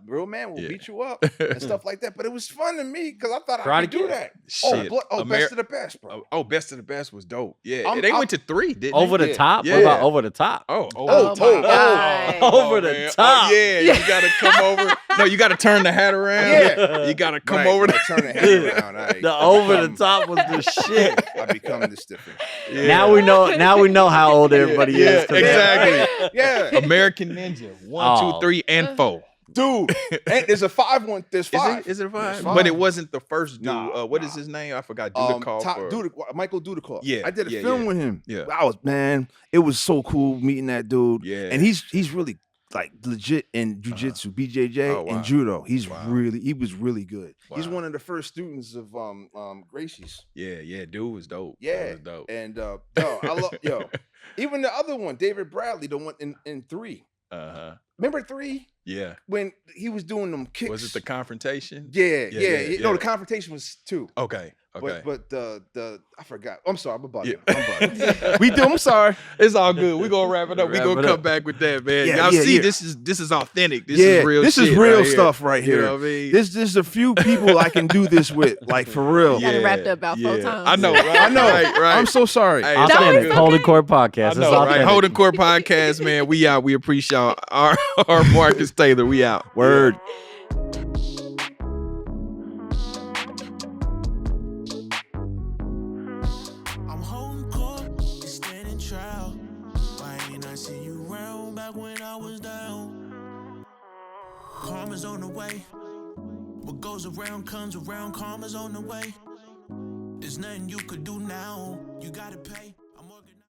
real man will Yeah. beat you up and stuff like that." But it was fun to me because I thought I Karate could do Kid. that. Shit. Best of the best, bro. Oh, Best of the Best was dope. Yeah. I'm- they I'm- went to 3, didn't Over they? the Yeah. top? Yeah. What about over the top? Oh, Oh, my God. Over the man. top. Oh, yeah, you gotta come over. No, you gotta turn the hat around. Yeah. You gotta come Right, over. right, turn the head around. The over the top was the shit. I become this different. Yeah. Now we know how old everybody Yeah, is. 'cause exactly. Yeah, American Ninja 1, 2, 3, and 4. dude. And there's a 5 one. There's 5. Is it a 5? There's But it wasn't the first dude. Nah, What is his name? I forgot. Dudikoff. Michael Dudikoff. Yeah, I did a yeah, film yeah. with him. Yeah. It was so cool meeting that dude. Yeah. And he's really like legit in jujitsu, BJJ, Oh, wow. and judo. He was really good. He's Wow. one of the first students of Gracie's. Yeah, dude was dope. Yeah. Dude was dope. And I love even the other one, David Bradley, the one in 3. Uh-huh. Remember 3 Yeah. when he was doing them kicks? Was it the confrontation? Yeah. Yeah. No, the confrontation was 2. Okay. But the I forgot. I'm sorry. I'm about Yeah. to. I'm sorry. It's all good. We're gonna wrap it up. We're Wrap gonna it come up. back with that, man. Yeah, Y'all yeah, see yeah. this is authentic. This is real This shit is real right here. stuff right here. You know what I mean? This is a few people I can do this with, like for real. Yeah. Got it wrapped up about 4 Yeah. times. I know, right? I know. Right. I'm so sorry. Hey, I'm it's all saying good. Holding Court Podcast. I It's know, right? authentic. Holding Court Podcast, man. We out. We appreciate y'all. Our Marcus Taylor. We out. Word. I'm holding court, it's standing trial. Why ain't I see you round back when I was down? Karma's on the way. What goes around comes around. Karma's on the way. There's nothing you could do now. You gotta pay.